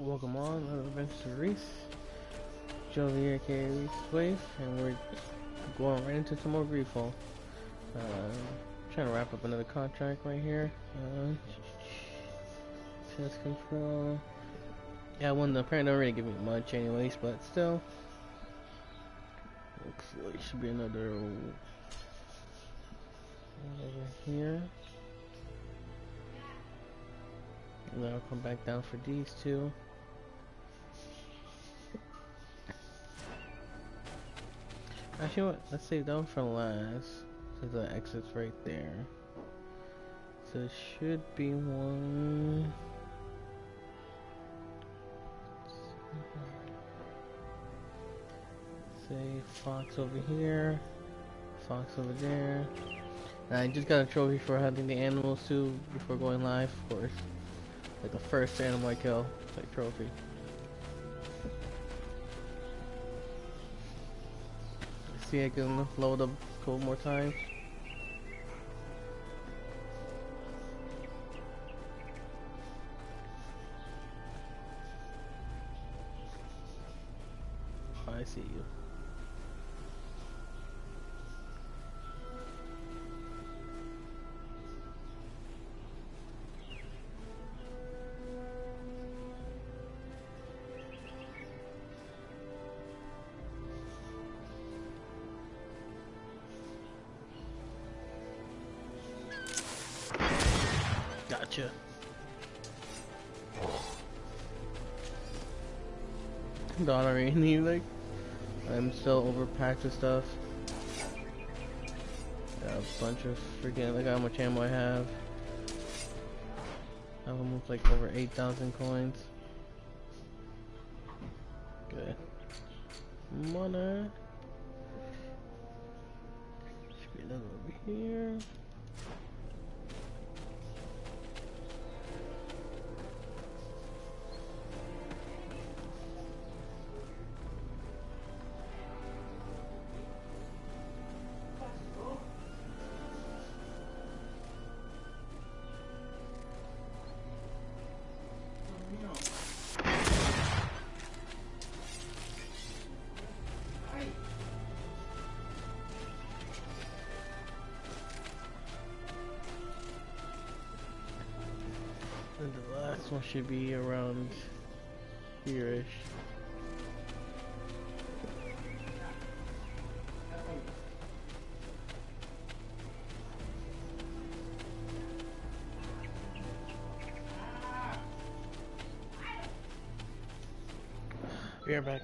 Welcome on, another adventure to Jovi aka ResesWave, and we're going right into some more GreedFall. Trying to wrap up another contract right here. Chest control. Yeah, one apparently don't really give me much anyways, but still. Looks like should be another one over here. And then I'll come back down for these two. Actually, what? Let's save that one for last. So the exit's right there. So it should be one. Say Fox over here, Fox over there. And I just got a trophy for hunting the animals too before going live, of course. Like the first animal I kill, like trophy. See, I can load up a couple more times. Oh, I see you. Gotcha. Don't really need, like, I'm still overpacked with stuff. Got a bunch of freaking, look how much ammo I have. I have almost like over 8,000 coins. Good. Money. Should be another over here. And the last one should be around here-ish. Be right back.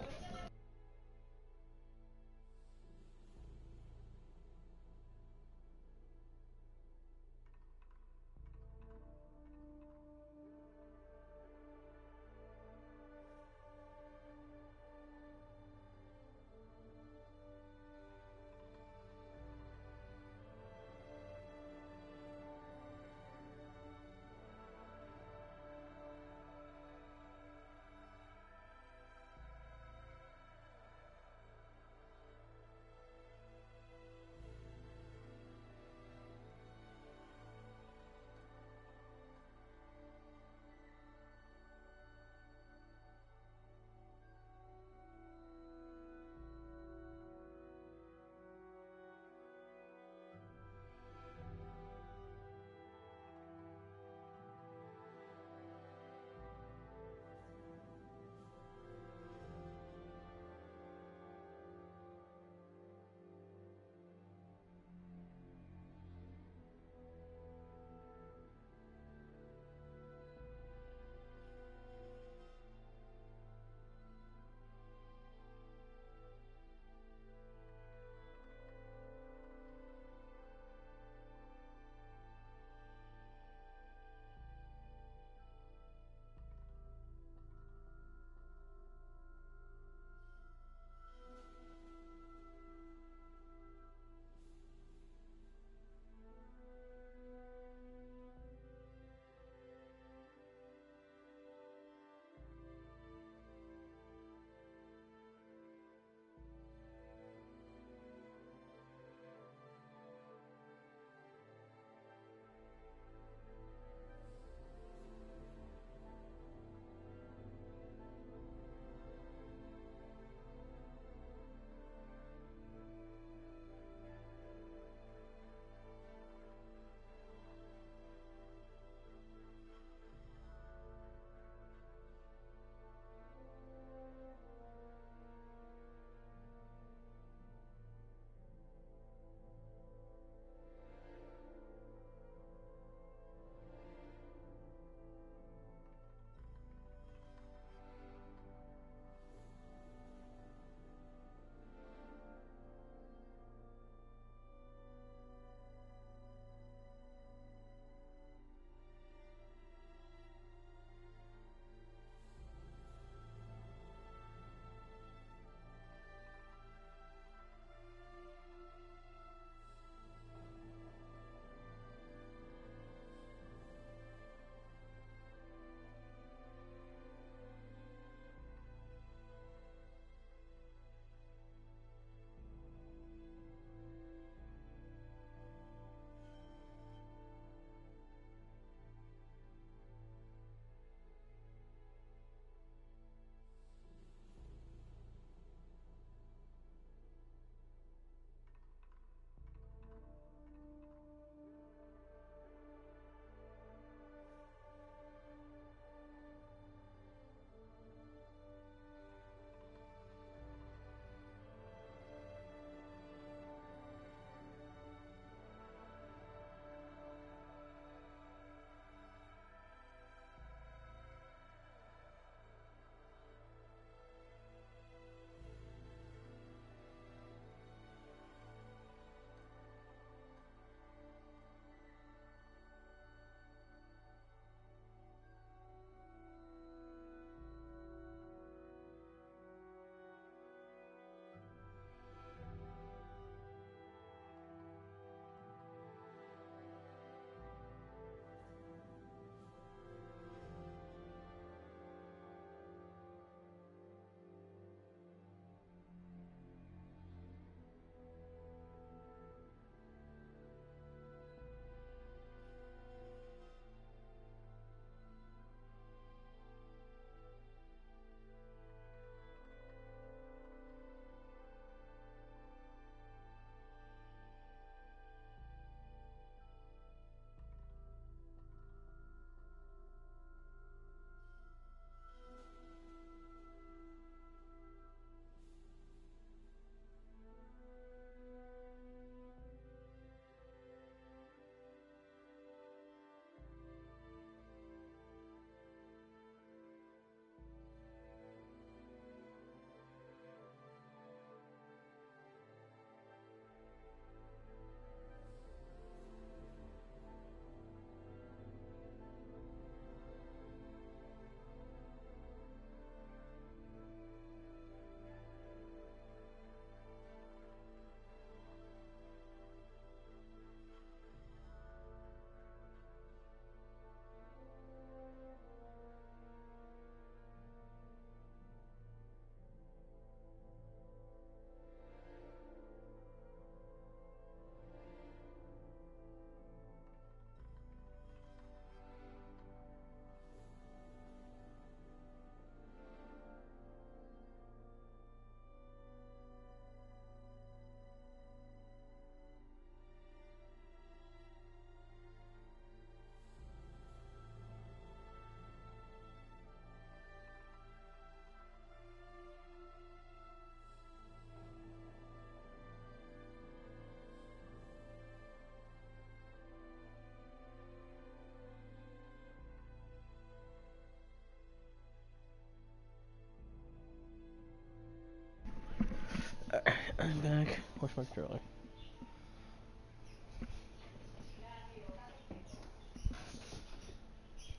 Where's my controller?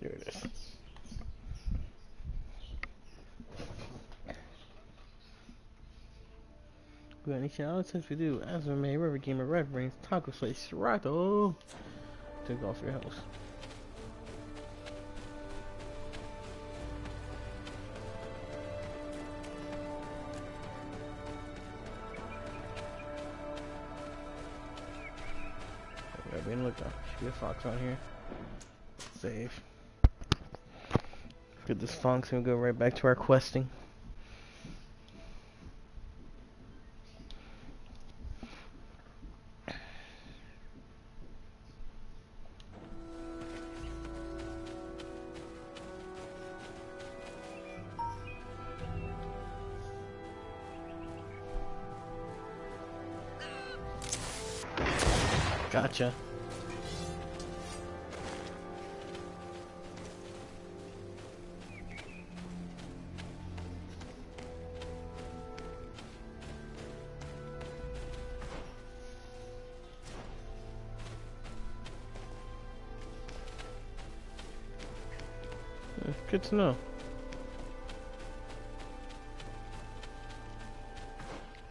There it is. We got any shout outs? Since we do, Azure May, River Gamer, Red Brains, Taco Slice, Serato. Take off your house. Look up. Should be a fox on here. Save. Get this fox and we'll go right back to our questing. Gotcha. Good to know.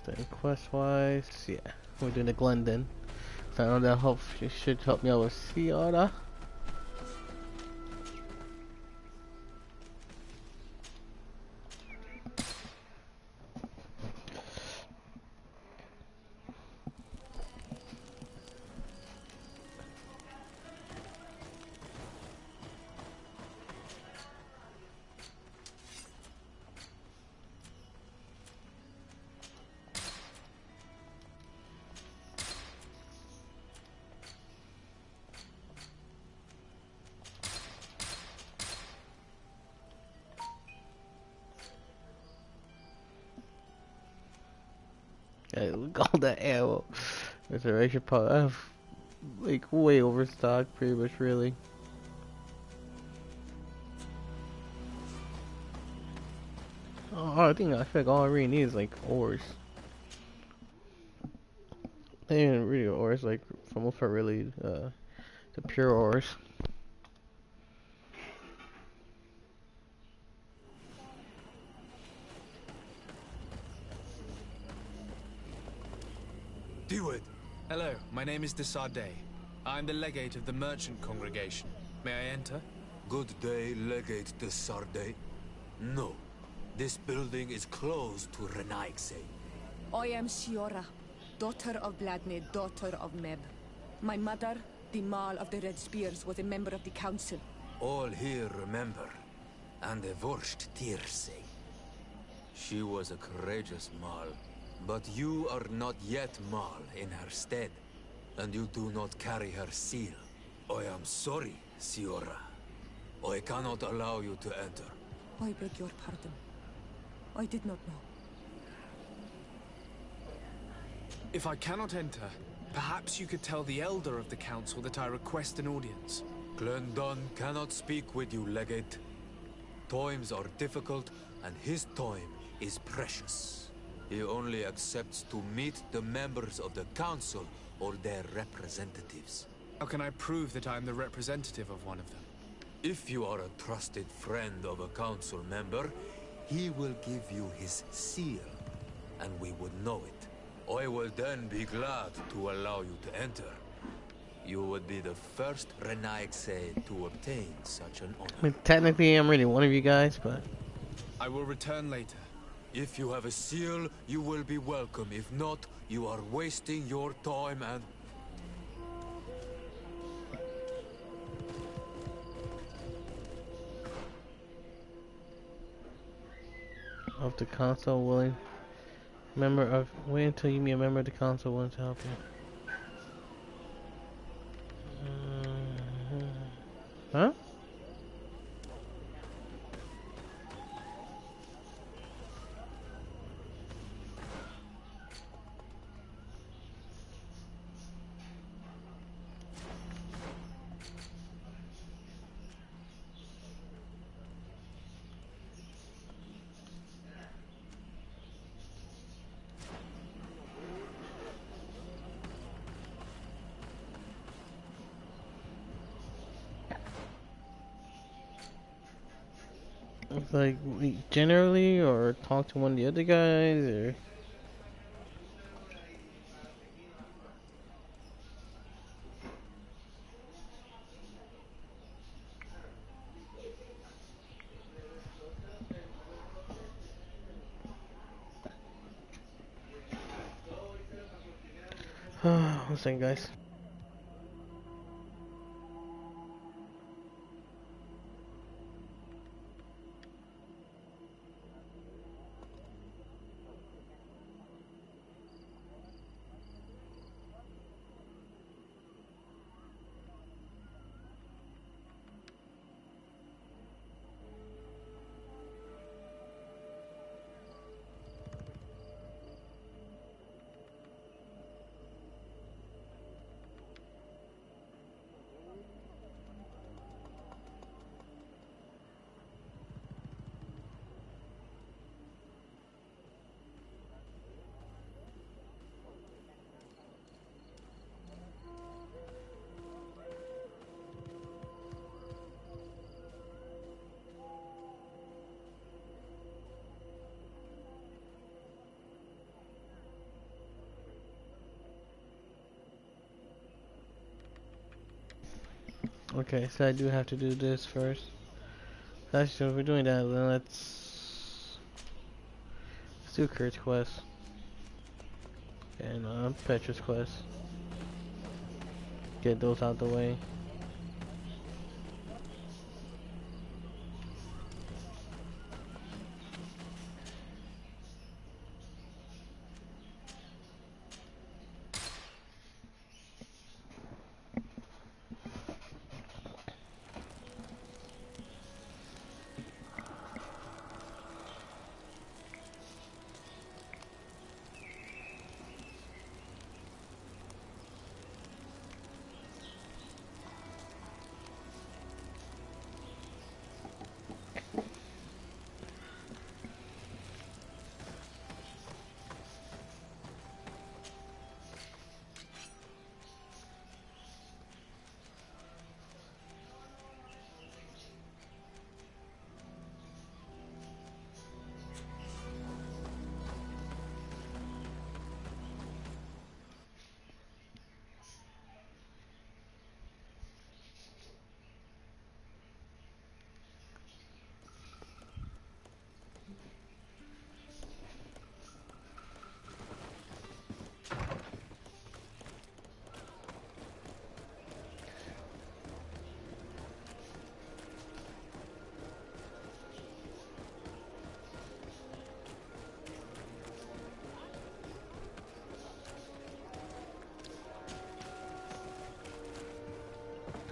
Then quest-wise, yeah, we're doing the Glendon. So I know that should help me out with Ciara. Hey, look all that ammo. Reservation pot. I have like way overstocked, pretty much, really. Oh, I feel like all I really need is like ores. They ain't really ores, like for most part, really the pure ores. Hello, my name is Desardet. I'm the legate of the merchant congregation. May I enter? Good day, Legate Desardet. No, this building is closed to Renaigse. I am Ciara, daughter of Bladne, daughter of Meb. My mother, the Mal of the Red Spears, was a member of the council. All here remember, and the Vorst Tirse. She was a courageous Mal, but you are not yet Mal in her stead, and you do not carry her seal. I am sorry, Ciara. I cannot allow you to enter. I beg your pardon. I did not know. If I cannot enter, perhaps you could tell the elder of the council that I request an audience. Glendon cannot speak with you, Legate. Times are difficult, and his time is precious. He only accepts to meet the members of the council or their representatives. How can I prove that I am the representative of one of them? If you are a trusted friend of a council member, he will give you his seal, and we would know it. I will then be glad to allow you to enter. You would be the first Renaigse to obtain such an honor. I mean, technically, I'm really one of you guys, but I will return later. If you have a seal, you will be welcome. If not, you are wasting your time and... of the council willing member of wait until you meet a member of the council willing to help you. Huh? Like, generally, or talk to one of the other guys, or... One second, guys. Okay, so I do have to do this first. Actually, if we're doing that, then let's do Kurt's quest. And Petra's quest. Get those out the way.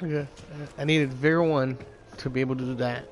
Okay. I needed Vir 1 to be able to do that.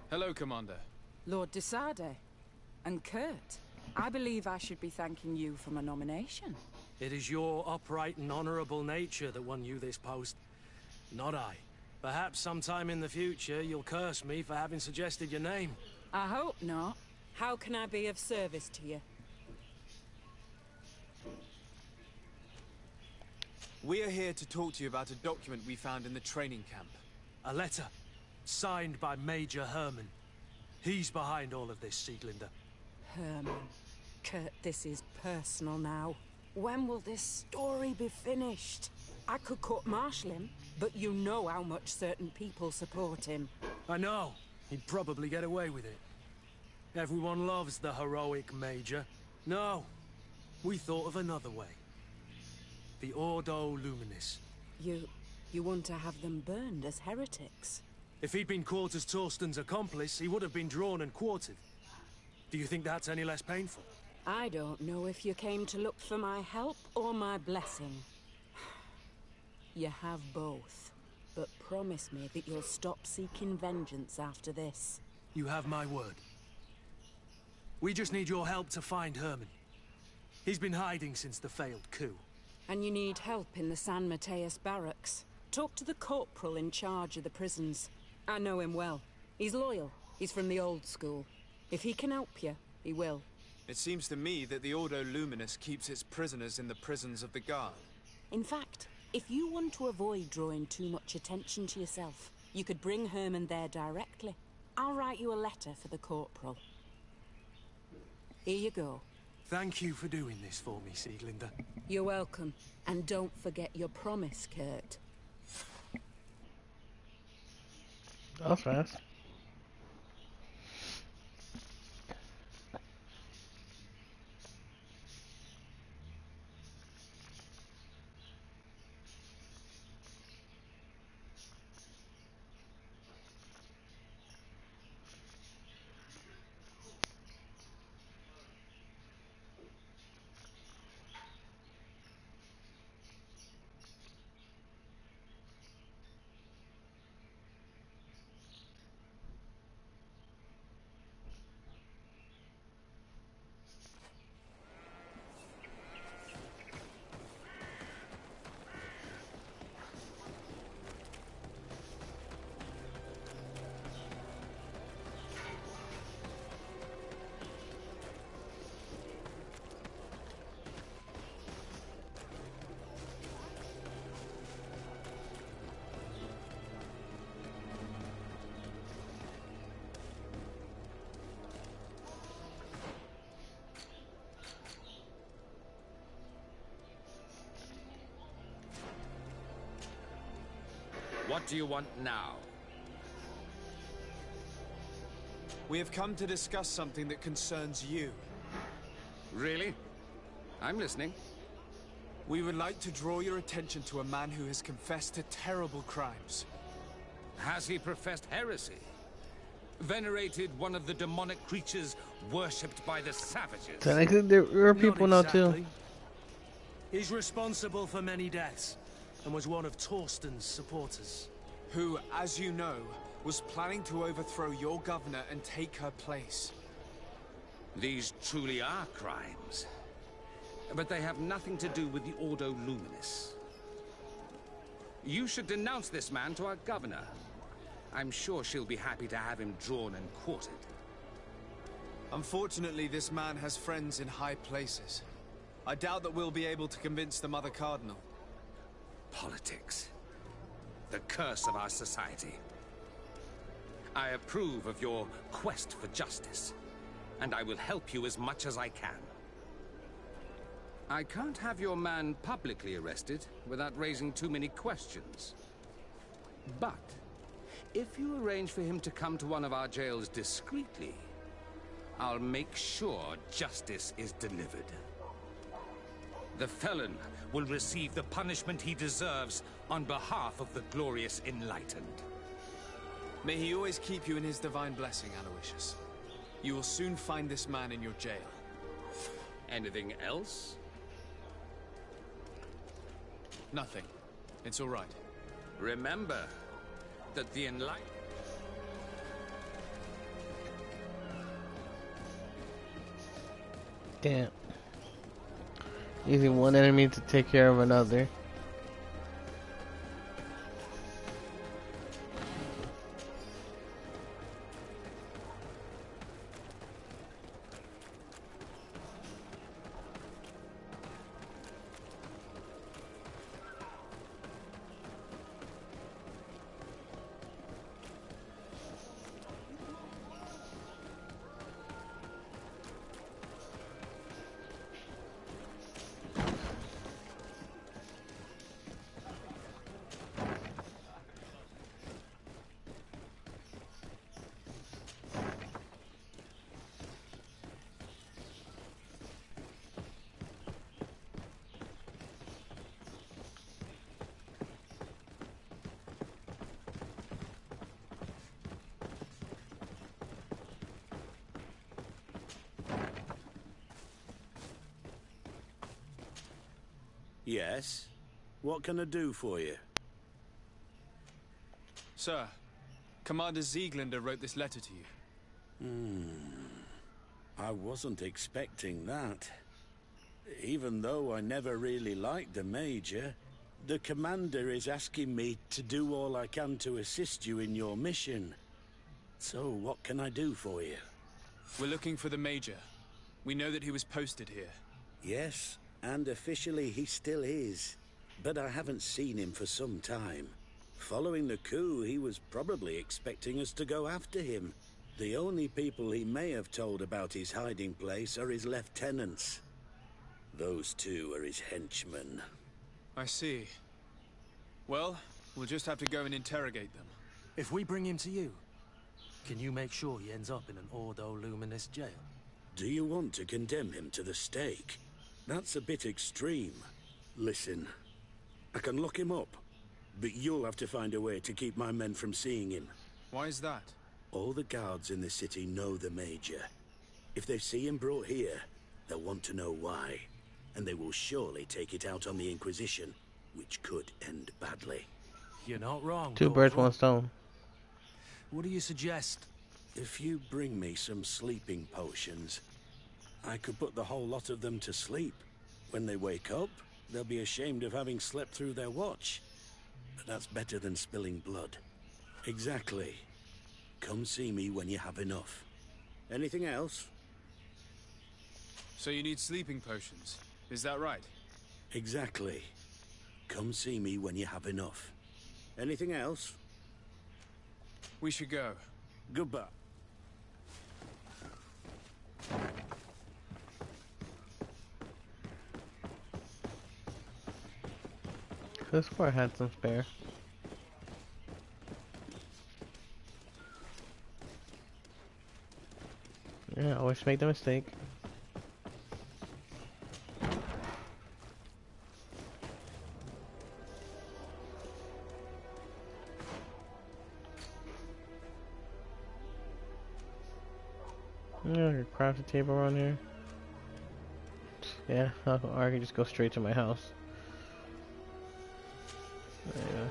Hello, Commander. Lord Desade. And Kurt. I believe I should be thanking you for my nomination. It is your upright and honorable nature that won you this post, not I. Perhaps sometime in the future you'll curse me for having suggested your name. I hope not. How can I be of service to you? We are here to talk to you about a document we found in the training camp. A letter, signed by Major Herman. He's behind all of this, Sieglinde. Herman. Kurt, this is personal now. When will this story be finished? I could court-martial him, but you know how much certain people support him. I know. He'd probably get away with it. Everyone loves the heroic Major. No, we thought of another way. The Ordo Luminis. You want to have them burned as heretics? If he'd been caught as Torsten's accomplice, he would have been drawn and quartered. Do you think that's any less painful? I don't know if you came to look for my help or my blessing. You have both. But promise me that you'll stop seeking vengeance after this. You have my word. We just need your help to find Herman. He's been hiding since the failed coup. And you need help in the San Mateus barracks. Talk to the corporal in charge of the prisons. I know him well. He's loyal. He's from the old school. If he can help you, he will. It seems to me that the Ordo Luminous keeps its prisoners in the prisons of the guard. In fact, if you want to avoid drawing too much attention to yourself, you could bring Herman there directly. I'll write you a letter for the corporal. Here you go. Thank you for doing this for me, Sieglinde. You're welcome. And don't forget your promise, Kurt. That was fast. What do you want now? We have come to discuss something that concerns you. Really? I'm listening. We would like to draw your attention to a man who has confessed to terrible crimes. Has he professed heresy? Venerated one of the demonic creatures worshipped by the savages? Technically, there are people now Not too. exactly. He's responsible for many deaths, and was one of Torsten's supporters. Who, as you know, was planning to overthrow your governor and take her place. These truly are crimes. But they have nothing to do with the Ordo Luminis. You should denounce this man to our governor. I'm sure she'll be happy to have him drawn and quartered. Unfortunately, this man has friends in high places. I doubt that we'll be able to convince the Mother Cardinal. Politics. The curse of our society. I approve of your quest for justice, and I will help you as much as I can. I can't have your man publicly arrested without raising too many questions. But if you arrange for him to come to one of our jails discreetly, I'll make sure justice is delivered. The felon will receive the punishment he deserves on behalf of the glorious enlightened. May he always keep you in his divine blessing, Aloysius. You will soon find this man in your jail. Anything else? Nothing. It's all right. Remember that the enlightened... Damn. Using one enemy to take care of another. Yes? What can I do for you? Sir, Commander Zieglander wrote this letter to you. I wasn't expecting that. Even though I never really liked the Major, the Commander is asking me to do all I can to assist you in your mission. So, what can I do for you? We're looking for the Major. We know that he was posted here. Yes, and officially he still is. But I haven't seen him for some time. Following the coup, he was probably expecting us to go after him. The only people he may have told about his hiding place are his lieutenants. Those two are his henchmen. I see. Well, we'll just have to go and interrogate them. If we bring him to you, can you make sure he ends up in an Ordo Luminous jail? Do you want to condemn him to the stake? That's a bit extreme. Listen, I can lock him up, but you'll have to find a way to keep my men from seeing him. Why is that? All the guards in the city know the Major. If they see him brought here, they'll want to know why. And they will surely take it out on the Inquisition, which could end badly. You're not wrong, Two birds, Corporal. one stone. What do you suggest? If you bring me some sleeping potions, I could put the whole lot of them to sleep. When they wake up, they'll be ashamed of having slept through their watch. But that's better than spilling blood. Exactly. Come see me when you have enough. Anything else? So you need sleeping potions, is that right? Exactly. Come see me when you have enough. Anything else? We should go. Goodbye. This car had some spare. Yeah, always make the mistake. Yeah, craft a table around here. Yeah, or I can just go straight to my house. There you go.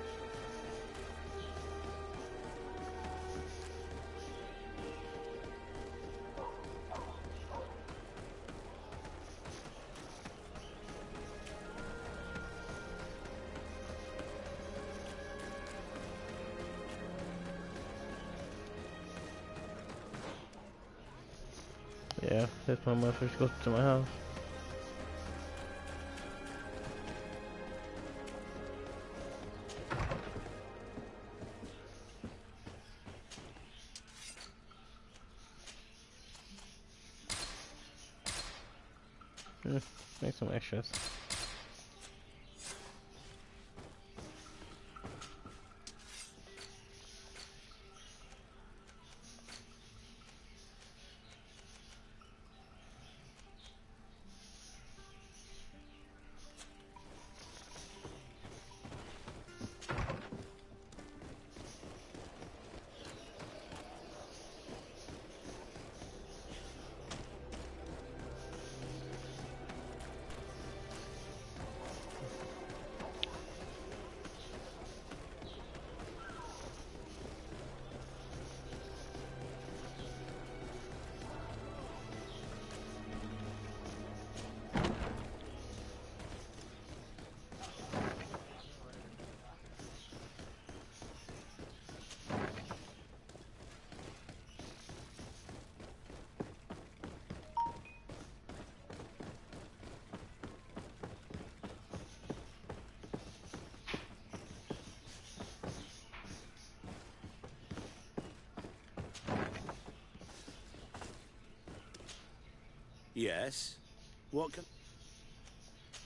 Yeah, this one motherfucker goes to my house. Make some extras. Yes? What can...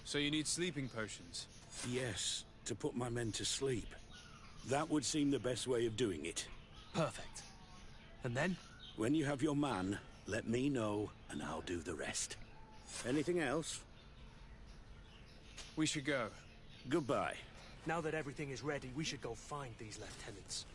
So you need sleeping potions? Yes, to put my men to sleep. That would seem the best way of doing it. Perfect. And then? When you have your man, let me know, and I'll do the rest. Anything else? We should go. Goodbye. Now that everything is ready, we should go find these lieutenants.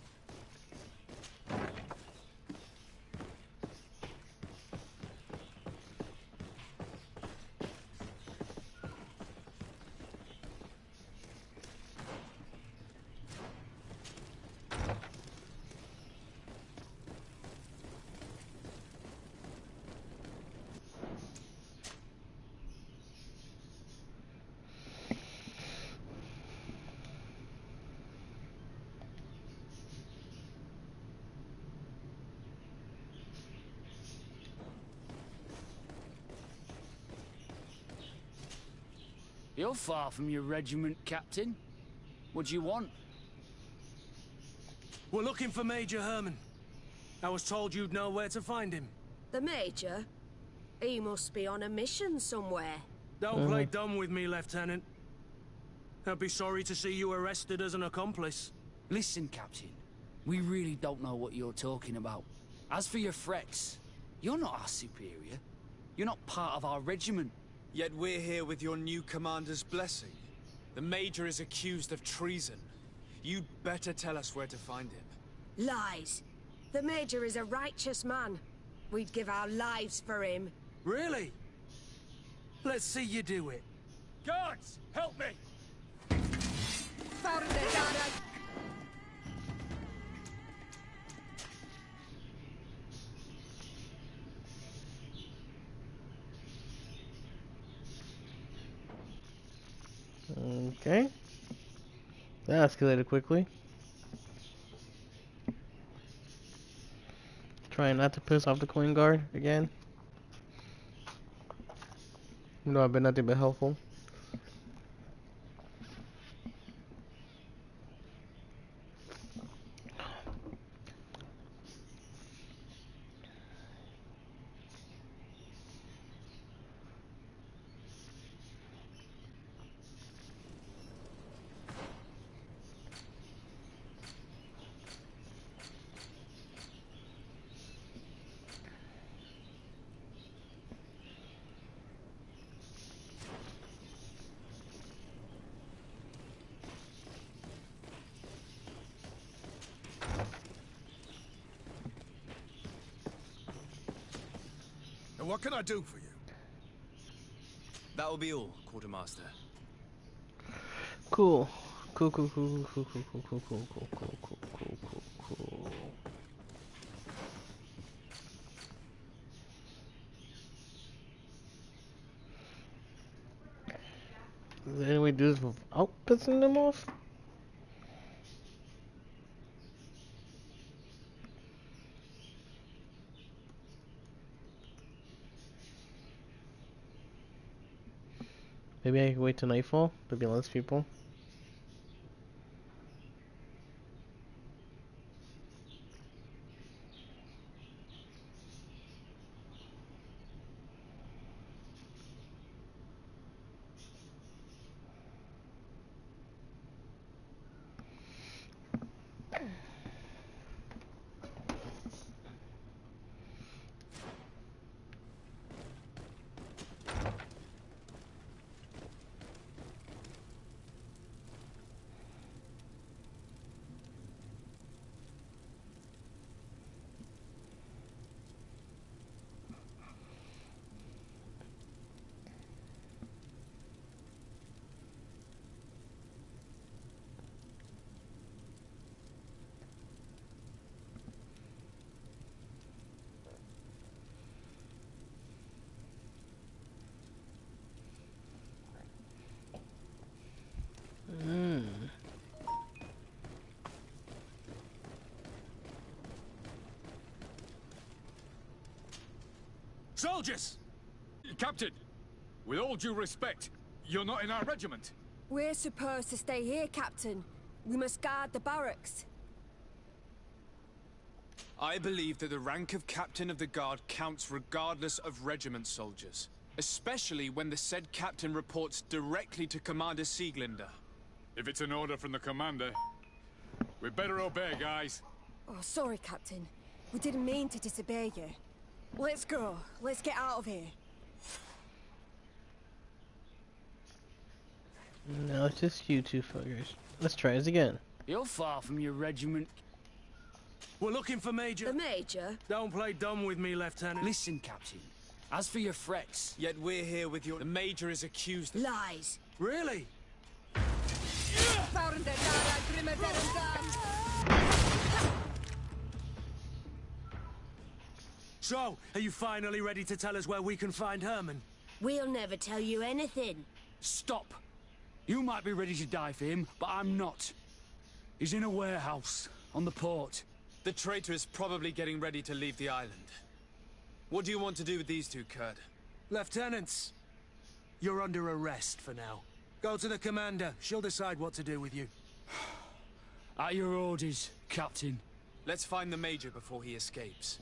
You're far from your regiment, Captain. What do you want? We're looking for Major Herman. I was told you'd know where to find him. The Major? He must be on a mission somewhere. Don't play dumb with me, Lieutenant. I'd be sorry to see you arrested as an accomplice. Listen, Captain. We really don't know what you're talking about. As for your threats, you're not our superior. You're not part of our regiment. Yet we're here with your new commander's blessing. The Major is accused of treason. You'd better tell us where to find him. Lies. The Major is a righteous man. We'd give our lives for him. Really? Let's see you do it. Guards, help me! Found it, Dada. Okay. That escalated quickly. Trying not to piss off the Queen Guard again. You know, I've been nothing but helpful. And what can I do for you? That will be all, Quartermaster. Cool. Cool. Is there any way to do this without pissing them off? Maybe I can wait till nightfall. There'll be less people. Soldiers! Captain, with all due respect, you're not in our regiment. We're supposed to stay here, Captain. We must guard the barracks. I believe that the rank of Captain of the Guard counts regardless of regiment soldiers. Especially when the said captain reports directly to Commander Sieglinder. If it's an order from the commander, we better obey, guys. Oh, sorry, Captain. We didn't mean to disobey you. Let's go. Let's get out of here. No, it's just you two fuckers. Let's try this again. You're far from your regiment. We're looking for Major. The Major? Don't play dumb with me, Lieutenant. Listen, Captain. As for your threats... Yet we're here with your... The Major is accused of... Lies. Really? So, are you finally ready to tell us where we can find Herman? We'll never tell you anything. Stop! You might be ready to die for him, but I'm not. He's in a warehouse, on the port. The traitor is probably getting ready to leave the island. What do you want to do with these two, Kurt? Lieutenants, you're under arrest for now. Go to the commander. She'll decide what to do with you. At your orders, Captain. Let's find the Major before he escapes.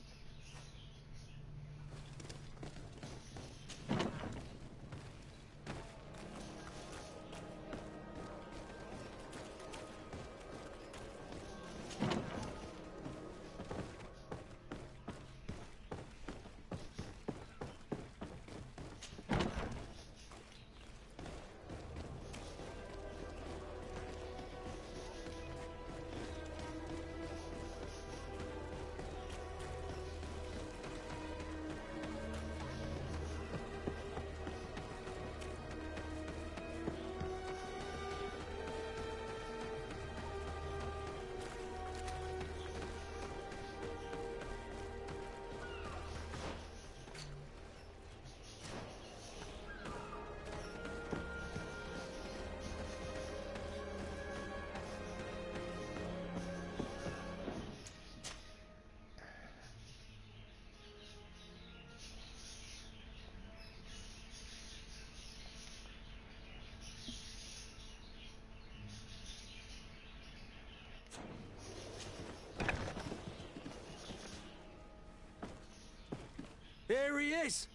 Here he is!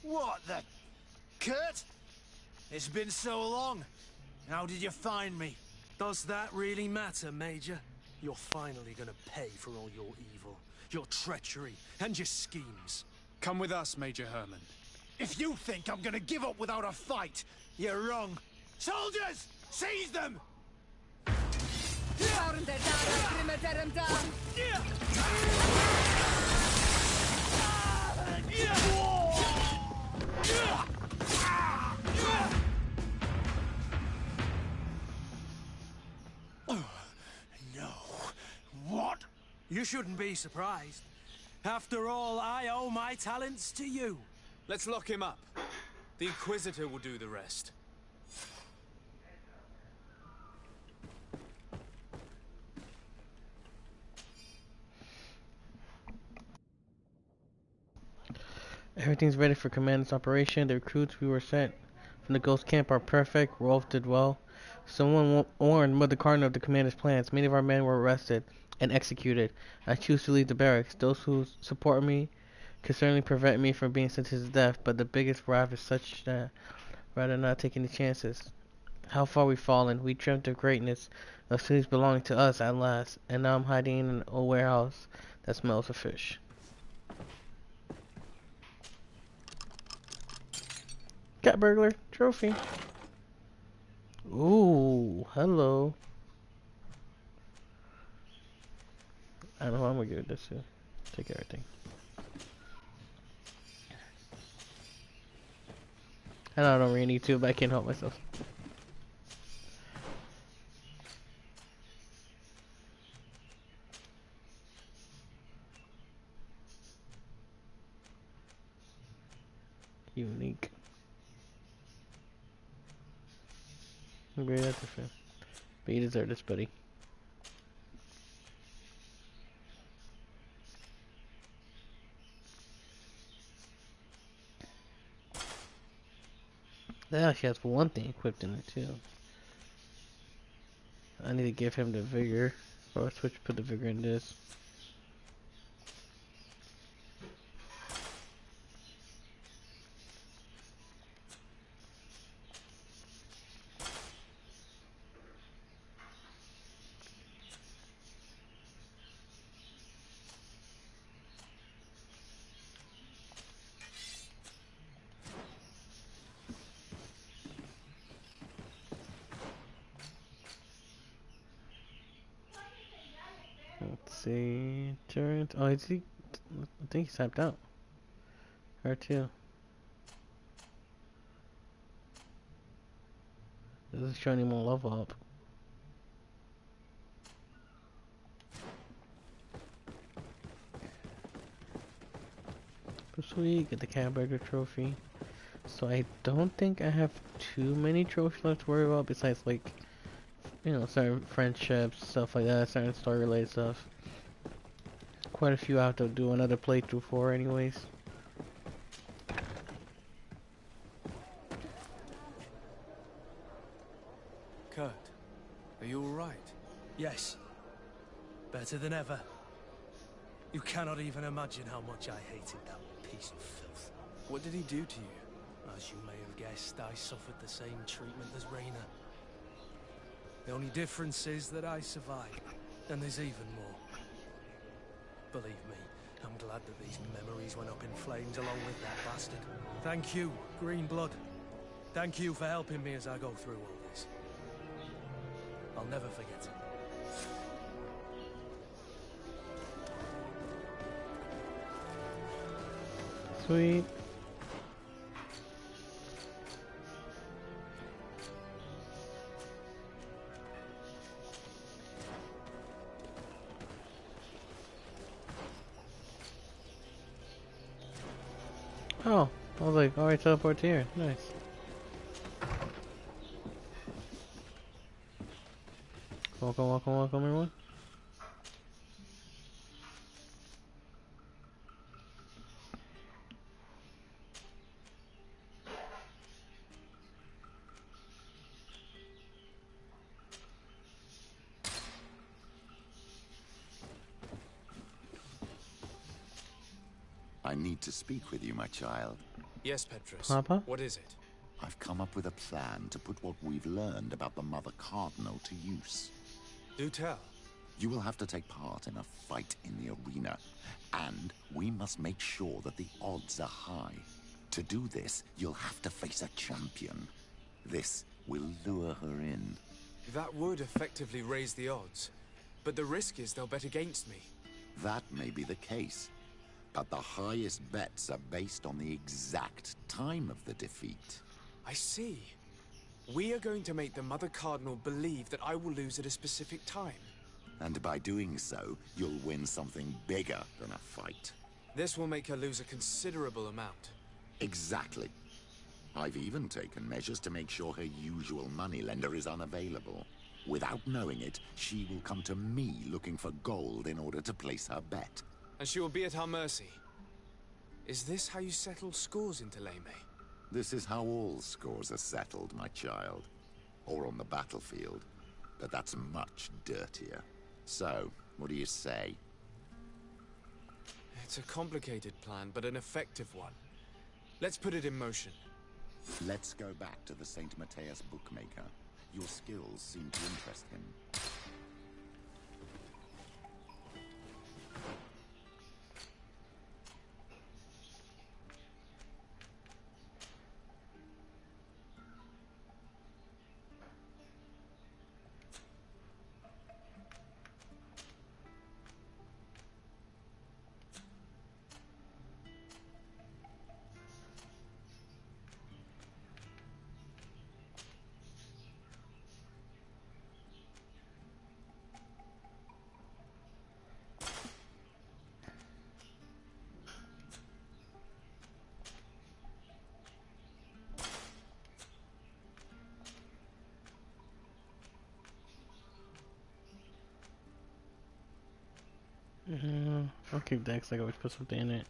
What the... Kurt? It's been so long. How did you find me? Does that really matter, Major? You're finally gonna pay for all your evil, your treachery, and your schemes. Come with us, Major Herman. If you think I'm gonna give up without a fight, you're wrong. Soldiers! Seize them! No. What? You shouldn't be surprised. After all, I owe my talents to you. Let's lock him up. The Inquisitor will do the rest. Everything's ready for Commandant's operation. The recruits we were sent from the Ghost Camp are perfect. Rolf did well. Someone warned Mother Cardinal of the Commander's plans. Many of our men were arrested and executed. I choose to leave the barracks. Those who support me could certainly prevent me from being sentenced to death, but the biggest wrath is such that I'd rather not take any chances. How far we've fallen. We dreamt of greatness, of cities belonging to us at last, and now I'm hiding in an old warehouse that smells of fish. Cat burglar trophy. Ooh, hello. I don't know what I'm gonna give this to. Take everything. I know I don't really need to, but I can't help myself. Unique. Great at the film. But you deserve this, buddy. That actually has one thing equipped in it too. I need to give him the vigor. Or put the vigor in this. Let's see. Turret. Oh, is he? I think he's tapped out. Her too. Doesn't show any more level up. But sweet, get the cat burger trophy. So I don't think I have too many trophies left to worry about besides like, you know, certain friendships, stuff like that, certain story related stuff. Quite a few I have to do another playthrough for anyways. better than ever. You cannot even imagine how much I hated that piece of filth. What did he do to you? As you may have guessed, I suffered the same treatment as Reyna. The only difference is that I survived, and there's even more. Believe me, I'm glad that these memories went up in flames along with that bastard. Thank you, Green Blood. Thank you for helping me as I go through all this. I'll never forget it. Sweet. Oh, I was like, alright, teleport to here. Nice. Welcome, welcome, welcome, everyone. I need to speak with you, my child. Yes, Petrus. Papa? What is it? I've come up with a plan to put what we've learned about the Mother Cardinal to use. Do tell. You will have to take part in a fight in the arena, and we must make sure that the odds are high. To do this, you'll have to face a champion. This will lure her in. That would effectively raise the odds, but the risk is they'll bet against me. That may be the case, but the highest bets are based on the exact time of the defeat. I see. We are going to make the Mother Cardinal believe that I will lose at a specific time. And by doing so, you'll win something bigger than a fight. This will make her lose a considerable amount. Exactly. I've even taken measures to make sure her usual moneylender is unavailable. Without knowing it, she will come to me looking for gold in order to place her bet. And she will be at our mercy. Is this how you settle scores in Thélème? This is how all scores are settled, my child. Or on the battlefield. But that's much dirtier. So, what do you say? It's a complicated plan, but an effective one. Let's put it in motion. Let's go back to the St. Matthias bookmaker. Your skills seem to interest him. I'll keep that because I always put something in it.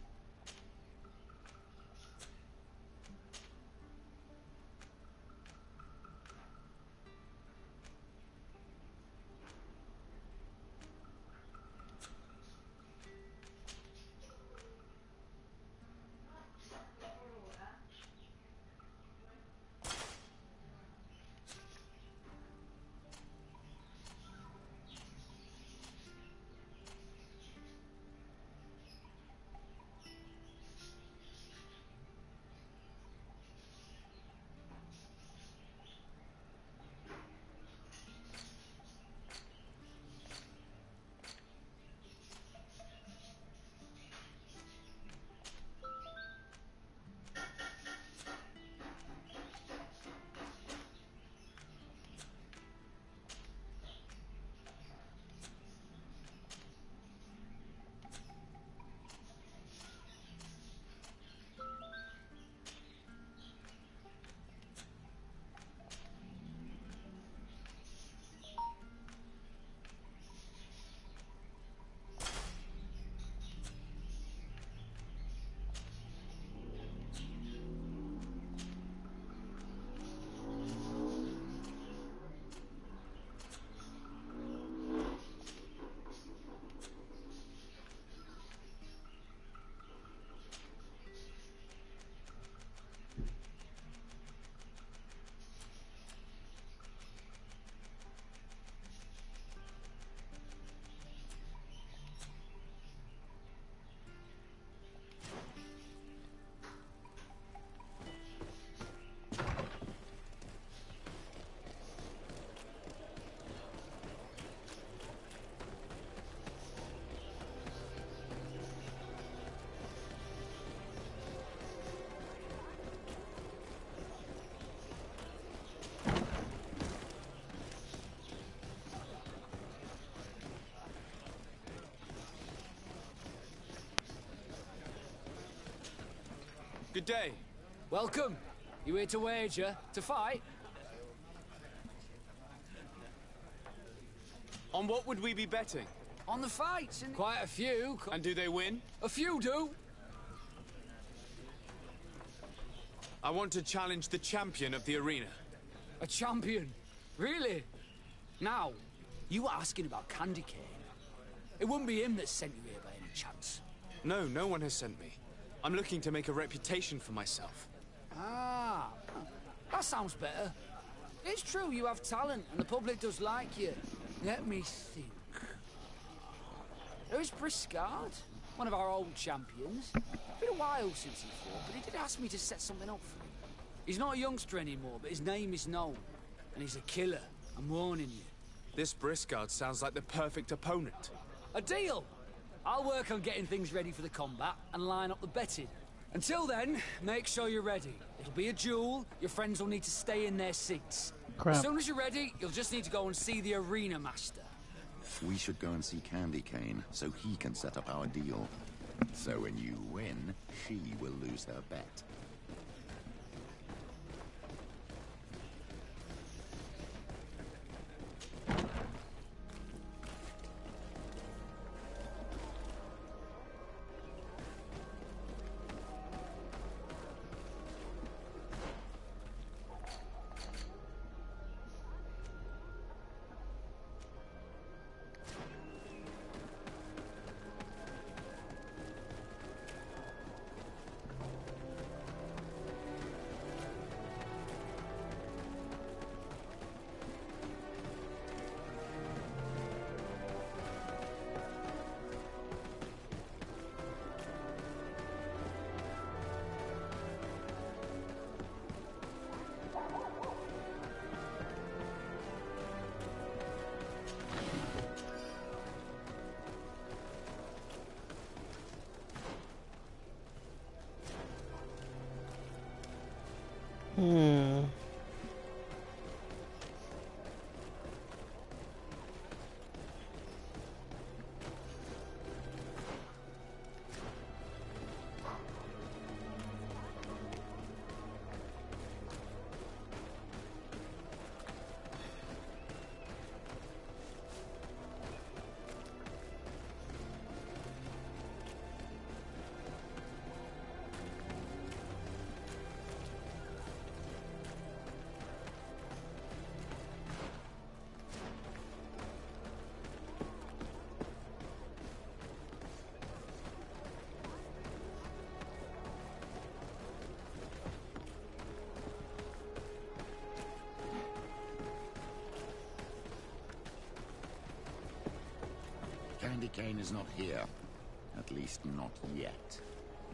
Good day. Welcome. You here to wager? To fight? On what would we be betting? On the fights, and quite a few. And do they win? A few do. I want to challenge the champion of the arena. A champion? Really? Now, you were asking about Candy Cane. It wouldn't be him that sent you here by any chance. No, no one has sent me. I'm looking to make a reputation for myself. Ah, that sounds better. It's true you have talent, and the public does like you. Let me think. There's Briscard, one of our old champions. Been a while since he fought, but he did ask me to set something up for him. He's not a youngster anymore, but his name is known. And he's a killer, I'm warning you. This Briscard sounds like the perfect opponent. A deal! I'll work on getting things ready for the combat and line up the betting. Until then, make sure you're ready. It'll be a duel, your friends will need to stay in their seats. Crap. As soon as you're ready, you'll just need to go and see the arena master. We should go and see Candy Cane so he can set up our deal. So when you win, she will lose her bet. Candy Cane is not here. At least not yet.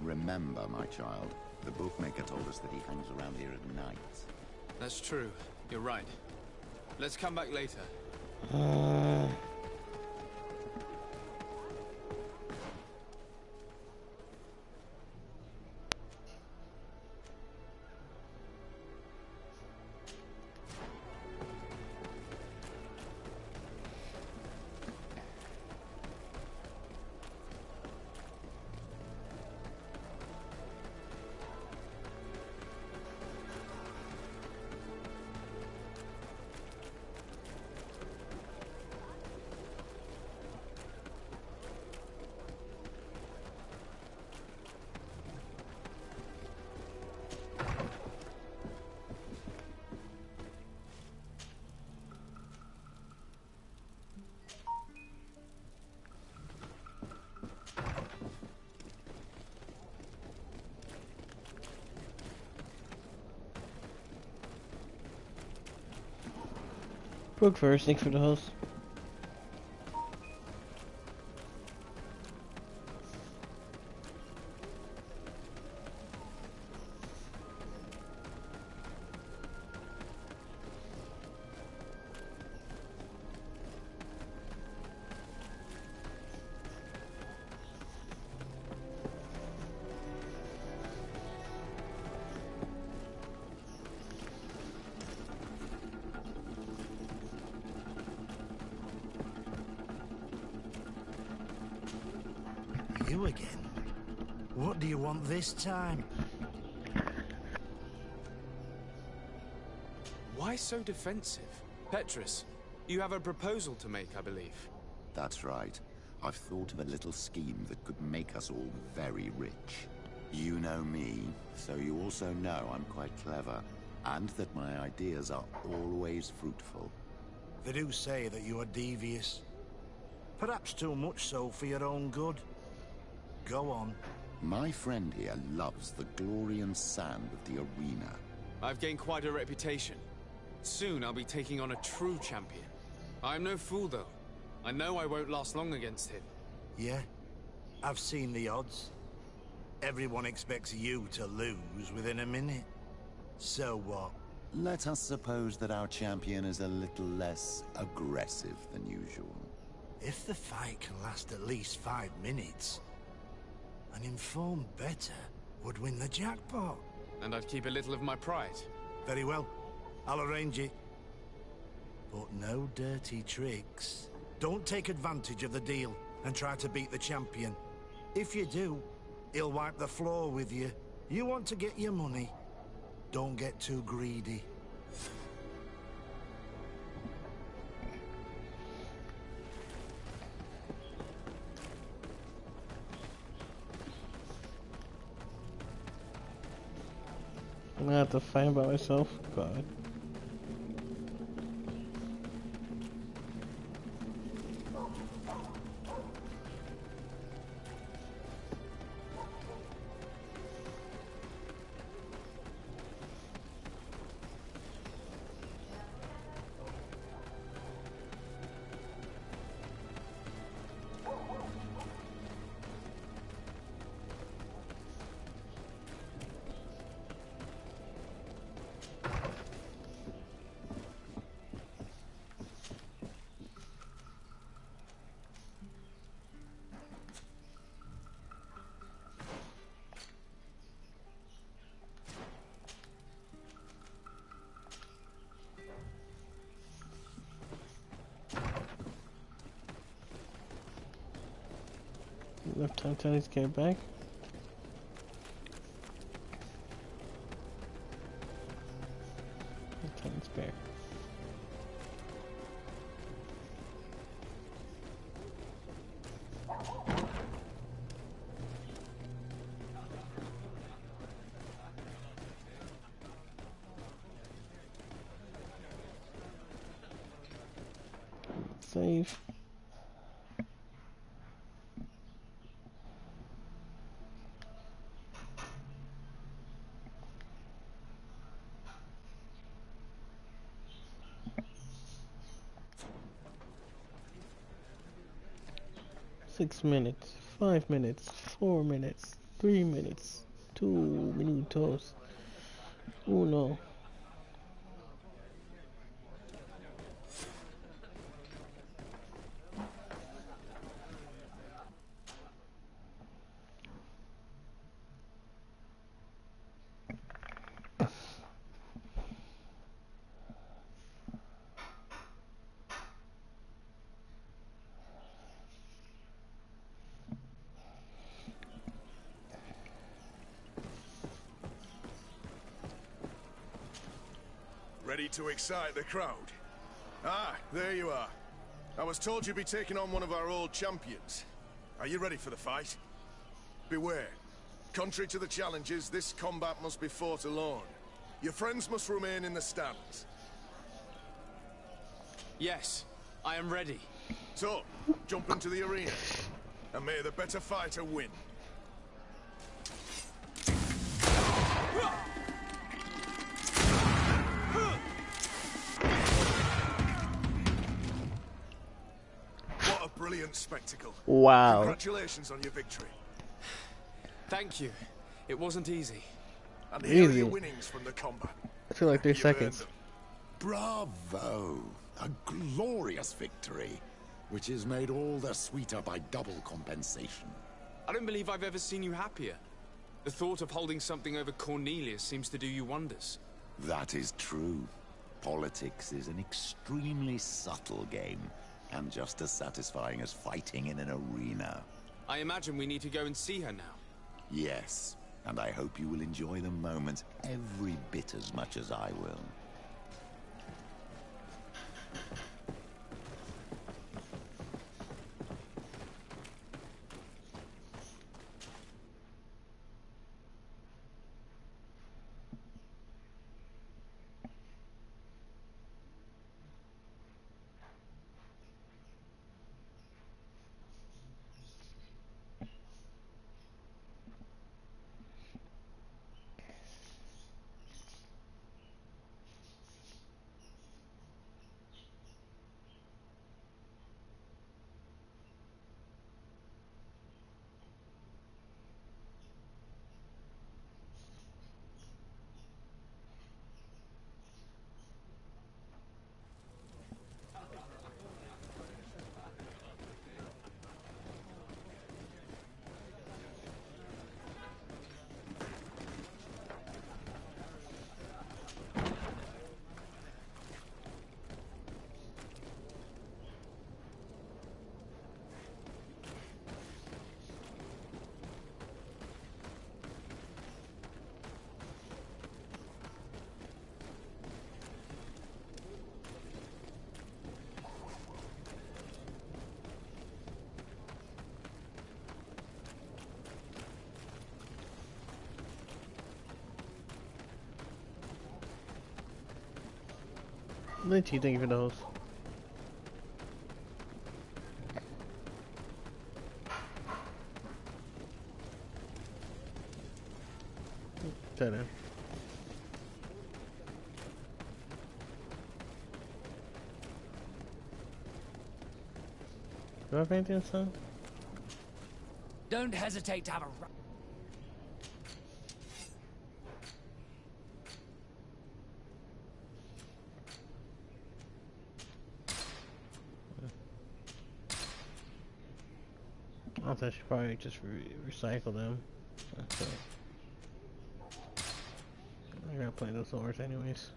Remember, my child, the bookmaker told us that he hangs around here at night. That's true. You're right. Let's come back later. Brooke first, thanks for the host. You again? What do you want this time? Why so defensive? Petrus, you have a proposal to make, I believe. That's right. I've thought of a little scheme that could make us all very rich. You know me, so you also know I'm quite clever, and that my ideas are always fruitful. They do say that you are devious. Perhaps too much so for your own good. Go on. My friend here loves the glory and sand of the arena. I've gained quite a reputation. Soon I'll be taking on a true champion. I'm no fool, though. I know I won't last long against him. Yeah? I've seen the odds. Everyone expects you to lose within a minute. So what? Let us suppose that our champion is a little less aggressive than usual. If the fight can last at least 5 minutes, an informed bettor would win the jackpot. And I'd keep a little of my pride. Very well. I'll arrange it. But no dirty tricks. Don't take advantage of the deal and try to beat the champion. If you do, he'll wipe the floor with you. You want to get your money. Don't get too greedy. I'm gonna have to fight by myself. God. Enough time to get back. Time spare. Save. Six minutes, 5 minutes, 4 minutes, 3 minutes, 2 minutos. Uno. Ready to excite the crowd? Ah, there you are. I was told you'd be taking on one of our old champions. Are you ready for the fight? Beware. Contrary to the challenges, this combat must be fought alone. Your friends must remain in the stands. Yes, I am ready. So, jump into the arena, and may the better fighter win. What a brilliant spectacle. Wow. Congratulations on your victory. Thank you. It wasn't easy. And here are your winnings from the combat. I feel like 3 seconds. Bravo! A glorious victory, which is made all the sweeter by double compensation. I don't believe I've ever seen you happier. The thought of holding something over Cornelius seems to do you wonders. That is true. Politics is an extremely subtle game, and just as satisfying as fighting in an arena. I imagine we need to go and see her now. Yes, and I hope you will enjoy the moment every bit as much as I will. Lynchy, thank you for those. That in. Do I have anything to say? Don't hesitate to have a... I thought I should probably just recycle them. Okay. I gotta play those swords anyways.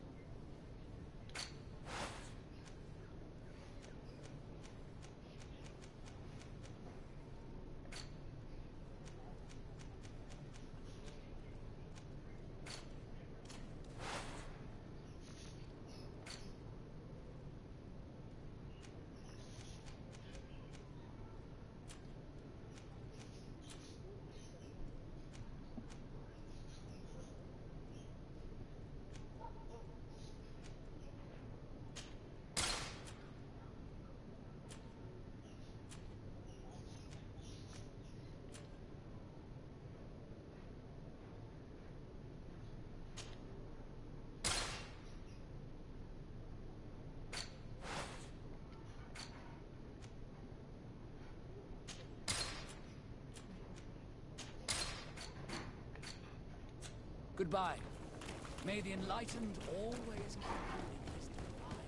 Goodbye. May the enlightened always keep you in his divine.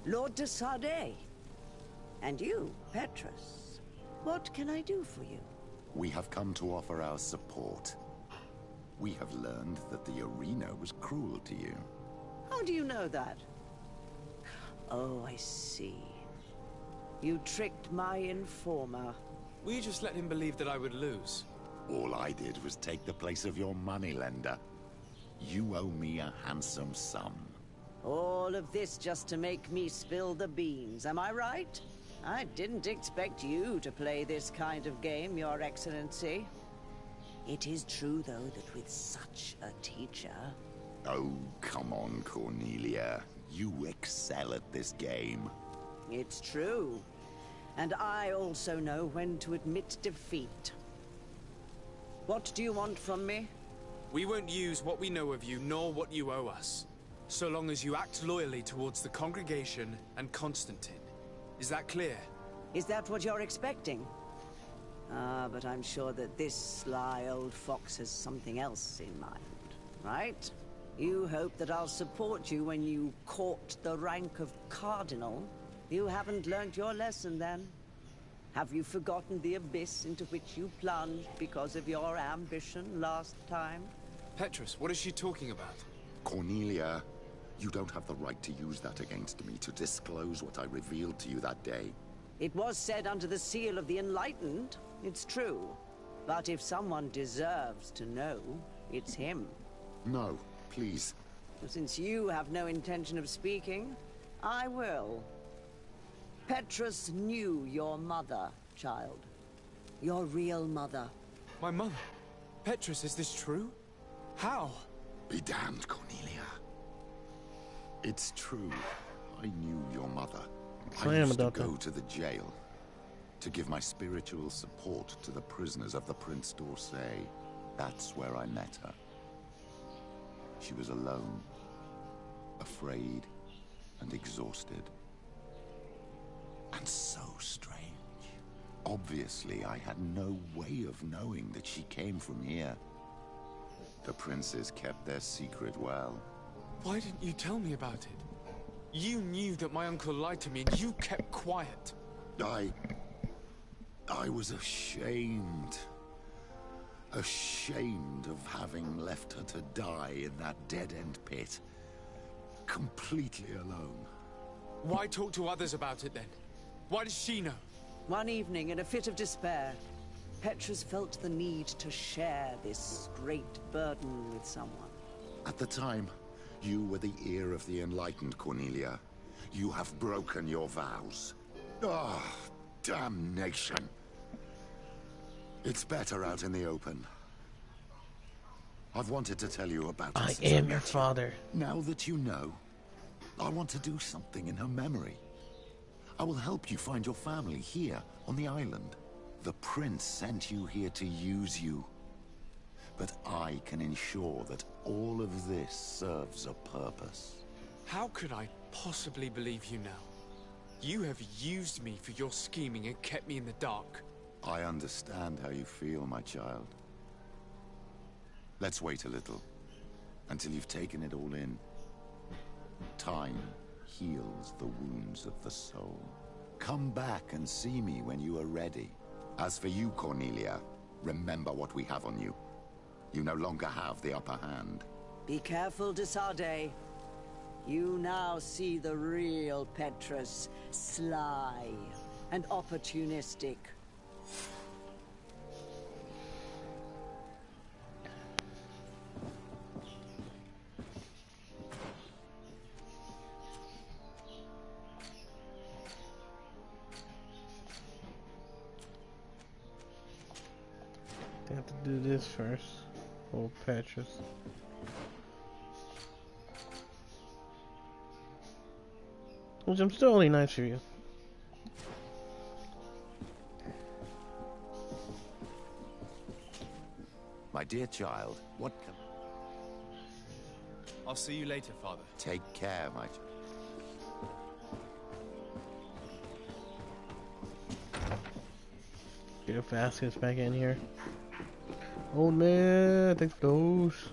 Lord de Sardet. And you, Petrus. What can I do for you? We have come to offer our support. We have learned that the arena was cruel to you. How do you know that? Oh, I see. You tricked my informer. We just let him believe that I would lose. All I did was take the place of your moneylender. You owe me a handsome sum. All of this just to make me spill the beans, am I right? I didn't expect you to play this kind of game, Your Excellency. It is true, though, that with such a teacher... Oh, come on, Cornelia. You excel at this game. It's true. And I also know when to admit defeat. What do you want from me? We won't use what we know of you, nor what you owe us, so long as you act loyally towards the congregation and Constantine. Is that clear? Is that what you're expecting? But I'm sure that this sly old fox has something else in mind, right? You hope that I'll support you when you court the rank of cardinal? You haven't learnt your lesson, then? Have you forgotten the abyss into which you plunged because of your ambition last time? Petrus, what is she talking about? Cornelia, you don't have the right to use that against me, to disclose what I revealed to you that day. It was said under the seal of the Enlightened, it's true. But if someone deserves to know, it's him. No, please. Since you have no intention of speaking, I will. Petrus knew your mother, child. Your real mother. My mother? Petrus, is this true? How? Be damned, Cornelia. It's true. I knew your mother. I used to go to the jail to give my spiritual support to the prisoners of the Prince d'Orsay. That's where I met her. She was alone, afraid, and exhausted. And so strange. Obviously, I had no way of knowing that she came from here. The princes kept their secret well. Why didn't you tell me about it? You knew that my uncle lied to me, and you kept quiet. I was ashamed. Ashamed of having left her to die in that dead-end pit. Completely alone. Why talk to others about it, then? Why does she know? One evening, in a fit of despair, Petrus felt the need to share this great burden with someone. At the time, you were the ear of the enlightened, Cornelia. You have broken your vows. Ah, damnation. It's better out in the open. I've wanted to tell you about it. I am your father. Now that you know, I want to do something in her memory. I will help you find your family here on the island. The prince sent you here to use you. But I can ensure that all of this serves a purpose. How could I possibly believe you now? You have used me for your scheming and kept me in the dark. I understand how you feel, my child. Let's wait a little, until you've taken it all in. Time heals the wounds of the soul. Come back and see me when you are ready. As for you, Cornelia, remember what we have on you. You no longer have the upper hand. Be careful, de Sardet. You now see the real Petrus, sly and opportunistic. I have to do this first. Oh, Petrus. Which I'm still only nice for you. My dear child, what can... I'll see you later, Father. Take care, my child. Get a baskets back in here. Oh man, thanks for those.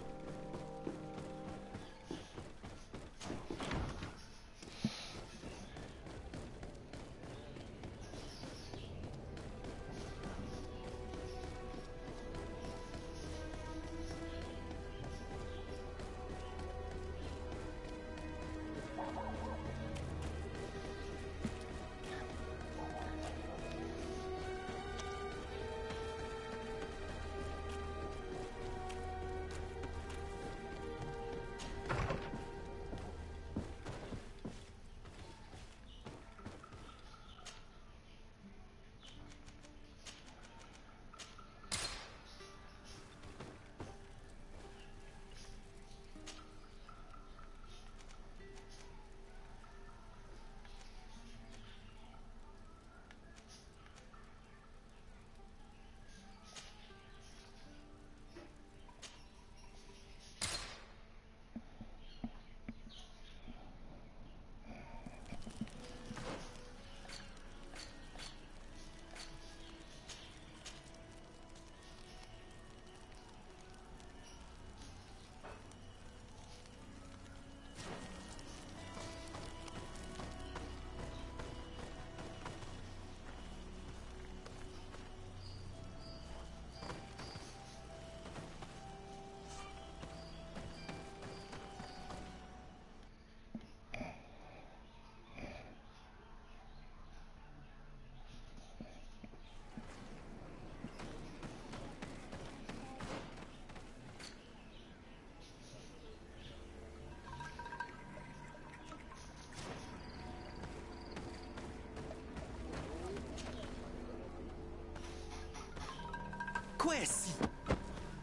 Quest!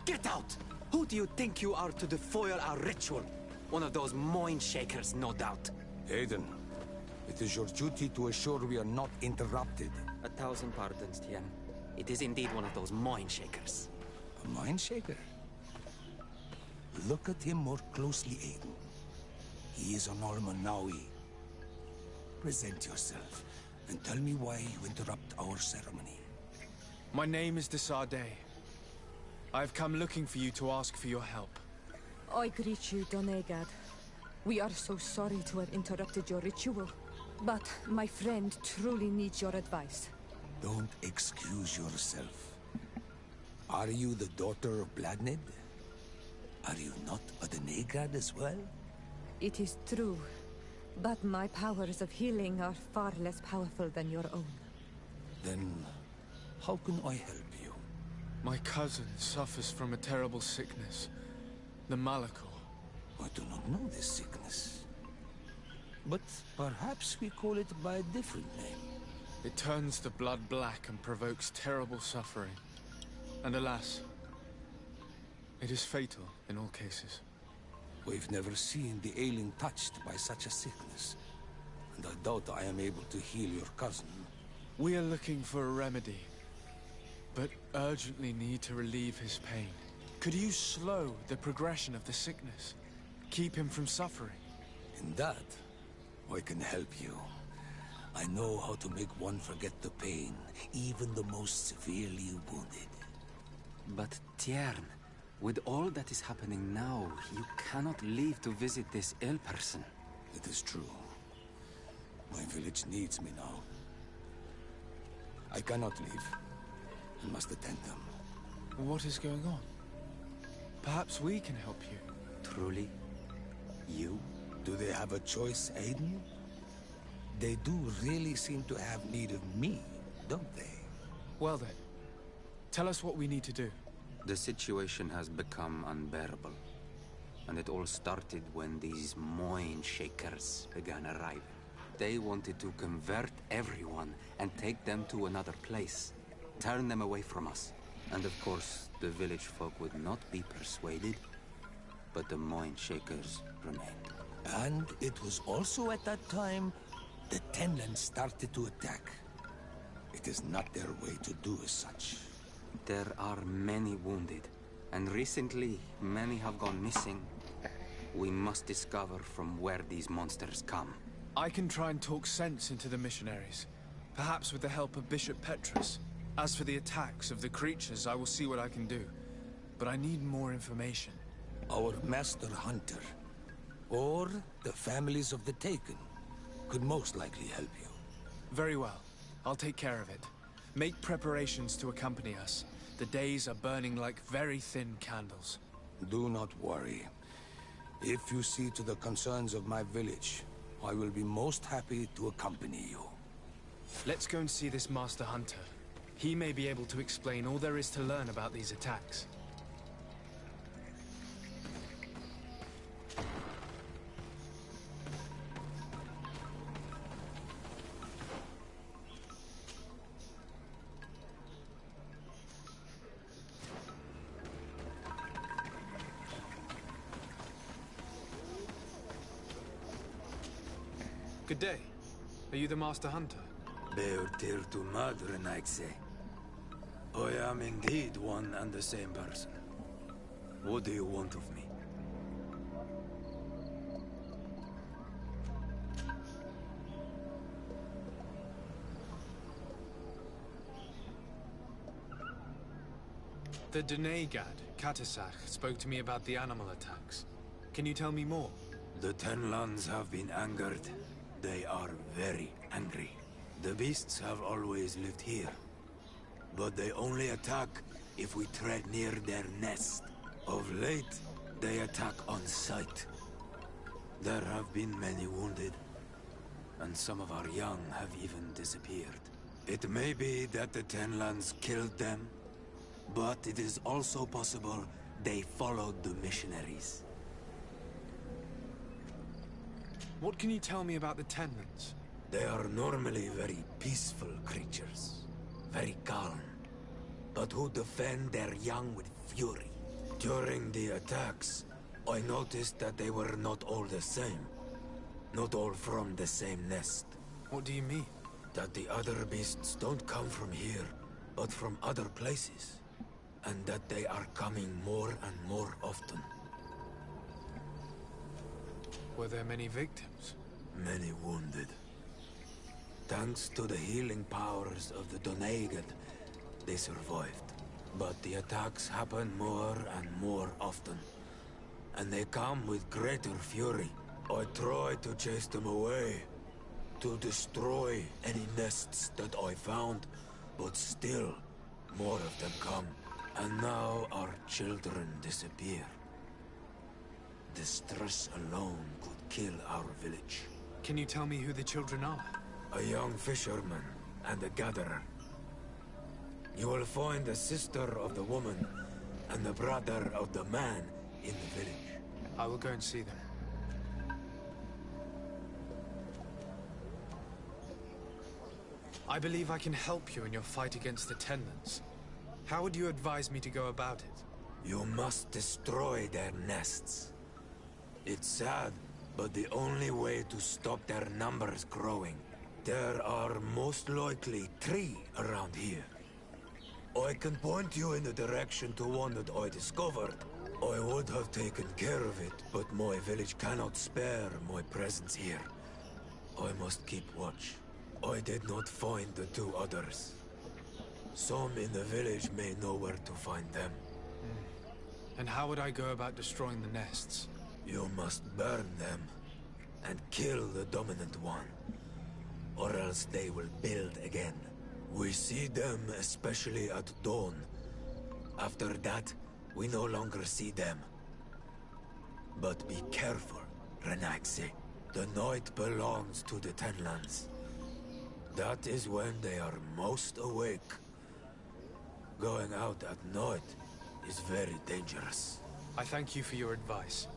Get out! Who do you think you are to defoil our ritual? One of those mind shakers, no doubt. Aiden, it is your duty to assure we are not interrupted. 1,000 pardons, Tien. It is indeed one of those mind shakers. A mind shaker? Look at him more closely, Aiden. He is an Almanawi. Present yourself, and tell me why you interrupt our ceremony. My name is Desardet. I've come looking for you to ask for your help. I greet you, Donegad. We are so sorry to have interrupted your ritual, but my friend truly needs your advice. Don't excuse yourself. Are you the daughter of Bladned? Are you not a Donegad as well? It is true, but my powers of healing are far less powerful than your own. Then, how can I help you? My cousin suffers from a terrible sickness. The Malachor. I do not know this sickness. But perhaps we call it by a different name. It turns the blood black and provokes terrible suffering. And alas, it is fatal in all cases. We've never seen the ailing touched by such a sickness. And I doubt I am able to heal your cousin. We are looking for a remedy, but urgently need to relieve his pain. Could you slow the progression of the sickness? Keep him from suffering? In that, I can help you. I know how to make one forget the pain, even the most severely wounded. But Tiern, with all that is happening now, you cannot leave to visit this ill person. It is true. My village needs me now. I cannot leave. I must attend them. What is going on? Perhaps we can help you. Truly? You? Do they have a choice, Aiden? They do really seem to have need of me, don't they? Well then, tell us what we need to do. The situation has become unbearable. And it all started when these mind shakers began arriving. They wanted to convert everyone and take them to another place. Turn them away from us. And of course, the village folk would not be persuaded. But the mind shakers remained. And it was also at that time the Tenlands started to attack. It is not their way to do as such. There are many wounded, and recently many have gone missing. We must discover from where these monsters come. I can try and talk sense into the missionaries, perhaps with the help of Bishop Petrus. As for the attacks of the creatures, I will see what I can do. But I need more information. Our master hunter, or the families of the Taken, could most likely help you. Very well. I'll take care of it. Make preparations to accompany us. The days are burning like very thin candles. Do not worry. If you see to the concerns of my village, I will be most happy to accompany you. Let's go and see this Master Hunter. He may be able to explain all there is to learn about these attacks. Good day. Are you the Master Hunter? Beurtir tu madre, Naixe. I am indeed one and the same person. What do you want of me? The Donegad, Katasach, spoke to me about the animal attacks. Can you tell me more? The Tenlands have been angered. They are very angry. The beasts have always lived here. But they only attack if we tread near their nest. Of late, they attack on sight. There have been many wounded, and some of our young have even disappeared. It may be that the Tenlands killed them, but it is also possible they followed the missionaries. What can you tell me about the Tenlands? They are normally very peaceful creatures, very calm. but who defend their young with fury. During the attacks, I noticed that they were not all the same. Not all from the same nest. What do you mean? That the other beasts don't come from here, but from other places. And that they are coming more and more often. Were there many victims? Many wounded. Thanks to the healing powers of the Donegan, they survived. But the attacks happen more and more often. And they come with greater fury. I try to chase them away. To destroy any nests that I found. But still, more of them come. And now our children disappear. The stress alone could kill our village. Can you tell me who the children are? A young fisherman and a gatherer. You will find the sister of the woman and the brother of the man in the village. I will go and see them. I believe I can help you in your fight against the Tenlands. How would you advise me to go about it? You must destroy their nests. It's sad, but the only way to stop their numbers growing. There are most likely 3 around here. I can point you in the direction to one that I discovered. I would have taken care of it, but my village cannot spare my presence here. I must keep watch. I did not find the 2 others. Some in the village may know where to find them. And how would I go about destroying the nests? You must burn them and kill the dominant one, or else they will build again. We see them especially at dawn. After that, we no longer see them. But be careful, Renaxe. The night belongs to the Tenlands. That is when they are most awake. Going out at night is very dangerous. I thank you for your advice.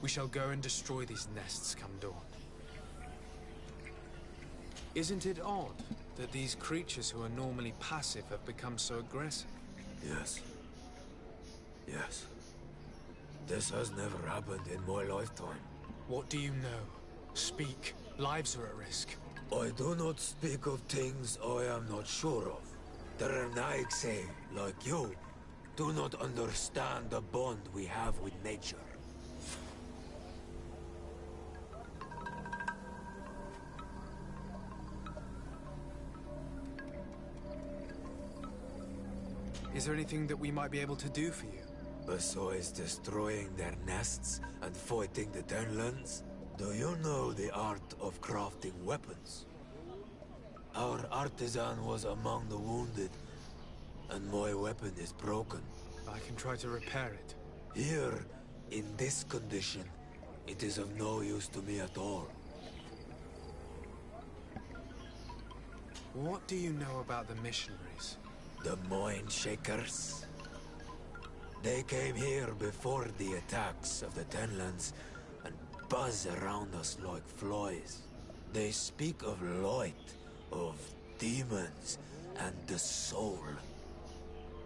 We shall go and destroy these nests come dawn. Isn't it odd that these creatures who are normally passive have become so aggressive? Yes. Yes. This has never happened in my lifetime. What do you know? Speak. Lives are at risk. I do not speak of things I am not sure of. The Renaigse, like you, do not understand the bond we have with nature. Is there anything that we might be able to do for you? Besides destroying their nests and fighting the Tenlands, do you know the art of crafting weapons? Our artisan was among the wounded, and my weapon is broken. I can try to repair it. Here, in this condition, it is of no use to me at all. What do you know about the missionaries? The Mind Shakers? They came here before the attacks of the Tenlands and buzz around us like flies. They speak of light, of demons, and the soul.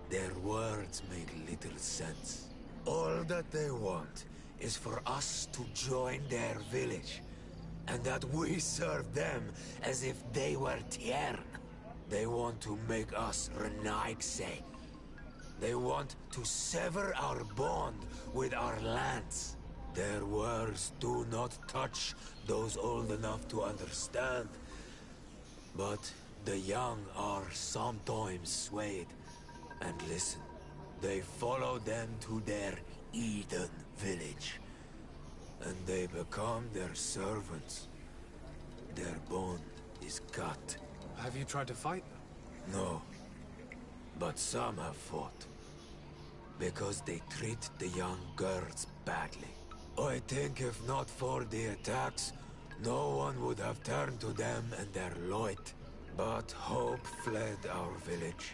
Their words make little sense. All that they want is for us to join their village, and that we serve them as if they were Tiern. They want to make us Renaigse. They want to sever our bond with our lands. Their words do not touch those old enough to understand. But the young are sometimes swayed and listen. They follow them to their Eden village. And they become their servants. Their bond is cut. Have you tried to fight them? No. But some have fought. Because they treat the young girls badly. I think if not for the attacks, no one would have turned to them and their light. But hope fled our village.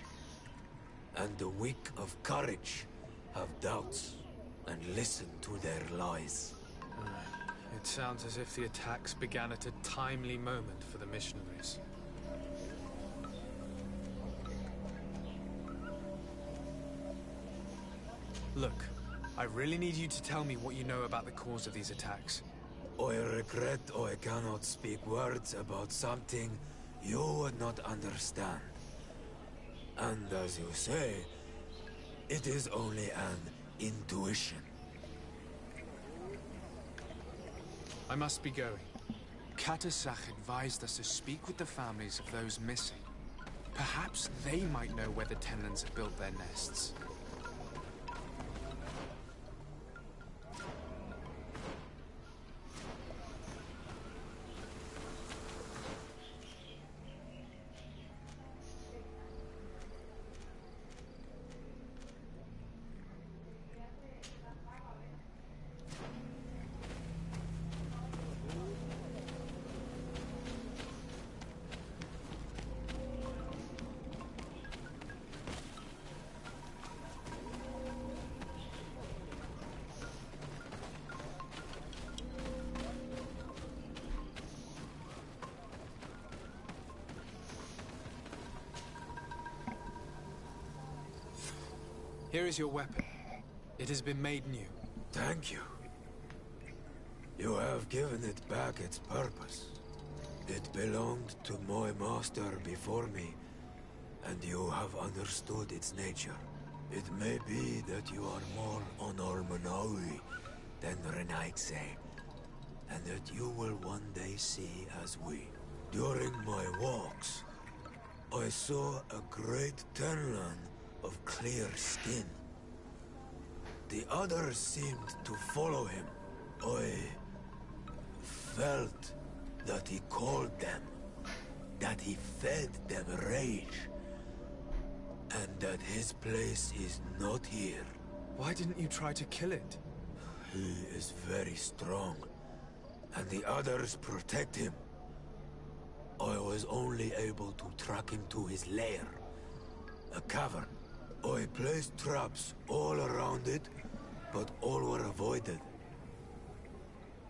And the weak of courage have doubts and listen to their lies. It sounds as if the attacks began at a timely moment for the missionaries. Look, I really need you to tell me what you know about the cause of these attacks. I regret I cannot speak words about something you would not understand. And as you say, it is only an intuition. I must be going. Katasach advised us to speak with the families of those missing. Perhaps they might know where the Tenlins have built their nests. Here is your weapon. It has been made new. Thank you. You have given it back its purpose. It belonged to my master before me, and you have understood its nature. It may be that you are more on Almanawi than Renaigse, and that you will one day see as we. During my walks, I saw a great Tenlan of clear skin. The others seemed to follow him. I felt that he called them, that he fed them rage, and that his place is not here. Why didn't you try to kill it? He is very strong, and the others protect him. I was only able to track him to his lair, a cavern. I placed traps all around it, but all were avoided.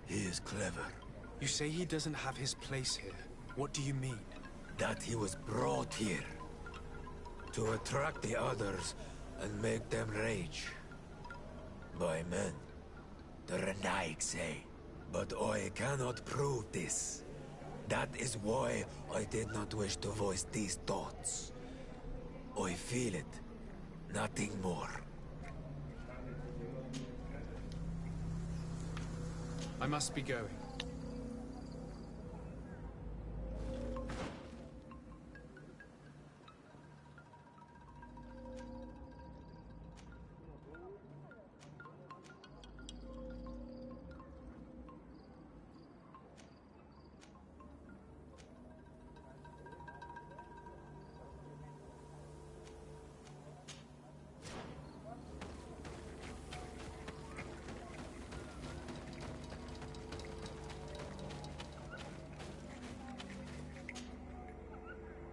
He is clever. You say he doesn't have his place here. What do you mean? That he was brought here to attract the others and make them rage. By men, the Renaig say. But I cannot prove this. That is why I did not wish to voice these thoughts. I feel it. Nothing more. I must be going.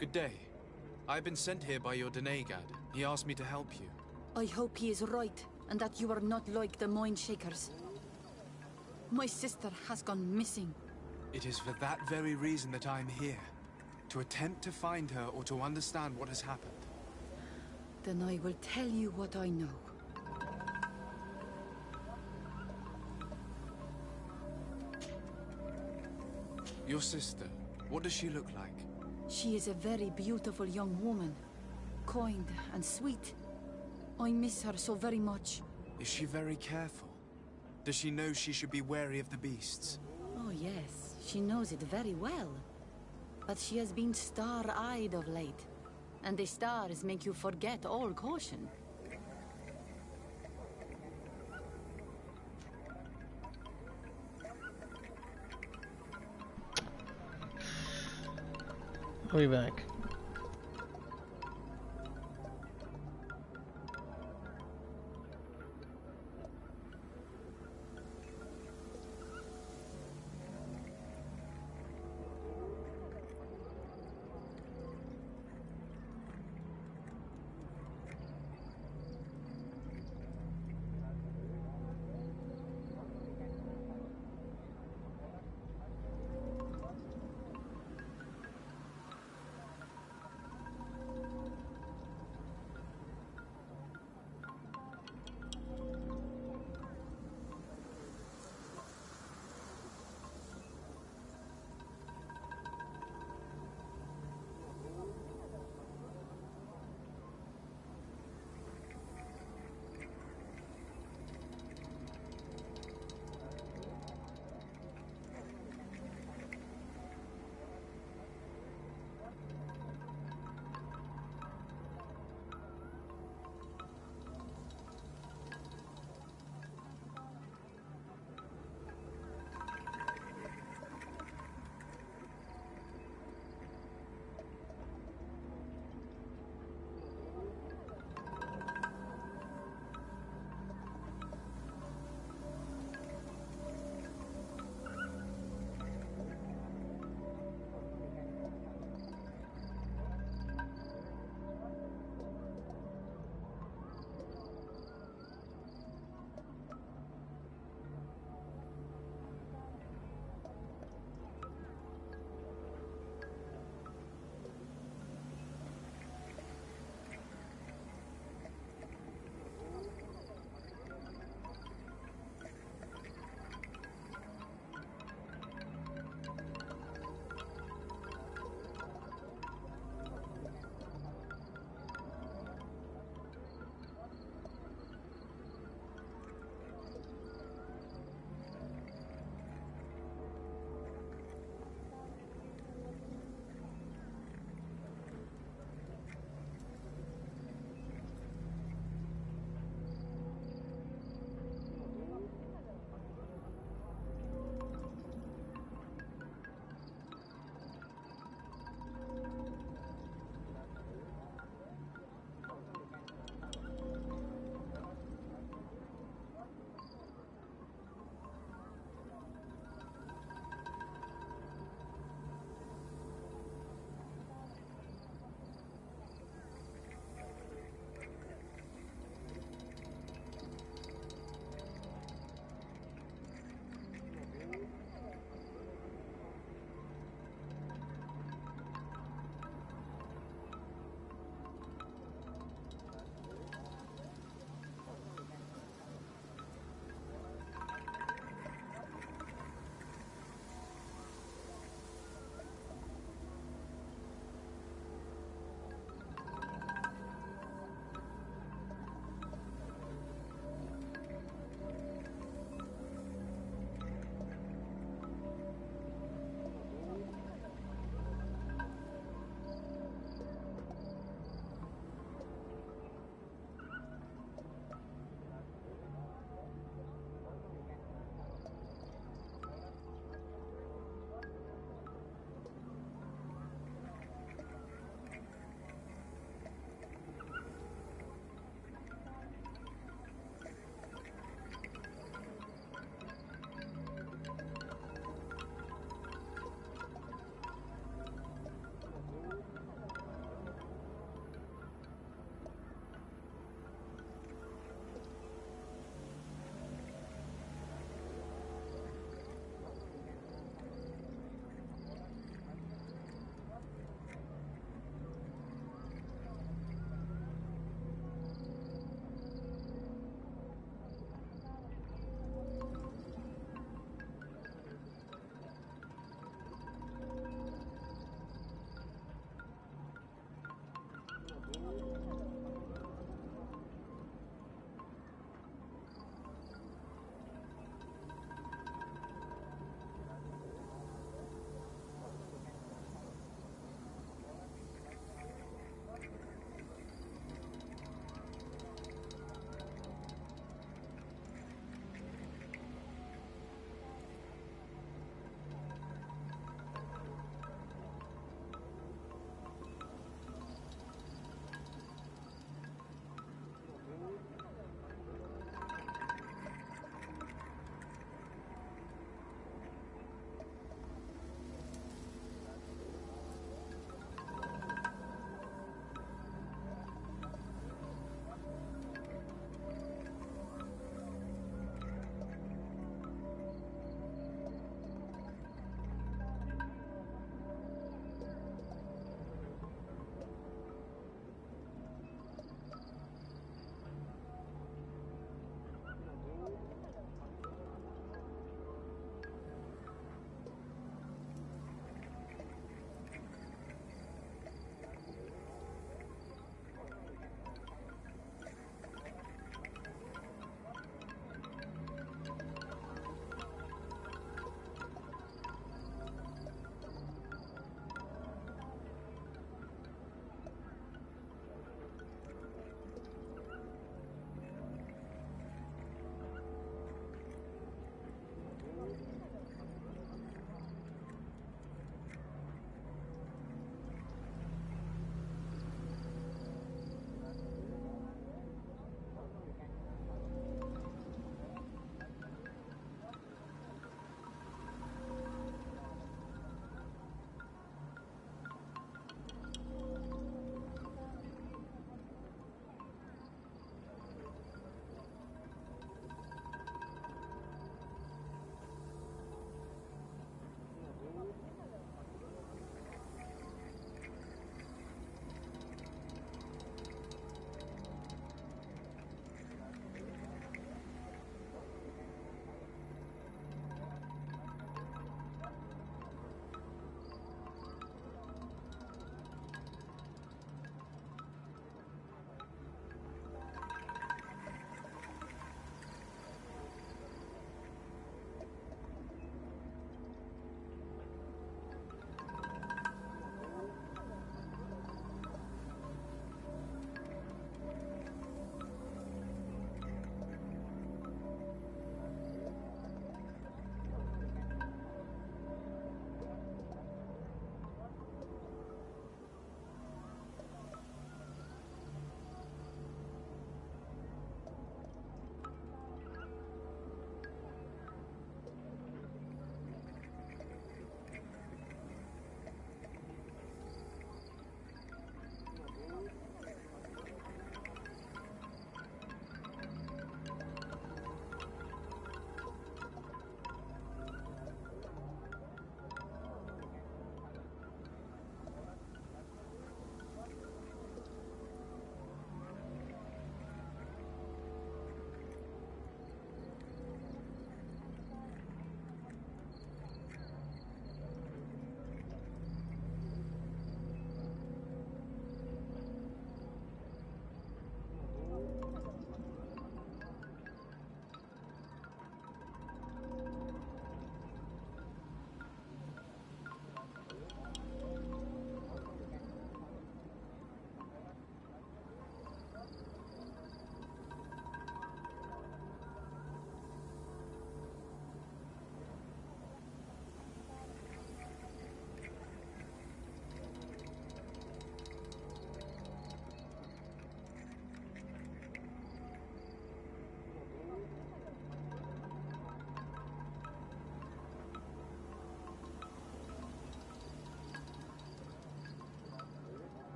Good day. I've been sent here by your Denegad. He asked me to help you. I hope he is right, and that you are not like the Mind Shakers. My sister has gone missing. It is for that very reason that I'm here. To attempt to find her or to understand what has happened. Then I will tell you what I know. Your sister, what does she look like? She is a very beautiful young woman. Kind and sweet. I miss her so very much. Is she very careful? Does she know she should be wary of the beasts? Oh yes, she knows it very well. But she has been star-eyed of late. And the stars make you forget all caution. I'll be back.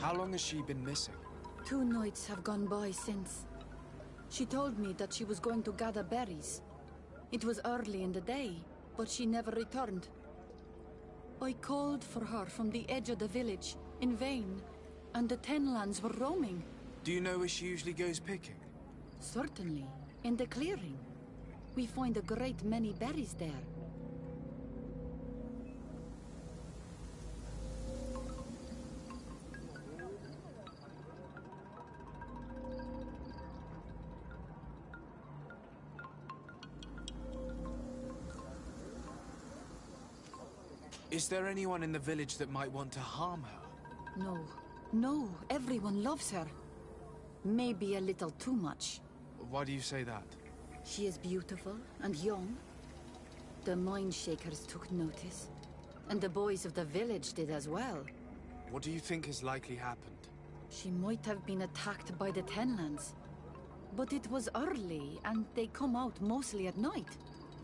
How long has she been missing? 2 nights have gone by since. She told me that she was going to gather berries. It was early in the day, but she never returned. I called for her from the edge of the village, in vain, and the Tenlands were roaming. Do you know where she usually goes picking? Certainly, in the clearing. We find a great many berries there. Is there anyone in the village that might want to harm her? No. No, everyone loves her. Maybe a little too much. Why do you say that? She is beautiful and young. The Mind Shakers took notice. And the boys of the village did as well. What do you think has likely happened? She might have been attacked by the Tenlands. But it was early, and they come out mostly at night.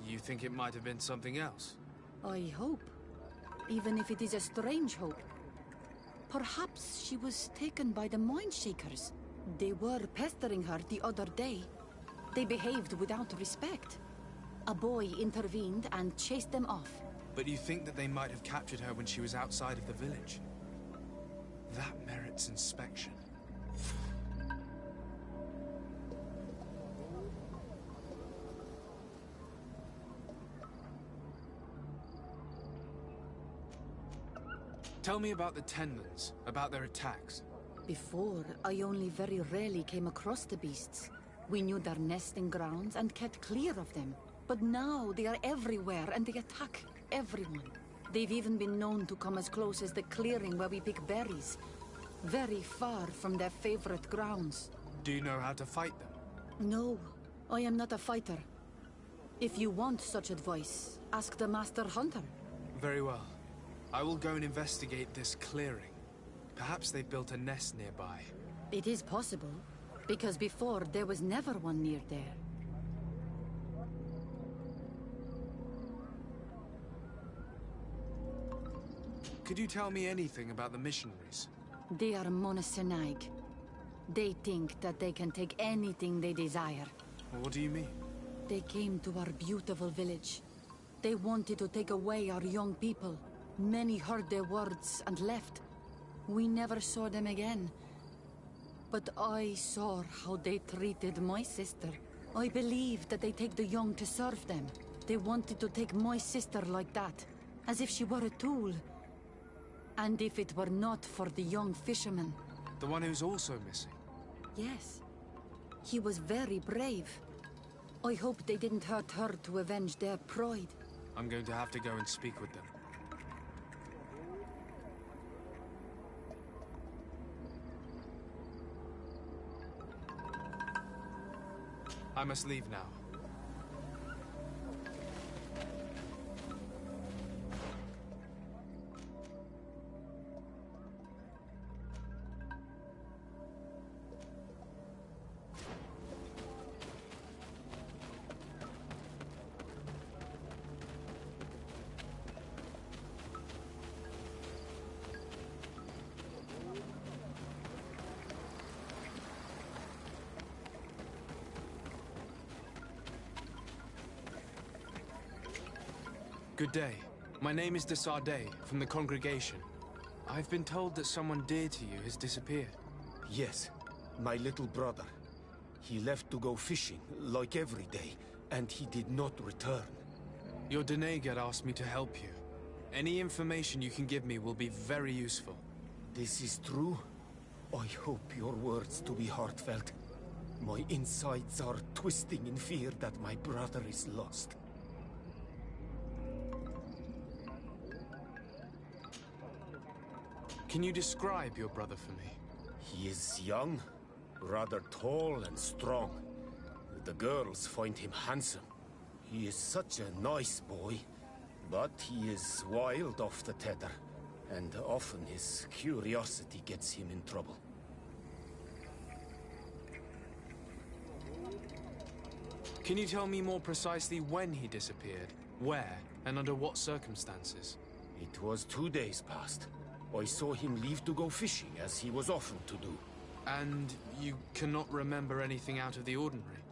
You think it might have been something else? I hope. Even if it is a strange hope. Perhaps she was taken by the Mind Shakers. They were pestering her the other day. They behaved without respect. A boy intervened and chased them off. But you think that they might have captured her when she was outside of the village? That merits inspection. Tell me about the Tenlands, about their attacks. Before, I only very rarely came across the beasts. We knew their nesting grounds and kept clear of them. But now they are everywhere and they attack everyone. They've even been known to come as close as the clearing where we pick berries. Very far from their favorite grounds. Do you know how to fight them? No, I am not a fighter. If you want such advice, ask the Master Hunter. Very well. I will go and investigate this clearing. Perhaps they built a nest nearby. It is possible, because before there was never one near there. Could you tell me anything about the missionaries? They are monosynaig. They think that they can take anything they desire. What do you mean? They came to our beautiful village. They wanted to take away our young people. Many heard their words and left. We never saw them again. But I saw how they treated my sister. I believe that they take the young to serve them. They wanted to take my sister like that, as if she were a tool. And if it were not for the young fisherman... The one who's also missing? Yes. He was very brave. I hope they didn't hurt her to avenge their pride. I'm going to have to go and speak with them. I must leave now. Good day. My name is de Sardet, from the congregation. I've been told that someone dear to you has disappeared. Yes, my little brother. He left to go fishing, like every day, and he did not return. Your Denegar asked me to help you. Any information you can give me will be very useful. This is true? I hope your words to be heartfelt. My insides are twisting in fear that my brother is lost. Can you describe your brother for me? He is young, rather tall and strong. The girls find him handsome. He is such a nice boy, but he is wild off the tether, and often his curiosity gets him in trouble. Can you tell me more precisely when he disappeared, where, and under what circumstances? It was 2 days past. I saw him leave to go fishing, as he was often to do. And you cannot remember anything out of the ordinary?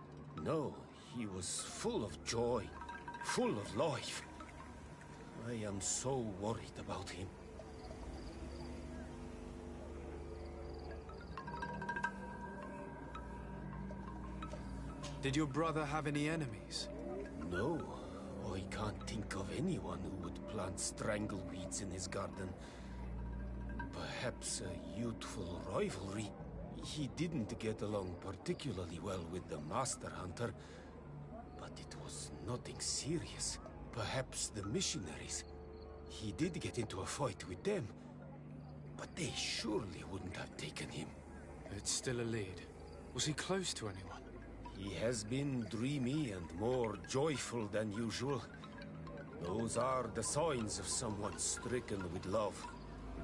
No, he was full of joy, full of life. I am so worried about him. Did your brother have any enemies? No, I can't think of anyone who would plant strangleweeds in his garden. Perhaps a youthful rivalry. He didn't get along particularly well with the Master Hunter, but it was nothing serious. Perhaps the missionaries. He did get into a fight with them, but they surely wouldn't have taken him. It's still a lead. Was he close to anyone? He has been dreamy and more joyful than usual. Those are the signs of someone stricken with love.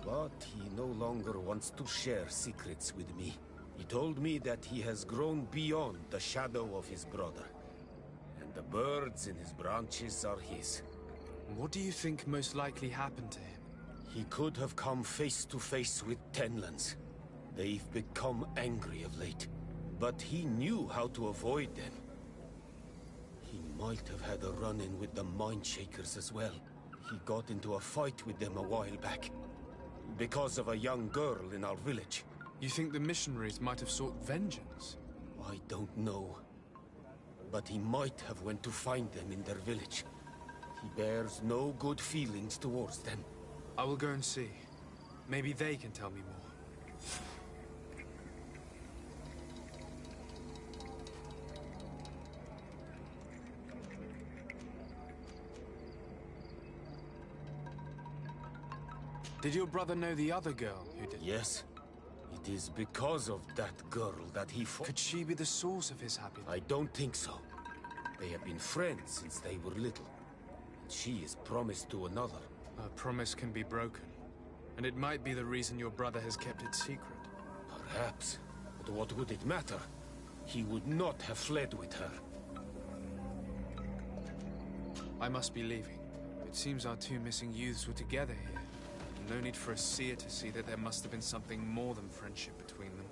But he no longer wants to share secrets with me. He told me that he has grown beyond the shadow of his brother. And the birds in his branches are his. What do you think most likely happened to him? He could have come face to face with Tenlands. They've become angry of late. But he knew how to avoid them. He might have had a run-in with the Mindshakers as well. He got into a fight with them a while back. Because of a young girl in our village. You think the missionaries might have sought vengeance? I don't know. But he might have went to find them in their village. He bears no good feelings towards them. I will go and see. Maybe they can tell me more. Did your brother know the other girl who did? Yes. It is because of that girl that he fought. Could she be the source of his happiness? I don't think so. They have been friends since they were little. And she is promised to another. A promise can be broken. And it might be the reason your brother has kept it secret. Perhaps. But what would it matter? He would not have fled with her. I must be leaving. It seems our two missing youths were together here. No need for a seer to see that there must have been something more than friendship between them.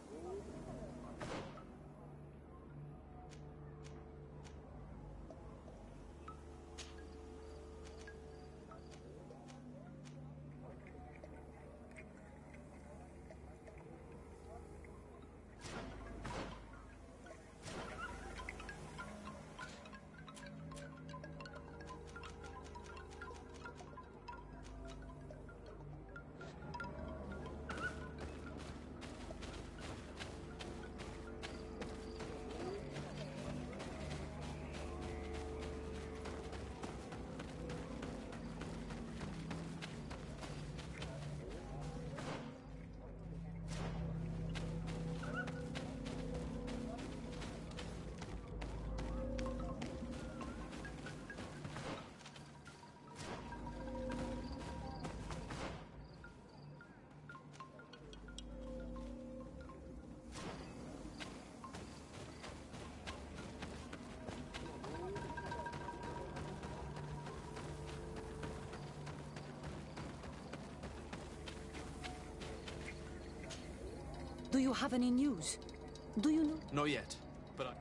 Do you have any news? Do you know? Not yet, but I...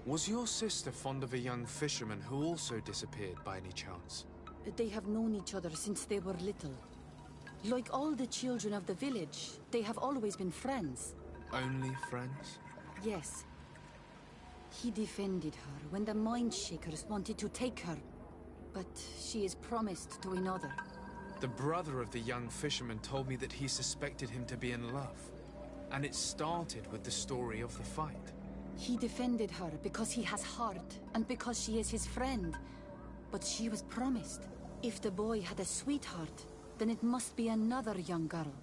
Was your sister fond of a young fisherman who also disappeared by any chance? They have known each other since they were little. Like all the children of the village, they have always been friends. Only friends? Yes. He defended her when the Mindshakers wanted to take her. But she is promised to another. The brother of the young fisherman told me that he suspected him to be in love. And it started with the story of the fight. He defended her because he has heart, and because she is his friend. But she was promised. If the boy had a sweetheart, then it must be another young girl.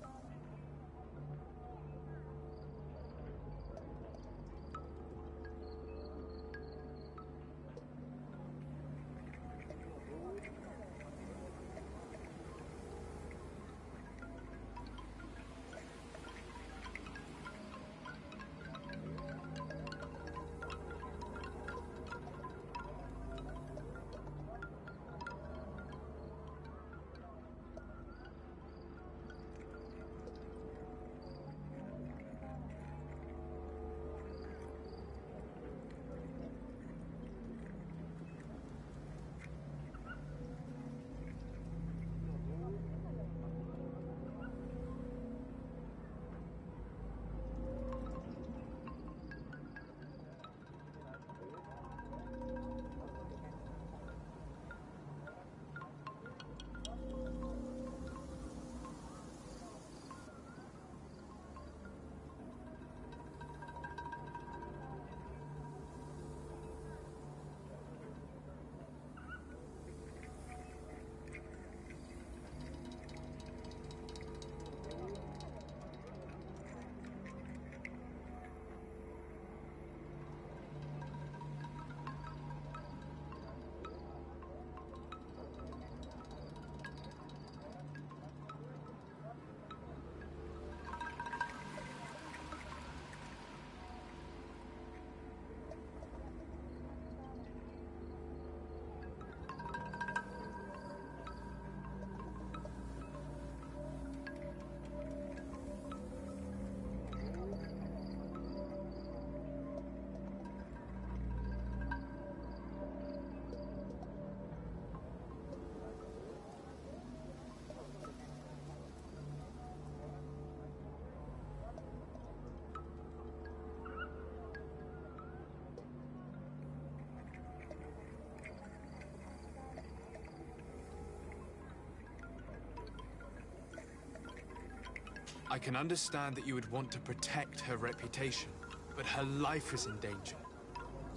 I can understand that you would want to protect her reputation, but her life is in danger.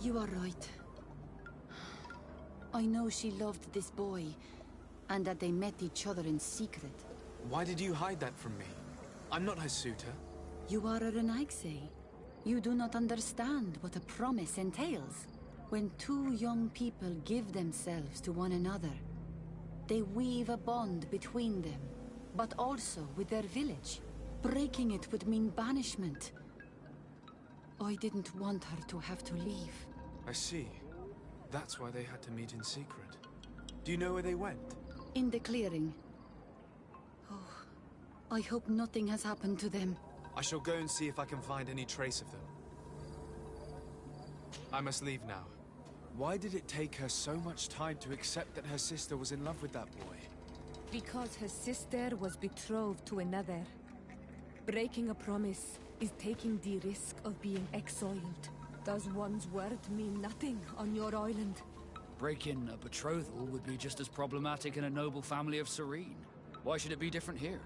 You are right. I know she loved this boy, and that they met each other in secret. Why did you hide that from me? I'm not her suitor. You are a Renaigse. You do not understand what a promise entails. When two young people give themselves to one another, they weave a bond between them, but also with their village. Breaking it would mean banishment. I didn't want her to have to leave. I see. That's why they had to meet in secret. Do you know where they went? In the clearing. Oh, I hope nothing has happened to them. I shall go and see if I can find any trace of them. I must leave now. Why did it take her so much time to accept that her sister was in love with that boy? Because her sister was betrothed to another. Breaking a promise is taking the risk of being exiled. Does one's word mean nothing on your island? Breaking a betrothal would be just as problematic in a noble family of Serene. Why should it be different here?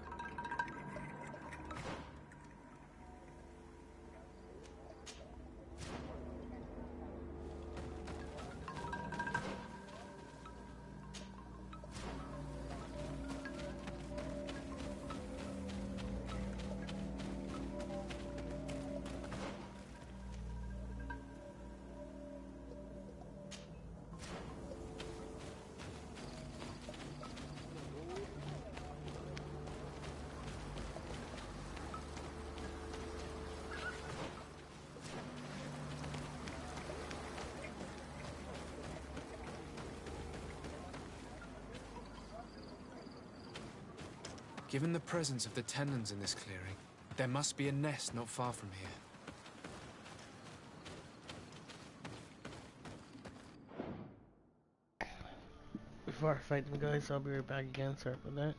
Given the presence of the tenons in this clearing, there must be a nest not far from here. Before I fight them guys, I'll be right back again. Sorry for that.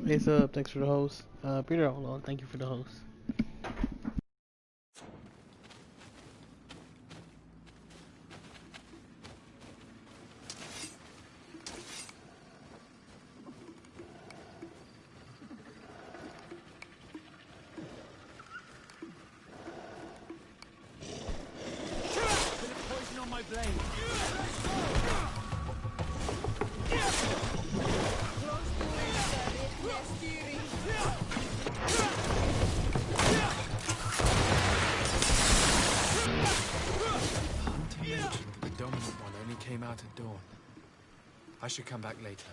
Hey, up? Thanks for the host. Peter, hold on. Thank you for the host. Poison on my blade. Hunter mentioned that the dominant one only came out at dawn. I should come back later.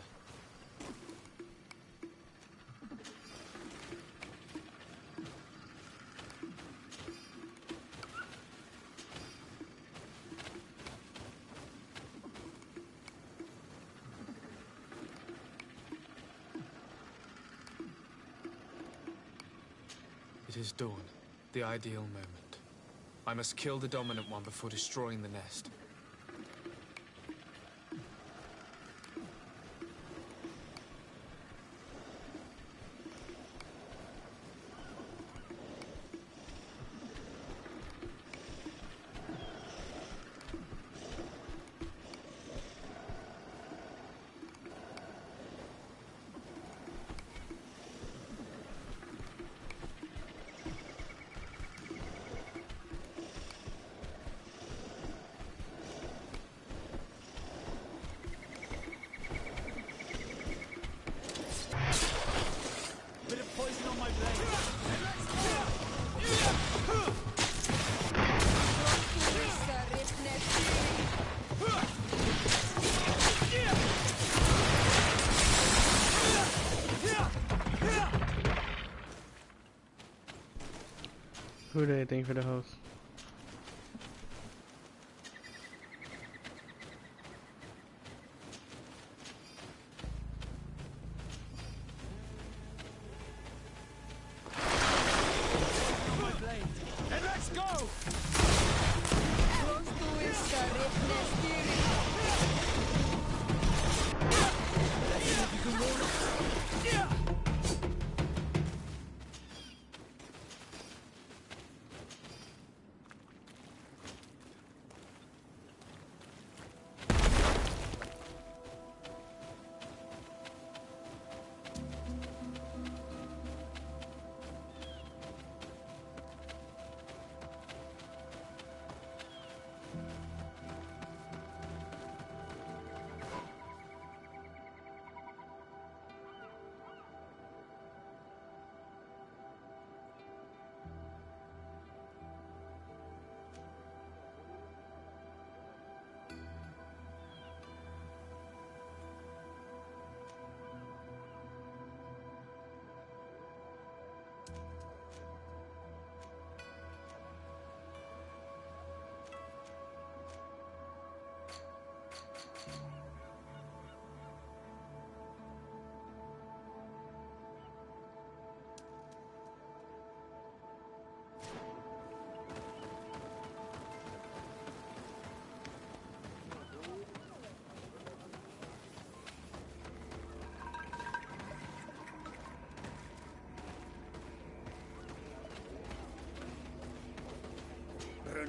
It is dawn, the ideal moment. I must kill the dominant one before destroying the nest. Bit of poison on my blade. Who did anything for the host? And let's go!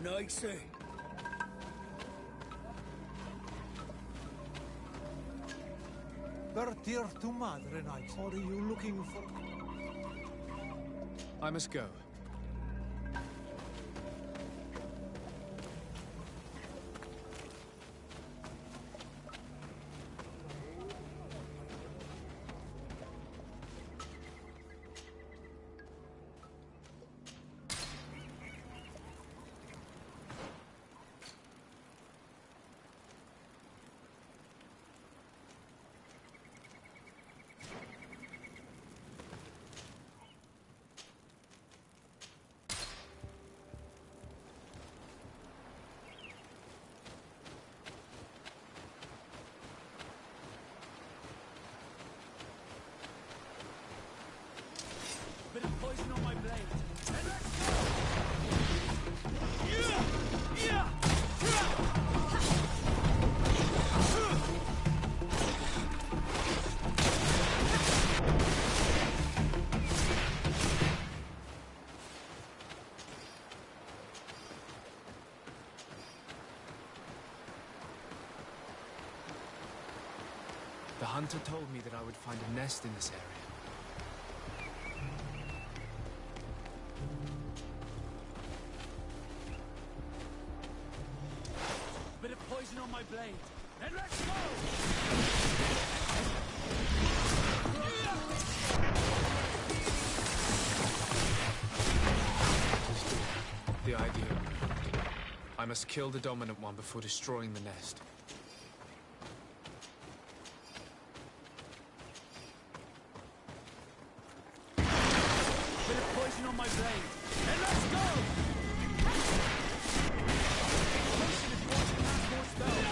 Nice. Bertir tu madre, knight. What are you looking for? I must go. hunter told me that I would find a nest in this area. Bit of poison on my blade. And let's go! The idea. I must kill the dominant one before destroying the nest. Bit of poison on my blade. And let's go! Poison if you want to cast more spells.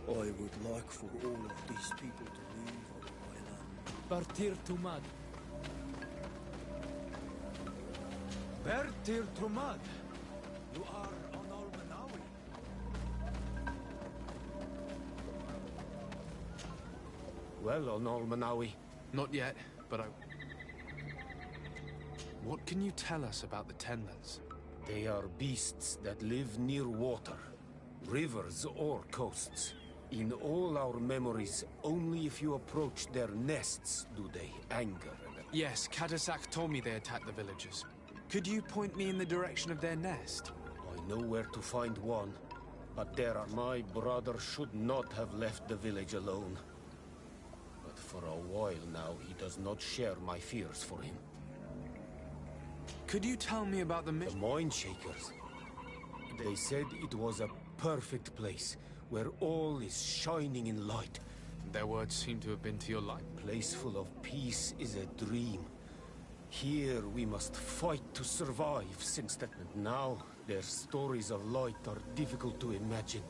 I would like for all of these people to leave on my land. Partir to mud. Partir to mud. You are on Almanawi. Well, on Almanawi. Not yet, but I... What can you tell us about the Tenlers? They are beasts that live near water, rivers or coasts. In all our memories, only if you approach their nests do they anger. Yes, Katasak told me they attacked the villagers. Could you point me in the direction of their nest? I know where to find one, but there are... My brother should not have left the village alone. But for a while now, he does not share my fears for him. Could you tell me about the Mine Shakers? They said it was a perfect place, where all is shining in light. Their words seem to have been to your light. Place full of peace is a dream. Here we must fight to survive, since that... And now, their stories of light are difficult to imagine.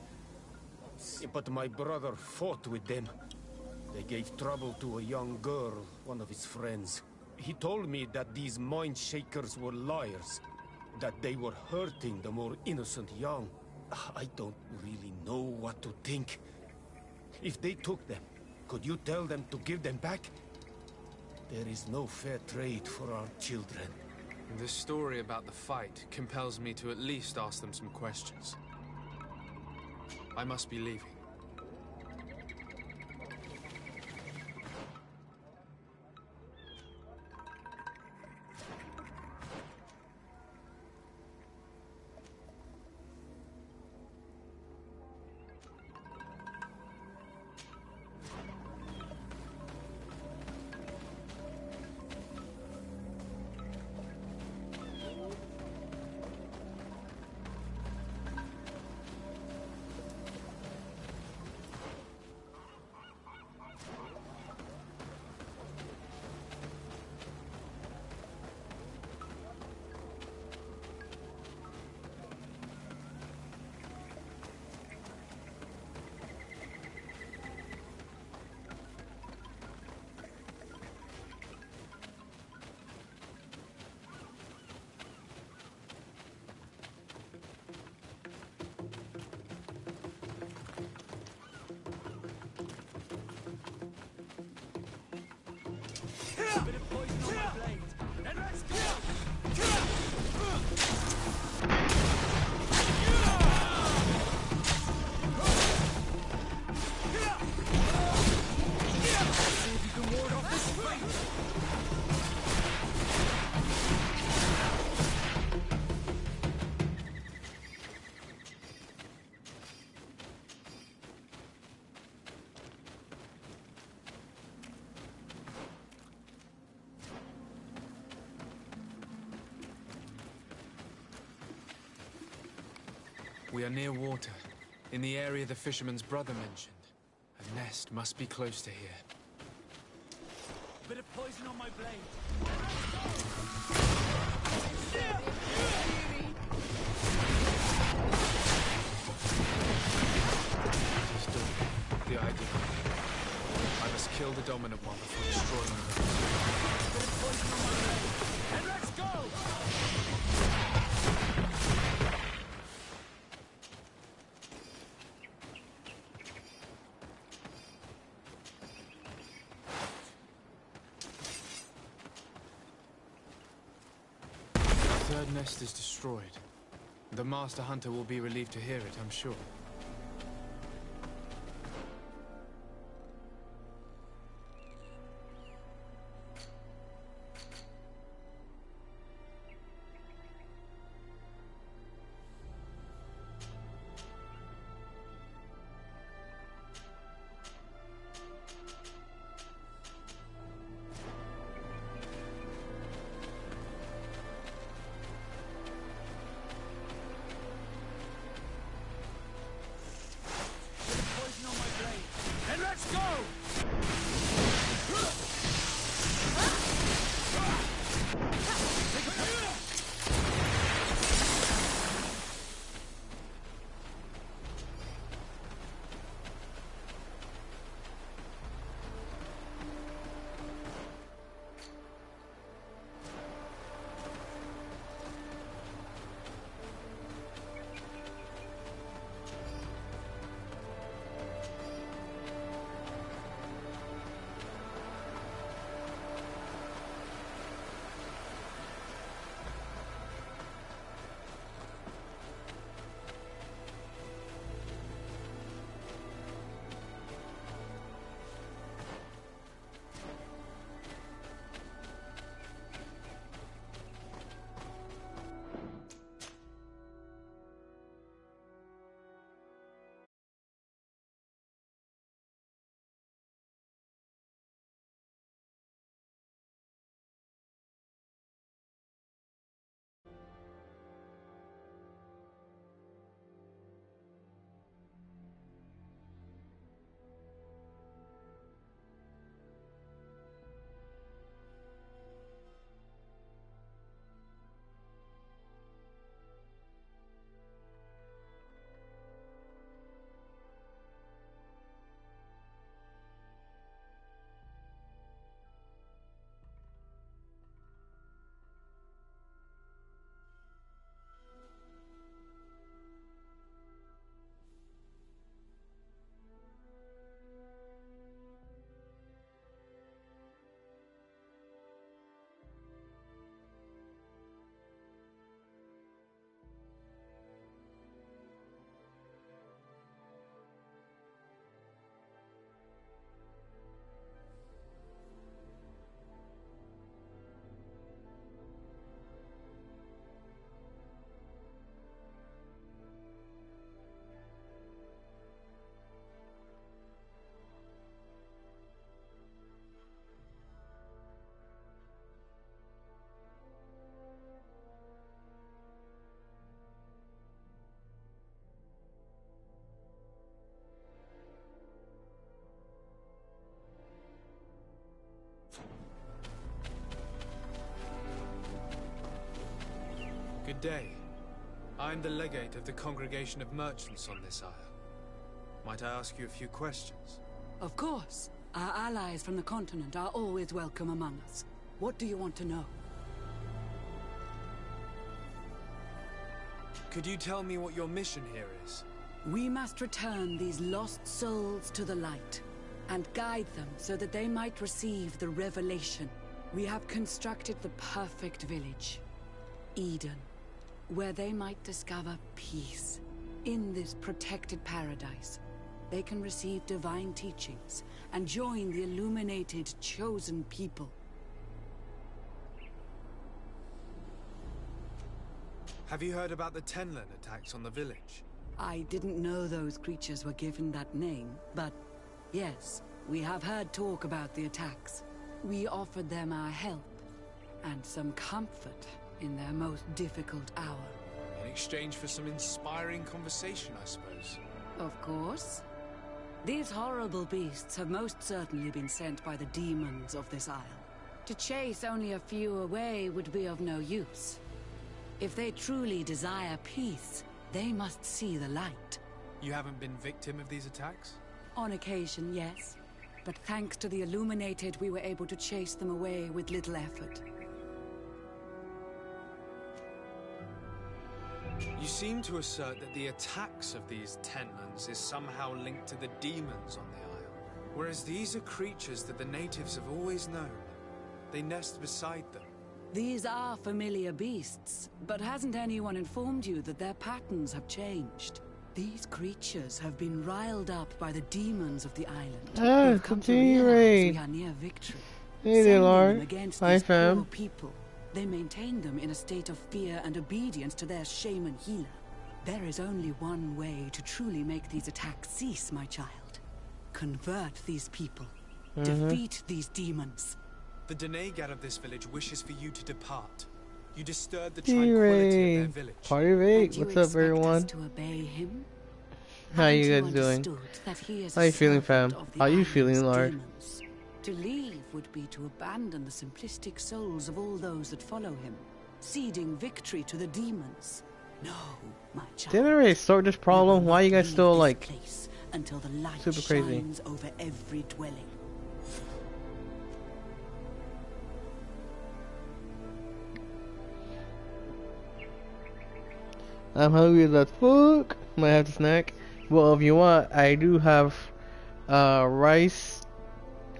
But my brother fought with them. They gave trouble to a young girl, one of his friends. He told me that these mind shakers were liars, that they were hurting the more innocent young. I don't really know what to think. If they took them, could you tell them to give them back? There is no fair trade for our children. This story about the fight compels me to at least ask them some questions. I must be leaving. We are near water, in the area the fisherman's brother mentioned. A nest must be close to here. Bit of poison on my blade. The idea. I must kill the dominant one before destroying the Bit of poison on my blade. And let's go! The third nest is destroyed. The Master Hunter will be relieved to hear it, I'm sure. Good day. I'm the legate of the Congregation of Merchants on this isle. Might I ask you a few questions? Of course. Our allies from the continent are always welcome among us. What do you want to know? Could you tell me what your mission here is? We must return these lost souls to the light, and guide them so that they might receive the revelation. We have constructed the perfect village, Eden, where they might discover peace. In this protected paradise, they can receive divine teachings and join the illuminated, chosen people. Have you heard about the Tenlin attacks on the village? I didn't know those creatures were given that name, but yes, we have heard talk about the attacks. We offered them our help and some comfort in their most difficult hour. Any exchange for some inspiring conversation, I suppose. Of course. These horrible beasts have most certainly been sent by the demons of this isle. To chase only a few away would be of no use. If they truly desire peace, they must see the light. You haven't been victim of these attacks? On occasion, yes. But thanks to the Illuminated, we were able to chase them away with little effort. You seem to assert that the attacks of these Tenlands is somehow linked to the demons on the isle. Whereas these are creatures that the natives have always known. They nest beside them. These are familiar beasts, but hasn't anyone informed you that their patterns have changed? These creatures have been riled up by the demons of the island. Ah, continue raid. We are near victory. Hey there, Lord. Against Hi, these fam. poor people. They maintain them in a state of fear and obedience to their shaman healer. There is only one way to truly make these attacks cease, my child. Convert these people. Defeat these demons. The Denegad of this village wishes for you to depart. You disturb the tranquility of their village. Party of 8. What's up, everyone? To obey him? How you guys doing? How you feeling, fam? How you feeling, Lord? To leave would be to abandon the simplistic souls of all those that follow him, ceding victory to the demons. No, my child. Didn't I already sort this problem? Why you guys still like until the light super crazy? Shines over every dwelling. I'm hungry as fuck. Might have to snack. Well, if you want, I do have rice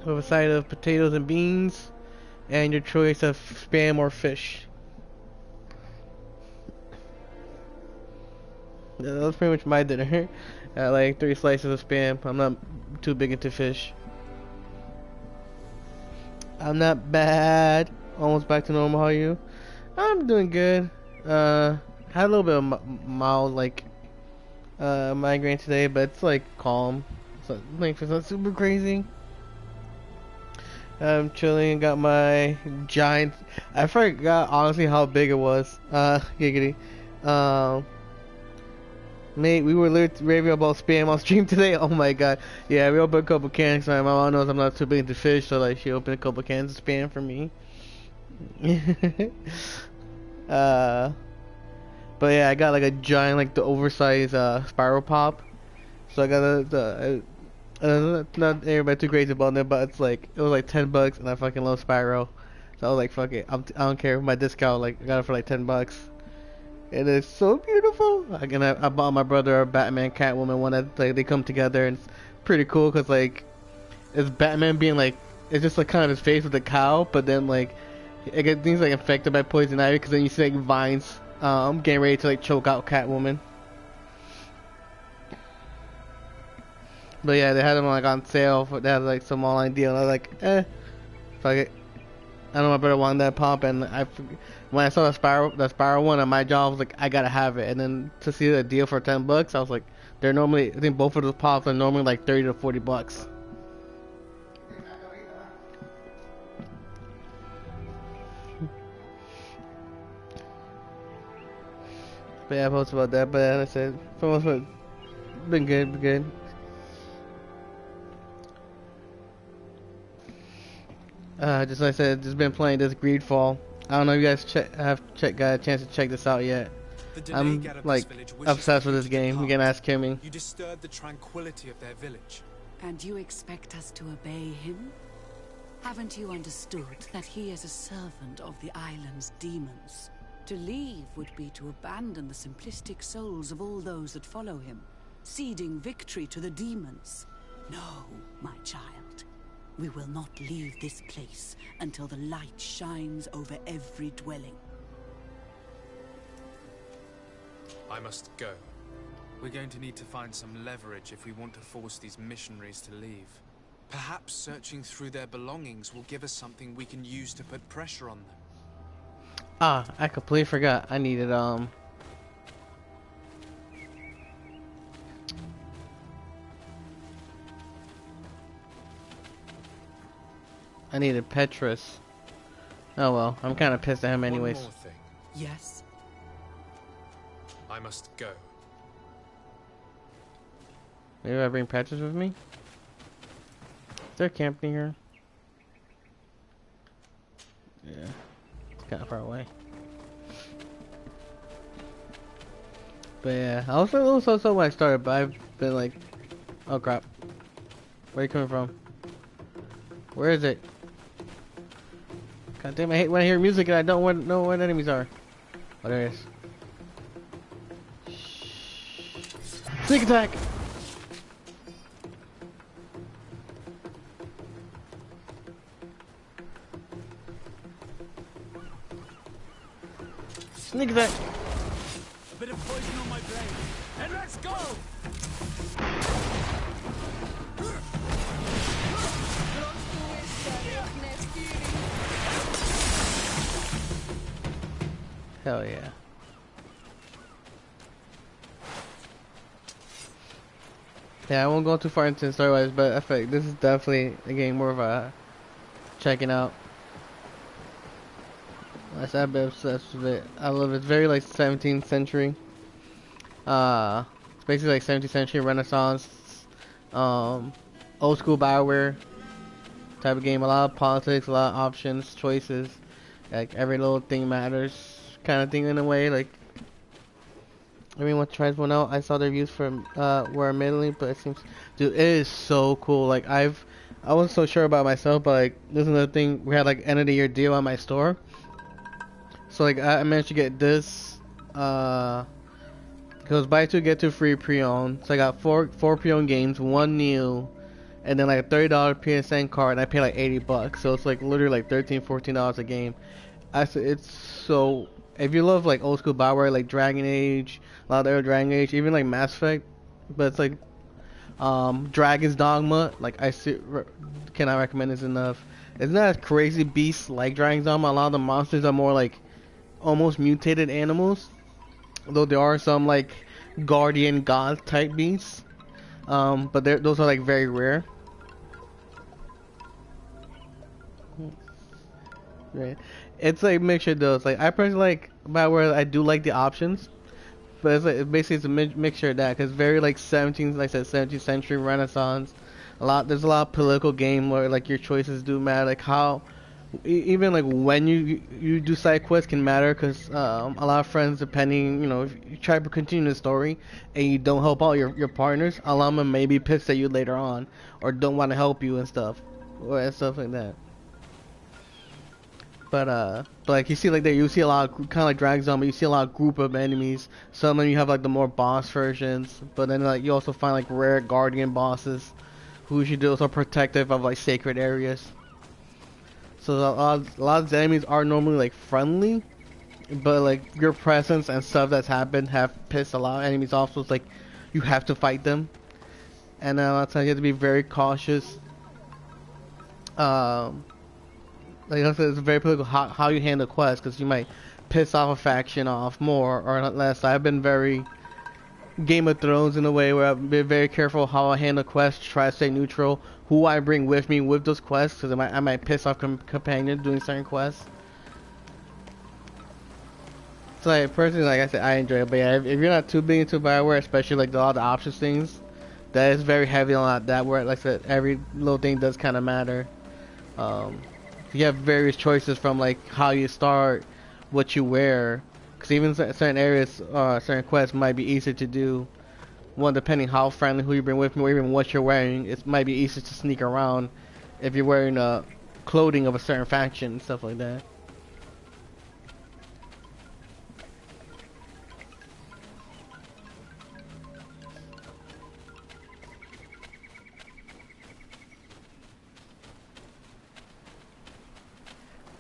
with a side of potatoes and beans, and your choice of spam or fish. Yeah, that was pretty much my dinner. I like 3 slices of spam. I'm not too big into fish. I'm not bad. Almost back to normal. How are you? I'm doing good. Had a little bit of mild like migraine today, but it's like calm. So like it's not super crazy. I'm chilling. Got my giant. I forgot honestly how big it was. Giggity. Mate, we were literally raving about spam on stream today. Oh my god. Yeah, we opened a couple cans. My mom knows I'm not too big into fish, so like she opened a couple cans of spam for me. But yeah, I got like a giant, like the oversized spiral pop. So I got not everybody too crazy about it, but it's like it was like $10, and I fucking love Spyro. So I was like, fuck it, I don't care my discount. Like I got it for like $10. It is so beautiful. Again, I bought my brother a Batman Catwoman one that like they come together, and it's pretty cool because like it's Batman being like it's just like kind of his face with the cow, but then like it gets things like infected by poison ivy because then you see like vines getting ready to like choke out Catwoman. But yeah, they had them like on sale. They had like some online deal, and I was like, fuck it. I know my brother wanted that pop, and when I saw the spiral one on my jaw, I was like, I gotta have it. And then to see the deal for $10, I was like, they're normally, I think both of those pops are normally like $30 to $40. But yeah, I posted about that. But as I said, for the most part, been good. Just like I said, just been playing this GreedFall. I don't know if you guys got a chance to check this out yet. I'm like obsessed with this game. You can ask Kimmy. You disturb the tranquility of their village. And you expect us to obey him? Haven't you understood that he is a servant of the island's demons? To leave would be to abandon the simplistic souls of all those that follow him, ceding victory to the demons. No, my child. We will not leave this place until the light shines over every dwelling. I must go. We're going to need to find some leverage if we want to force these missionaries to leave. Perhaps searching through their belongings will give us something we can use to put pressure on them. Ah, I completely forgot. I needed I needed Petrus. Oh well, I'm kind of pissed at him anyways. One more thing. Yes? I must go. Maybe I bring patches with me? Is there camping here? Yeah. It's kinda far away. But yeah, I was a little so when I started, but I've been like, oh crap. Where are you coming from? Where is it? God damn, I hate when I hear music and I don't know what enemies are. Oh, there it is. Sneak attack! Sneak attack! A bit of poison on my blade, and let's go! Hell yeah. Yeah, I won't go too far into the story-wise, but I feel like this is definitely a game more of a checking out. That's a bit obsessed with it. I love it. It's very like 17th century. It's basically like 17th century Renaissance, old school Bioware type of game. A lot of politics, a lot of options, choices. Like every little thing matters, kind of thing in a way. Like everyone tries one out. I saw the reviews from were middling, but it seems, dude, it is so cool. Like I wasn't so sure about myself, but like this is another thing. We had like end of the year deal on my store. So like I managed to get this, it goes buy two get two free pre-owned. So I got four pre-owned games, one new, and then like a $30 PSN card, and I pay like $80. So it's like literally like $13-14 a game. It's so, if you love like old school Bioware, like Dragon Age, a lot of the Dragon Age, even like Mass Effect, but it's like Dragon's Dogma, like cannot recommend this enough. It's not as crazy beasts like Dragon's Dogma. A lot of the monsters are more like almost mutated animals, though there are some like guardian god type beasts, but those are like very rare. Right, it's like mixture though. It's like I personally like Bioware. I do like the options, but it's like basically it's a mixture of that, because very like 17th, like I said, 17th century Renaissance. There's a lot of political game where like your choices do matter, like how even like when you do side quests can matter, because a lot of friends, depending, if you try to continue the story and you don't help out your partners, a lot of them may be pissed at you later on or don't want to help you and stuff like that. But like you see like there, you see a lot of kind of like Dragon Zone, but you see a lot of group of enemies. Some of them you have like the more boss versions, but then like you also find like rare guardian bosses who usually do also protective of like sacred areas. So a lot of the enemies are normally like friendly, but like your presence and stuff that's happened have pissed a lot of enemies off. So it's like you have to fight them, and a lot of times you have to be very cautious. Like I said, it's very political how you handle quests, because you might piss off a faction off more or less. I've been very Game of Thrones in a way where I've been very careful how I handle quests, try to stay neutral, who I bring with me with those quests, because I might piss off companions doing certain quests. So like, personally, like I said, I enjoy it, but yeah, if you're not too big into Bioware, especially like all the options things, that is very heavy on that, where like I said, every little thing does kind of matter. You have various choices from like how you start, what you wear, because even certain areas, certain quests might be easier to do. One, depending how friendly who you bring with me, or even what you're wearing, it might be easier to sneak around if you're wearing clothing of a certain faction and stuff like that.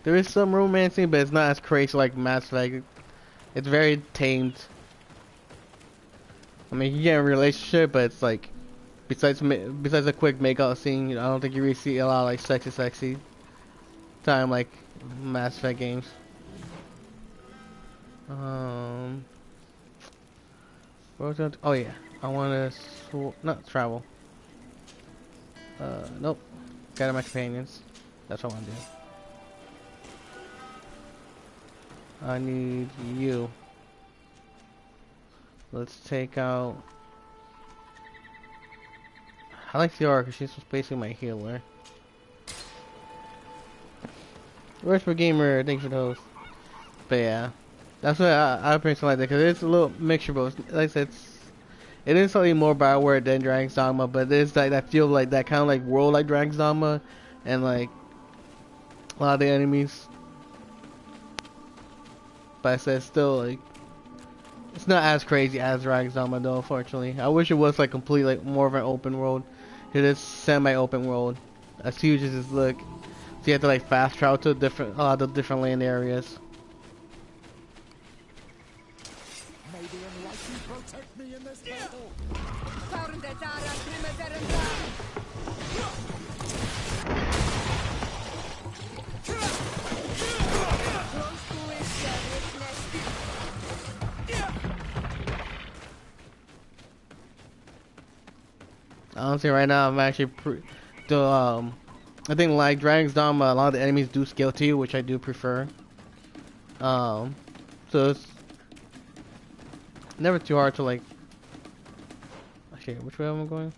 There is some romancing, but it's not as crazy like Mass Effect. It's very tamed. I mean, you get a relationship, but it's like, besides a quick makeout scene, I don't think you really see a lot of like sexy time like Mass Effect games. What was that? Oh yeah, I want to not travel. Nope. Gather my companions. That's what I want to do. I need you. Let's take out... I like the AoR because she's basically my healer. Where's Gamer? Thanks for the host. But yeah, that's what I personally like that because it's a little mixture, but like I said, it is slightly more Bioware than Dragon's Dogma, but there's like that feel like that kind of like world like Dragon's Dogma, and like a lot of the enemies. But I said still like it's not as crazy as Dragon's Dogma though. Unfortunately, I wish it was like complete like more of an open world. It is semi-open world, as huge as it look. So you have to like fast travel to a lot of different land areas. May the Enlightened protect me in this battle. Honestly, right now I'm actually I think like Dragon's Dogma, a lot of the enemies do scale to you, which I do prefer. So it's never too hard to like. Actually, which way am I going?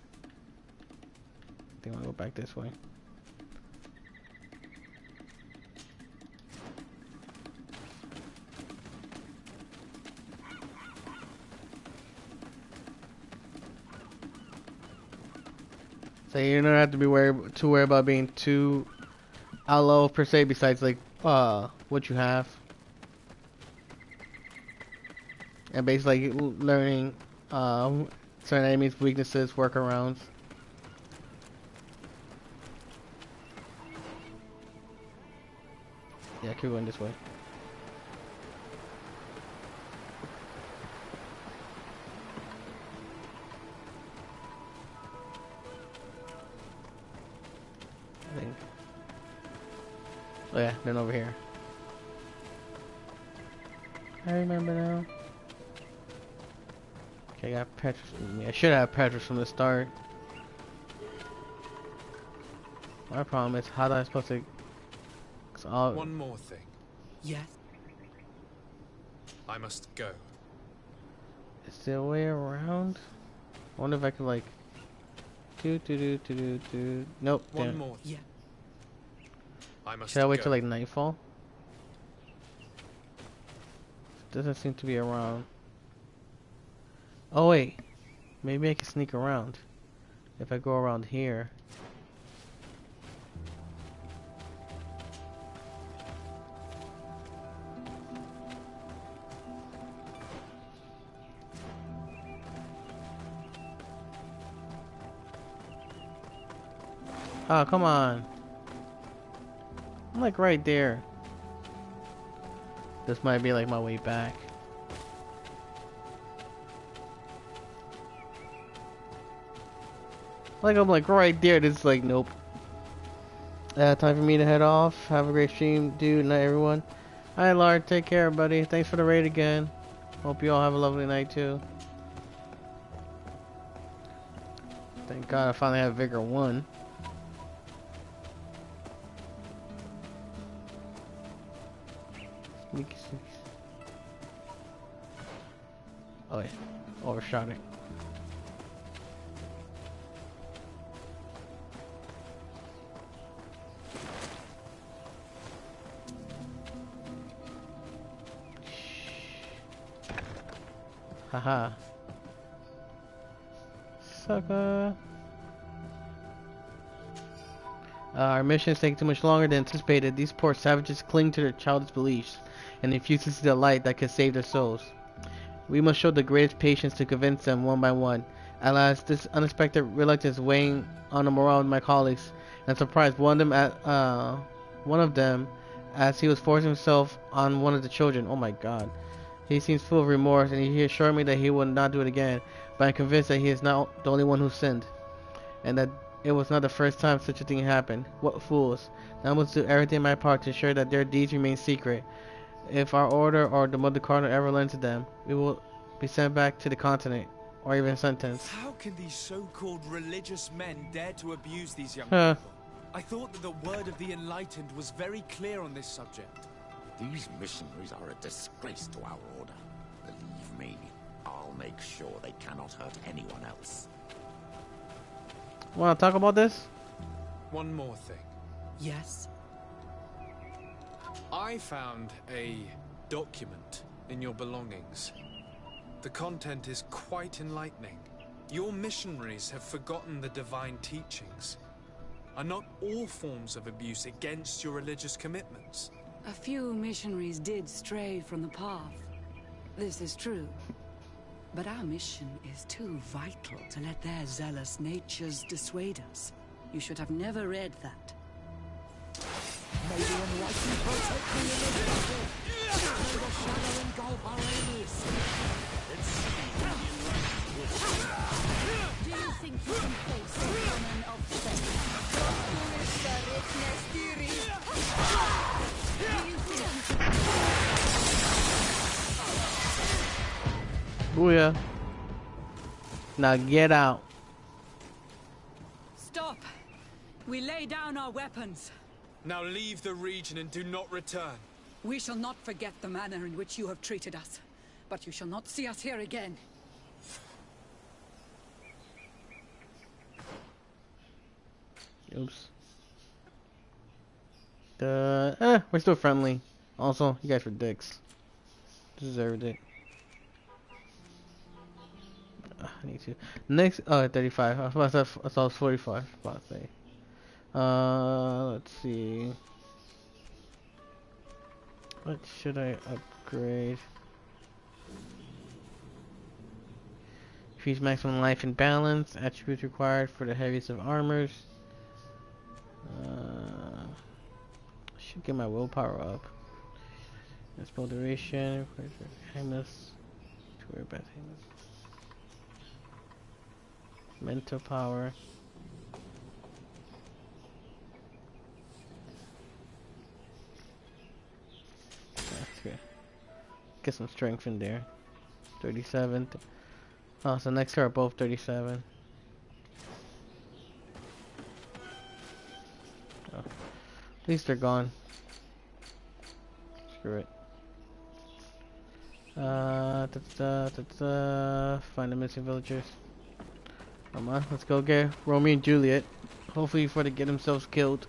I think I'll go back this way. So you don't have to be worried about being too low per se. Besides like what you have, and basically learning certain enemies' weaknesses, workarounds. Yeah, keep going this way. I think. Oh yeah, then over here. I remember now. Okay, I got Petrus with me. I should have Petrus from the start. My problem is how am I supposed to... One more thing. Yes? I must go. Is there a way around? I wonder if I could like... Nope. One more. Yeah. I must Should I wait go. till like nightfall? Doesn't seem to be around. Oh wait, maybe I can sneak around if I go around here. Oh, come on. I'm like right there. This might be like my way back. Like I'm like right there. This is like nope. Time for me to head off. Have a great stream, dude. Night, everyone. Hi, Lard. Take care, buddy. Thanks for the raid again. Hope you all have a lovely night too. Thank God I finally have Vigor 1. Oh yeah, overshot it. Haha. Sucker. Our mission is taking too much longer than anticipated. These poor savages cling to their childish beliefs and refuse to see the light that can save their souls. We must show the greatest patience to convince them one by one. At last, this unexpected reluctance weighing on the morale of my colleagues, and surprised one of them as he was forcing himself on one of the children. Oh my God. He seems full of remorse, and he assured me that he would not do it again, but I'm convinced that he is not the only one who sinned, and that it was not the first time such a thing happened. What fools. Now I must do everything in my part to ensure that their deeds remain secret. If our order or the Mother Cardinal ever learns of them, we will be sent back to the continent, or even sentenced. How can these so-called religious men dare to abuse these young Huh. people? I thought that the word of the Enlightened was very clear on this subject. These missionaries are a disgrace to our order. Believe me. I'll make sure they cannot hurt anyone else. Want to talk about this? One more thing. Yes? I found a document in your belongings. The content is quite enlightening. Your missionaries have forgotten the divine teachings. Are not all forms of abuse against your religious commitments? A few missionaries did stray from the path. This is true. But our mission is too vital to let their zealous natures dissuade us. You should have never read that. May the enlightened protect me in this battle. May the shadow engulf our enemies. Do you think you can face a woman of faith? Do you think you can... Booyah. Now get out. Stop! We lay down our weapons. Now leave the region and do not return. We shall not forget the manner in which you have treated us. But you shall not see us here again. Oops. We're still friendly. Also, you guys were dicks. Deserved it. I need to. Next, 35. I was about to say, I thought it was 45. About to say. Let's see. What should I upgrade? Increase maximum life and balance. Attributes required for the heaviest of armors. Should get my willpower up. Spell duration. Hemus. Mental power. That's good. Get some strength in there. 37. Oh, so next are both 37. Oh. At least they're gone. Screw it. Find the missing villagers. Come on, let's go get Romeo and Juliet. Hopefully before they get themselves killed.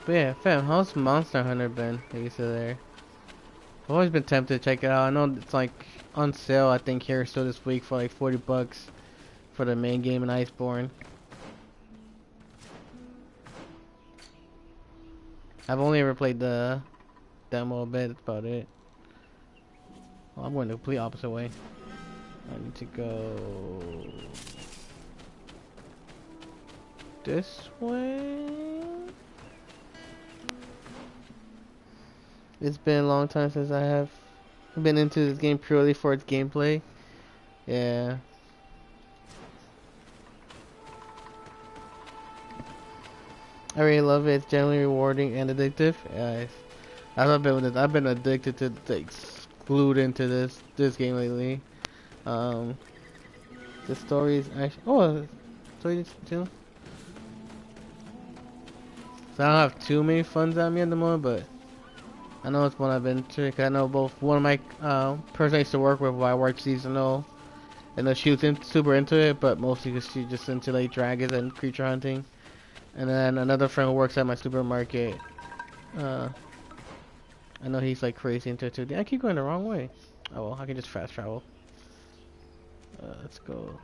But yeah, fam, how's Monster Hunter been? Maybe still there. I've always been tempted to check it out. I know it's like on sale, I think here still this week for like 40 bucks for the main game in Iceborne. I've only ever played the demo a bit, that's about it. Well, I'm going the complete opposite way. I need to go this way. It's been a long time since I have been into this game purely for its gameplay. Yeah. I really love it. It's generally rewarding and addictive. Yeah, I've been addicted to, like, glued into this game lately. The story is actually story too. So I don't have too many funds on me at the moment, but I know it's one I've been to. Cause I know both one of my person I used to work with while I worked seasonal, and she was super into it, but mostly because she's just into like dragons and creature hunting. And then another friend who works at my supermarket, I know he's like crazy into it too. I keep going the wrong way. Oh well, I can just fast travel. Let's go.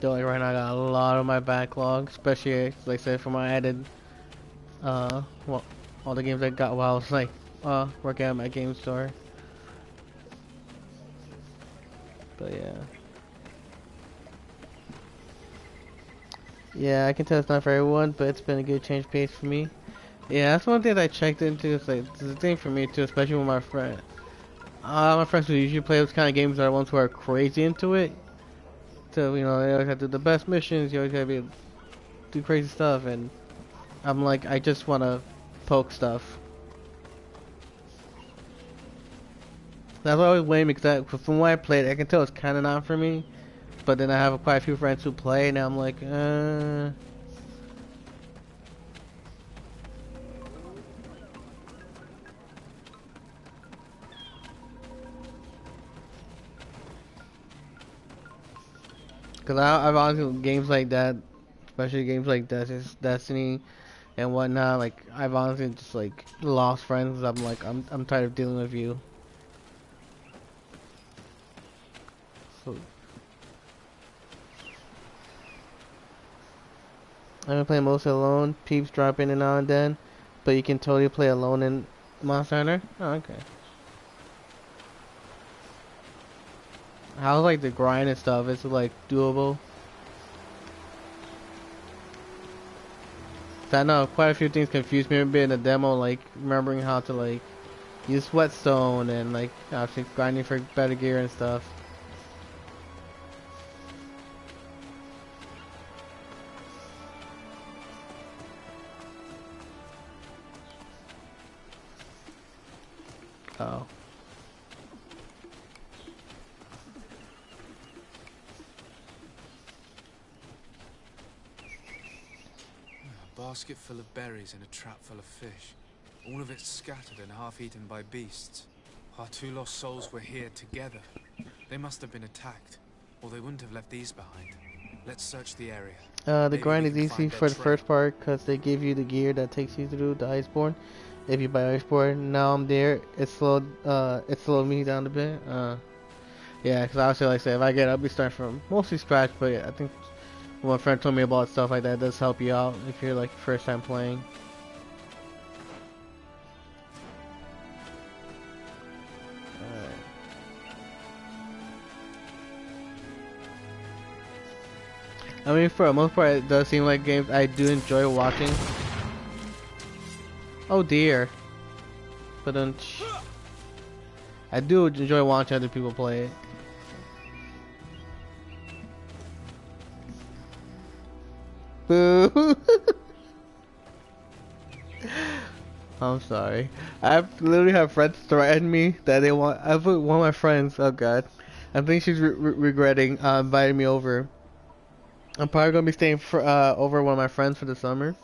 Like right now, I got a lot of my backlog, especially like I said for my added, well, all the games I got while I was like working at my game store. But yeah. Yeah, I can tell it's not for everyone, but it's been a good change pace for me. Yeah, that's one thing that I checked into. It's like, it's a thing for me too, especially with my friend. My friends who usually play those kind of games are the ones who are crazy into it. So, you know, they always have to do the best missions, you always gotta do crazy stuff, and I'm like, I just wanna poke stuff. That's why I always blame, because from what I played, I can tell it's kinda not for me. But then I have quite a few friends who play, and I'm like, Because I've honestly, games like that, especially games like Destiny and whatnot, like, I've honestly just, like, lost friends. I'm like, I'm tired of dealing with you. So, I've been playing mostly alone. Peeps drop in and now and then, but you can totally play alone in Monster Hunter. Oh, okay. How's like the grind and stuff? Is it like doable? I know quite a few things confused me a bit in the demo, like remembering how to like use whetstone and like actually grinding for better gear and stuff. Oh. A basket full of berries and a trap full of fish. All of it scattered and half eaten by beasts. Our two lost souls were here together. They must have been attacked, or they wouldn't have left these behind. Let's search the area. The grind is easy for the first part because they give you the gear that takes you through the Iceborne. If you buy Iceborne, now I'm there. It slowed me down a bit. Yeah, because obviously, like I said, if I get, I'll be starting from mostly scratch. But yeah, I think when my friend told me about stuff like that, it does help you out if you're like first time playing. I mean, for the most part, it does seem like games I do enjoy watching. Oh dear. But then, I do enjoy watching other people play it. Boo! I'm sorry. I've literally have friends threaten me that they want. I put one of my friends. Oh god, I think she's regretting inviting me over. I'm probably gonna be staying for over one of my friends for the summer,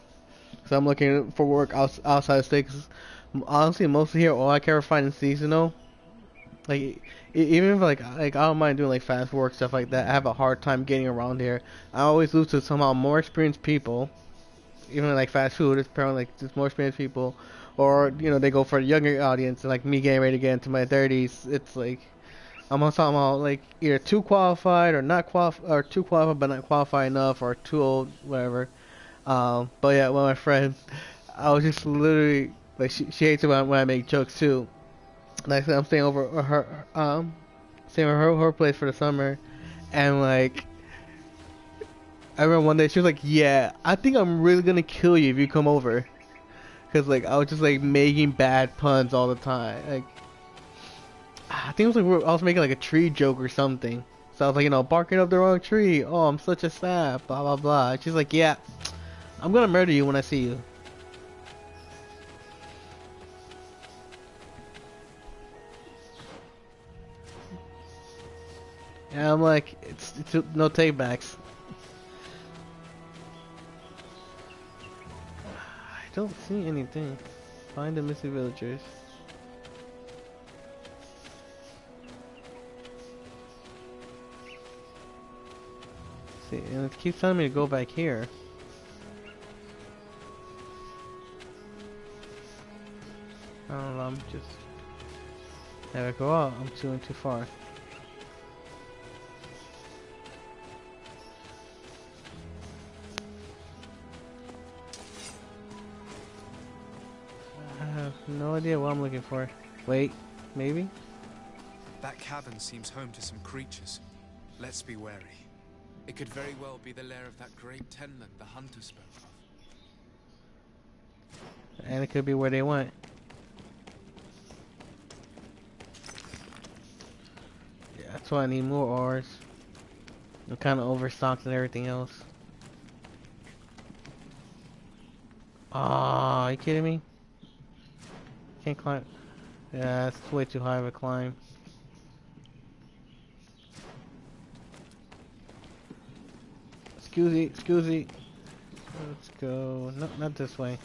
so I'm looking for work outside of state. Cause honestly, mostly here, all I can ever find is seasonal. Like even if like I don't mind doing like fast work stuff like that, I have a hard time getting around here. I always lose to somehow more experienced people. Even like fast food, it's apparently like just more experienced people, or you know they go for a younger audience. Like me getting ready to get into my 30s, it's like I'm somehow like either too qualified or not qualified, or too qualified but not qualified enough, or too old, whatever. But yeah, one of my friends, I was just literally like she hates it when I make jokes too. Like I said, I'm staying over her staying over her place for the summer, and like I remember one day she was like, "Yeah, I think I'm really gonna kill you if you come over," cause like I was just like making bad puns all the time. Like I think it was like I was making like a tree joke or something. So I was like, you know, barking up the wrong tree. Oh, I'm such a sap. Blah blah blah. And she's like, "Yeah, I'm gonna murder you when I see you." And I'm like, it's no takebacks. I don't see anything. Find the missing villagers. See, and it keeps telling me to go back here. I don't know, I'm just... There we go out, I'm doing too far. I have no idea what I'm looking for. Wait, maybe? That cabin seems home to some creatures. Let's be wary. It could very well be the lair of that great tenland the hunter spoke of. And it could be where they went. Yeah, that's why I need more ores. I'm kind of overstocked and everything else. Ah, are you kidding me? Can't climb. Yeah, it's way too high of a climb. Excuse me. Let's go. No, not this way.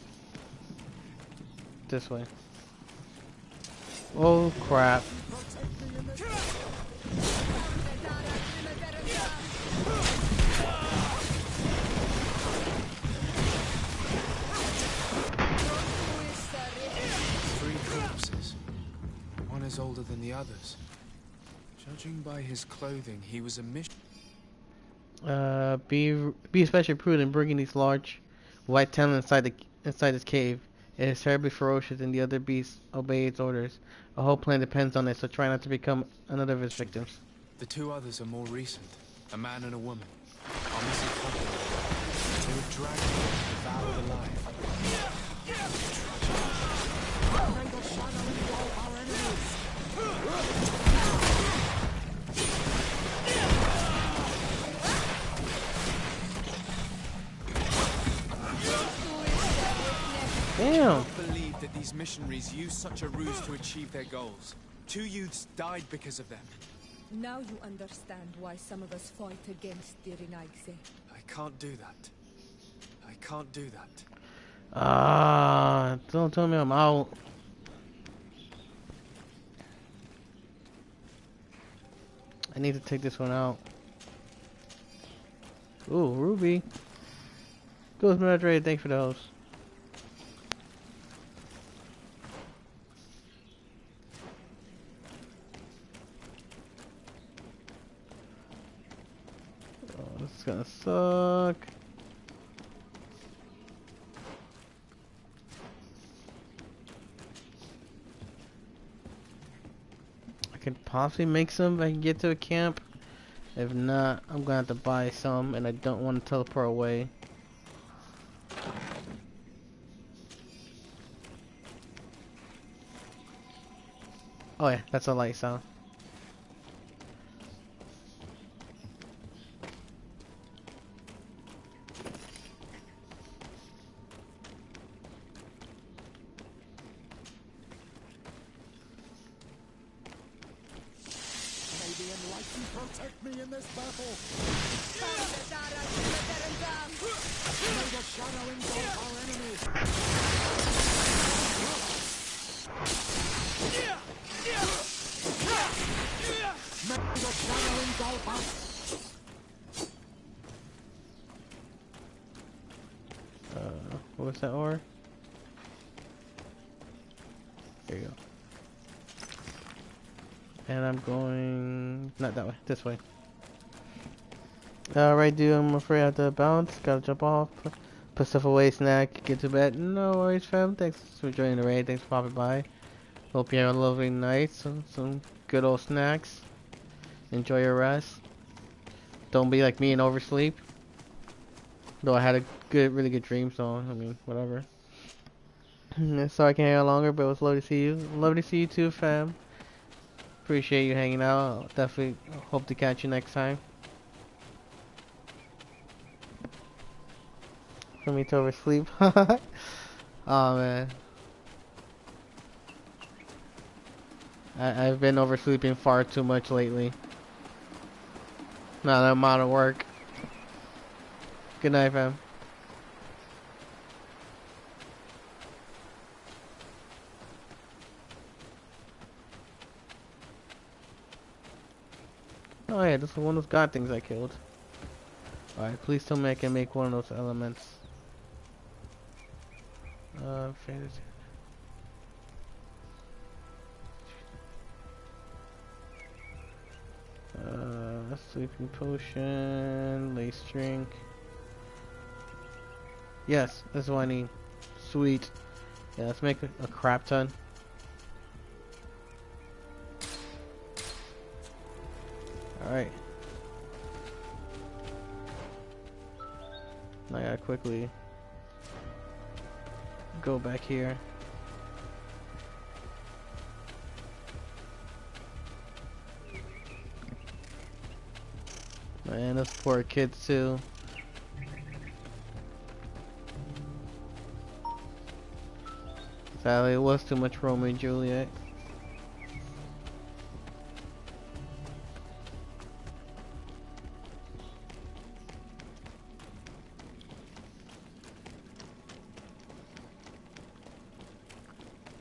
This way. Oh crap. Three corpses. One is older than the others. Judging by his clothing, he was a mission. Be especially prudent bringing these large white talon inside this cave. It is terribly ferocious and the other beasts obey its orders. A whole plan depends on it, so try not to become another of its victims. The two others are more recent. A man and a woman. Our missing couple. They were dragged here and devoured alive. Damn. I can't believe that these missionaries used such a ruse to achieve their goals. 2 youths died because of them. Now you understand why some of us fight against the Renaigse. I can't do that. I can't do that. Don't tell me I'm out. I need to take this one out. Ooh, Ruby. Ghost Madre, thanks for the host. Oh, this is gonna suck. I could possibly make some if I can get to a camp. If not, I'm gonna have to buy some, and I don't want to teleport away. Oh yeah, that's a light sound. Protect me in this battle. May the shadow engulf our enemies. May the shadow engulf us. What was that ore? There you go. And I'm going... not that way, this way. Alright dude, I'm afraid I have to bounce. Gotta jump off. Put stuff away, snack, get to bed. No worries fam, thanks for joining the raid, thanks for popping by. Hope you have a lovely night, some good old snacks. Enjoy your rest. Don't be like me and oversleep. Though I had a really good dream, so I mean, whatever. Sorry I can't hang out longer, but it was lovely to see you. Lovely to see you too fam. Appreciate you hanging out. I'll definitely hope to catch you next time. For me to oversleep. Oh man. I've been oversleeping far too much lately. Not that amount of work. Good night, fam. Oh yeah, this is one of those god things I killed. Alright, please tell me I can make one of those elements. Fantasy. Sleeping potion, lace drink. Yes, that's what I need. Sweet. Yeah, let's make a crap ton. Alright. I gotta quickly go back here. Man, those poor kids too. Sadly, it was too much Romeo and Juliet.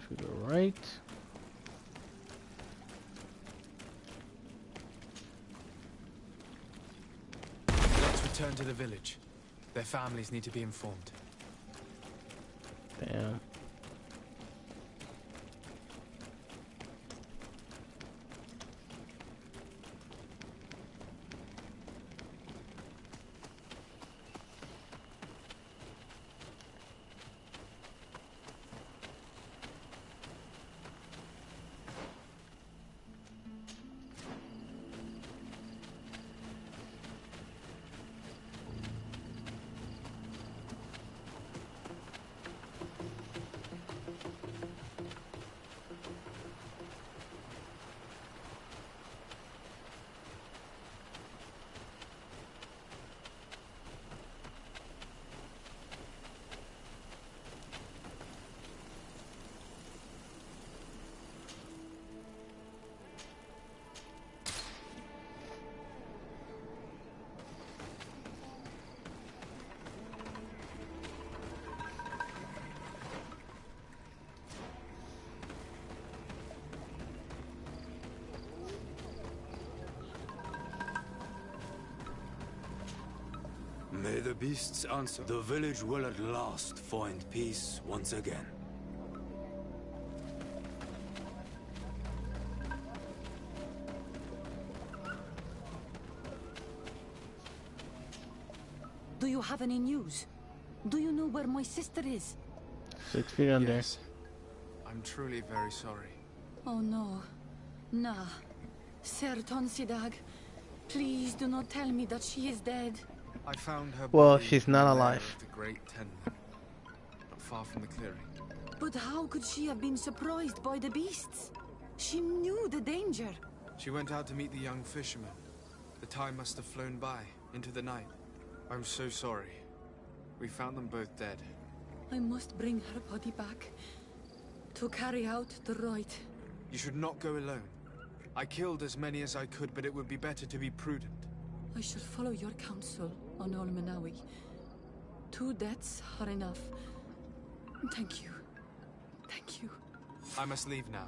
To the right. Let's return to the village. Their families need to be informed. Damn. May the beasts answer. The village will at last find peace once again. Do you have any news? Do you know where my sister is? 6 feet under. Yes. I'm truly very sorry. Oh no. Nah. Ser Tonsidag, please do not tell me that she is dead. I found her Well, body she's in not the lair alive. of the Great Tendon, not far from the clearing. But how could she have been surprised by the beasts? She knew the danger. She went out to meet the young fisherman. The time must have flown by, into the night. I'm so sorry. We found them both dead. I must bring her body back to carry out the rite. You should not go alone. I killed as many as I could, but it would be better to be prudent. I shall follow your counsel on Olmenawi. 2 deaths are enough. Thank you. Thank you. I must leave now.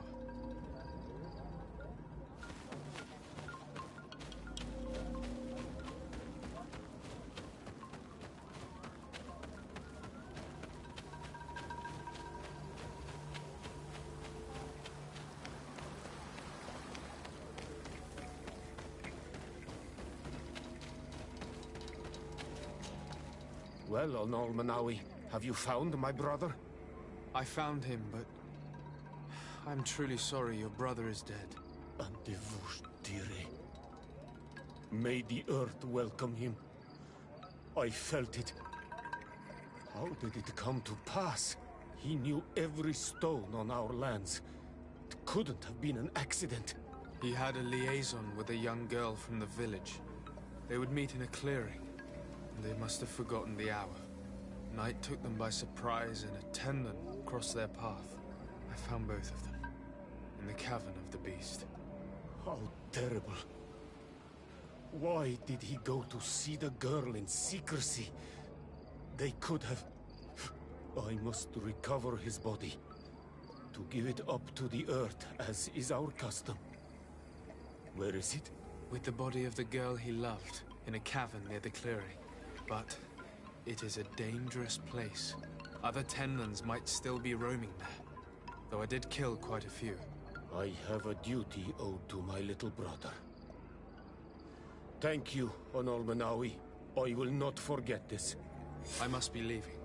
Well, Onol Manawi, have you found my brother? I found him, but I'm truly sorry your brother is dead. May the earth welcome him. I felt it. How did it come to pass? He knew every stone on our lands. It couldn't have been an accident. He had a liaison with a young girl from the village. They would meet in a clearing. They must have forgotten the hour. Night took them by surprise and a tendon crossed their path. I found both of them in the cavern of the beast. How terrible. Why did he go to see the girl in secrecy? They could have... I must recover his body. To give it up to the earth, as is our custom. Where is it? With the body of the girl he loved, in a cavern near the clearing. But it is a dangerous place. Other tendons might still be roaming there, though I did kill quite a few. I have a duty owed to my little brother. Thank you, Onol Manawi. I will not forget this. I must be leaving.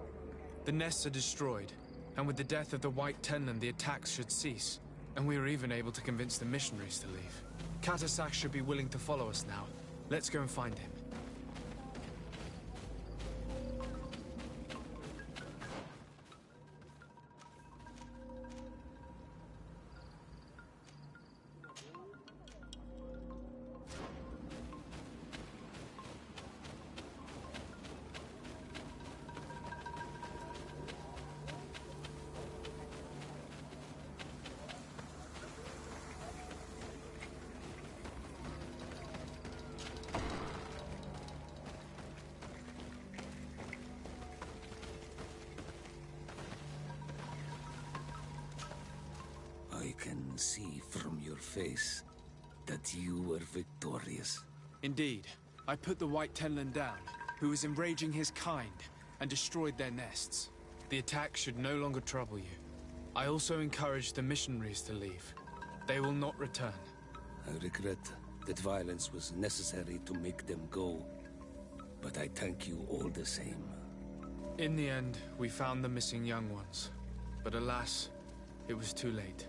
The nests are destroyed, and with the death of the White Tendon, the attacks should cease. And we were even able to convince the missionaries to leave. Catessac should be willing to follow us now. Let's go and find him. I can see from your face that you were victorious. Indeed. I put the White Tenland down, who was enraging his kind, and destroyed their nests. The attack should no longer trouble you. I also encouraged the missionaries to leave. They will not return. I regret that violence was necessary to make them go, but I thank you all the same. In the end, we found the missing young ones. But alas, it was too late.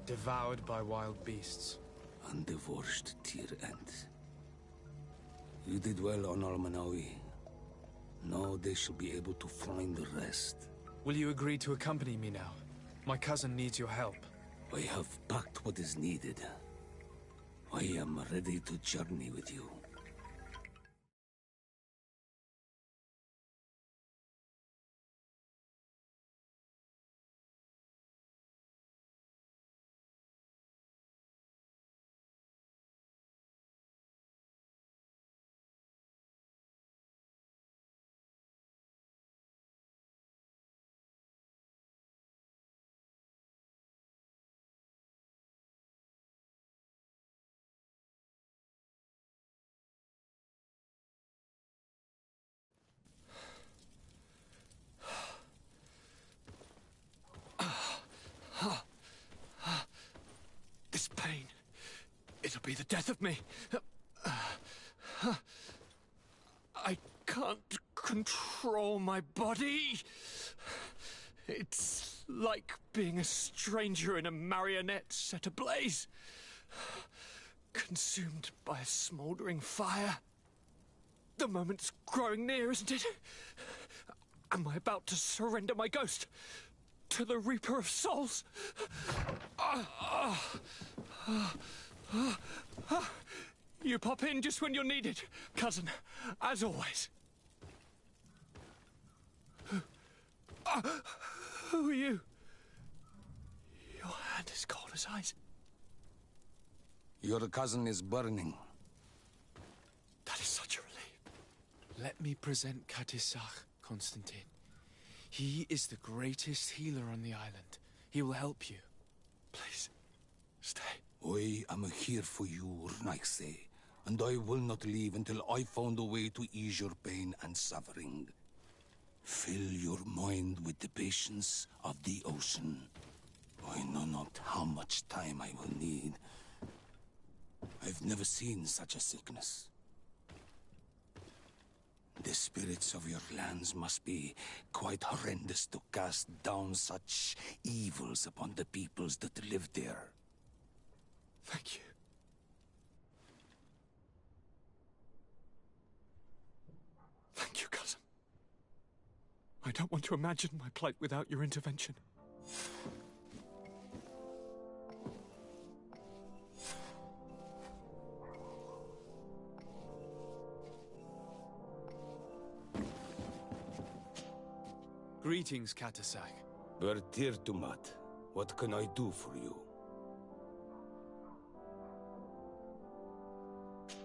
Devoured by wild beasts. Undivorced tier end. You did well on Almanawi. Now they shall be able to find the rest. Will you agree to accompany me now? My cousin needs your help. I have packed what is needed. I am ready to journey with you. This pain, it'll be the death of me. I can't control my body. It's like being a stranger in a marionette set ablaze. Consumed by a smouldering fire. The moment's growing near, isn't it? Am I about to surrender my ghost to the Reaper of Souls? You pop in just when you're needed, cousin, as always. Who are you? Your hand is cold as ice. Your cousin is burning. That is such a relief. Let me present Catessac, Constantine. He is the greatest healer on the island. He will help you. Please, stay. I am here for you, Naxe, and I will not leave until I found a way to ease your pain and suffering. Fill your mind with the patience of the ocean. I know not how much time I will need. I've never seen such a sickness. The spirits of your lands must be quite horrendous to cast down such evils upon the peoples that live there. Thank you. Thank you, cousin. I don't want to imagine my plight without your intervention. Greetings, Catessac. Bertirtumat, what can I do for you?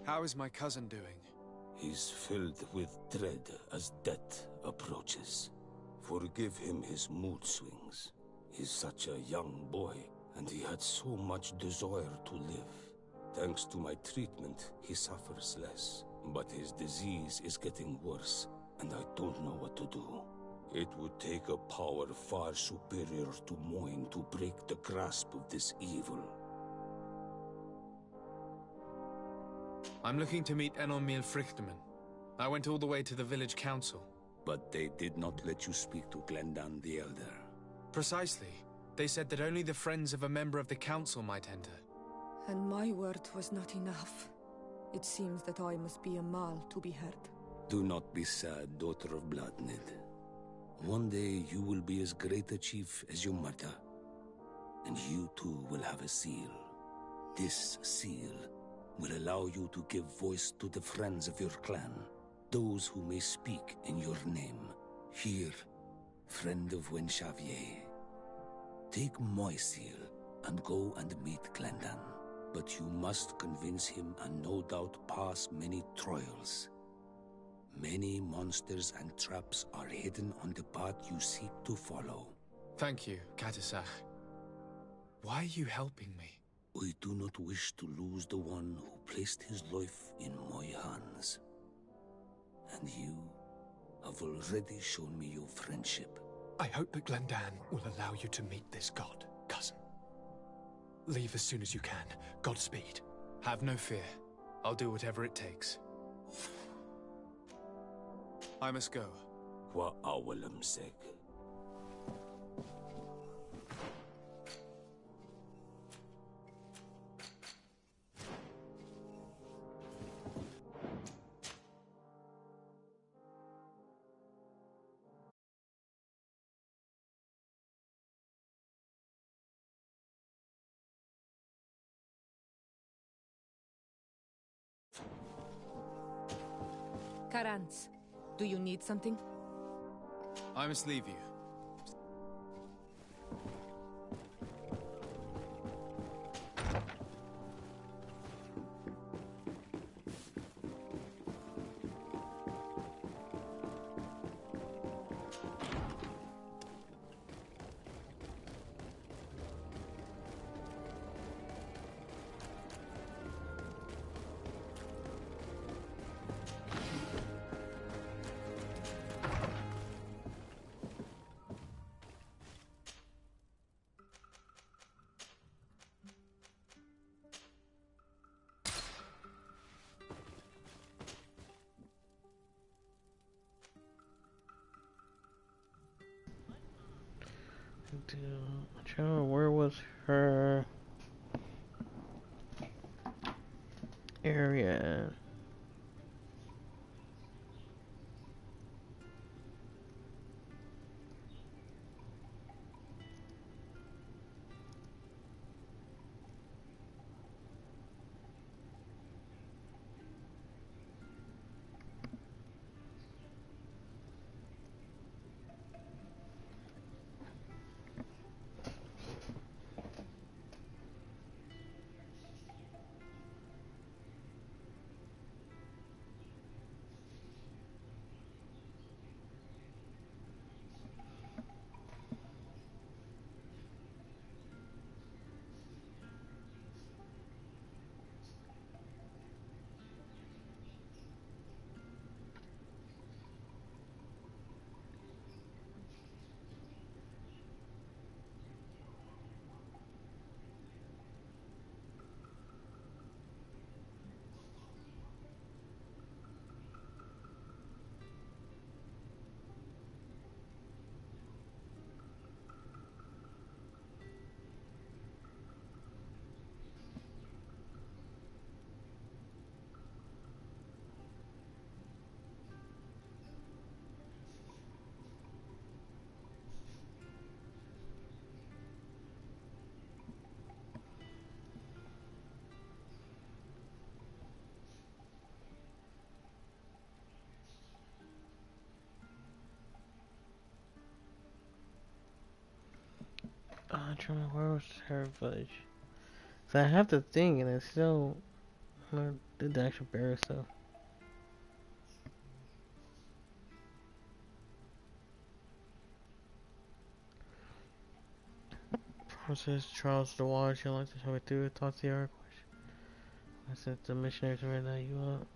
How is my cousin doing? He's filled with dread as death approaches. Forgive him his mood swings. He's such a young boy, and he had so much desire to live. Thanks to my treatment, he suffers less. But his disease is getting worse, and I don't know what to do. It would take a power far superior to mine to break the grasp of this evil. I'm looking to meet Enormil Frichterman. I went all the way to the village council. But they did not let you speak to Glendan the Elder. Precisely. They said that only the friends of a member of the council might enter. And my word was not enough. It seems that I must be a Mal to be heard. Do not be sad, daughter of Bloodnid. One day you will be as great a chief as your mother. And you too will have a seal. This seal will allow you to give voice to the friends of your clan, those who may speak in your name. Here, friend of Wenxavier, take my seal and go and meet Glendan. But you must convince him and no doubt pass many trials. Many monsters and traps are hidden on the path you seek to follow. Thank you, Katasach. Why are you helping me? I do not wish to lose the one who placed his life in my hands. And you have already shown me your friendship. I hope that Glendan will allow you to meet this god, cousin. Leave as soon as you can. Godspeed. Have no fear. I'll do whatever it takes. I must go. Wa awalam seg. Karans, do you need something? I must leave you. Where was her area? I'm trying to remember where was her village. So I have the thing and it's still did the actual bear stuff. Process Charles the Water, she'll like to show me through, talk to the AoR question. I sent the missionaries to that you up.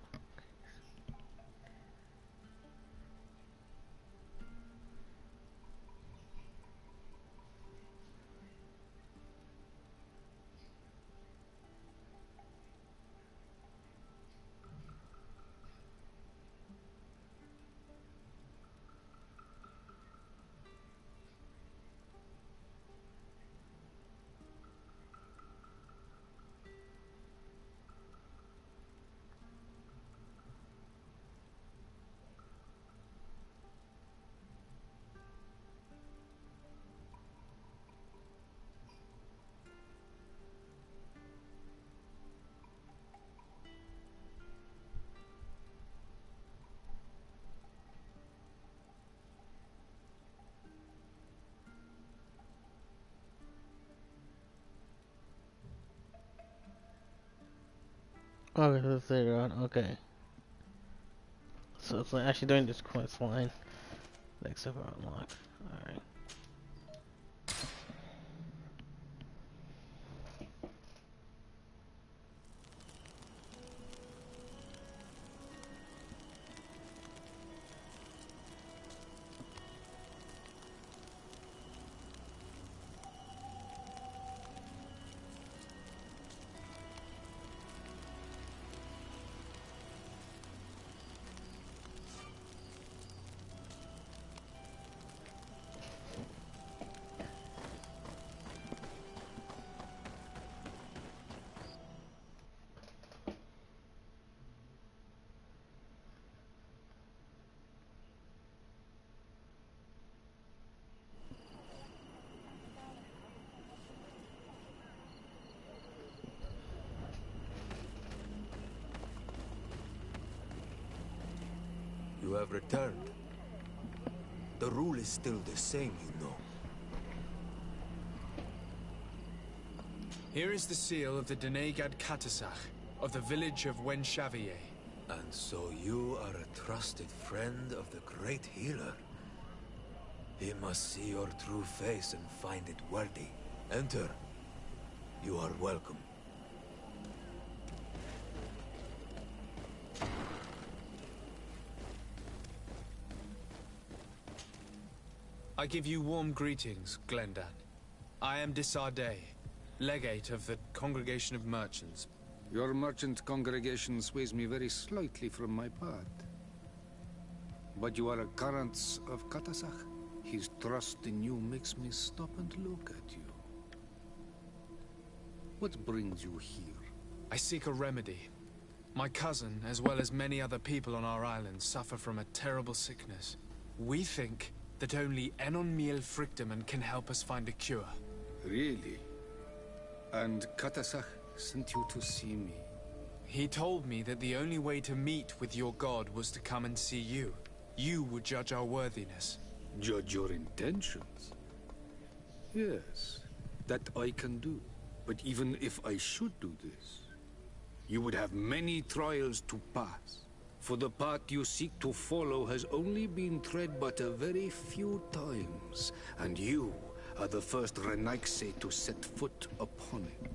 Okay, that's later on. Okay. So it's like actually doing this quest line. Next ever unlocked. Alright. You have returned. The rule is still the same, you know. Here is the seal of the Denegad Katasach, of the village of Wenshavier. And so you are a trusted friend of the great healer. He must see your true face and find it worthy. Enter. You are welcome. I give you warm greetings, Glendan. I am Disarday, legate of the Congregation of Merchants. Your merchant congregation sways me very slightly from my path. But you are a current of Katasach. His trust in you makes me stop and look at you. What brings you here? I seek a remedy. My cousin, as well as many other people on our island, suffer from a terrible sickness. We think that only Enon Miel Frictamen can help us find a cure. Really? And Katasach sent you to see me? He told me that the only way to meet with your god was to come and see you. You would judge our worthiness. Judge your intentions? Yes, that I can do. But even if I should do this, you would have many trials to pass. For the path you seek to follow has only been tread but a very few times, and you are the first Renaigse to set foot upon it.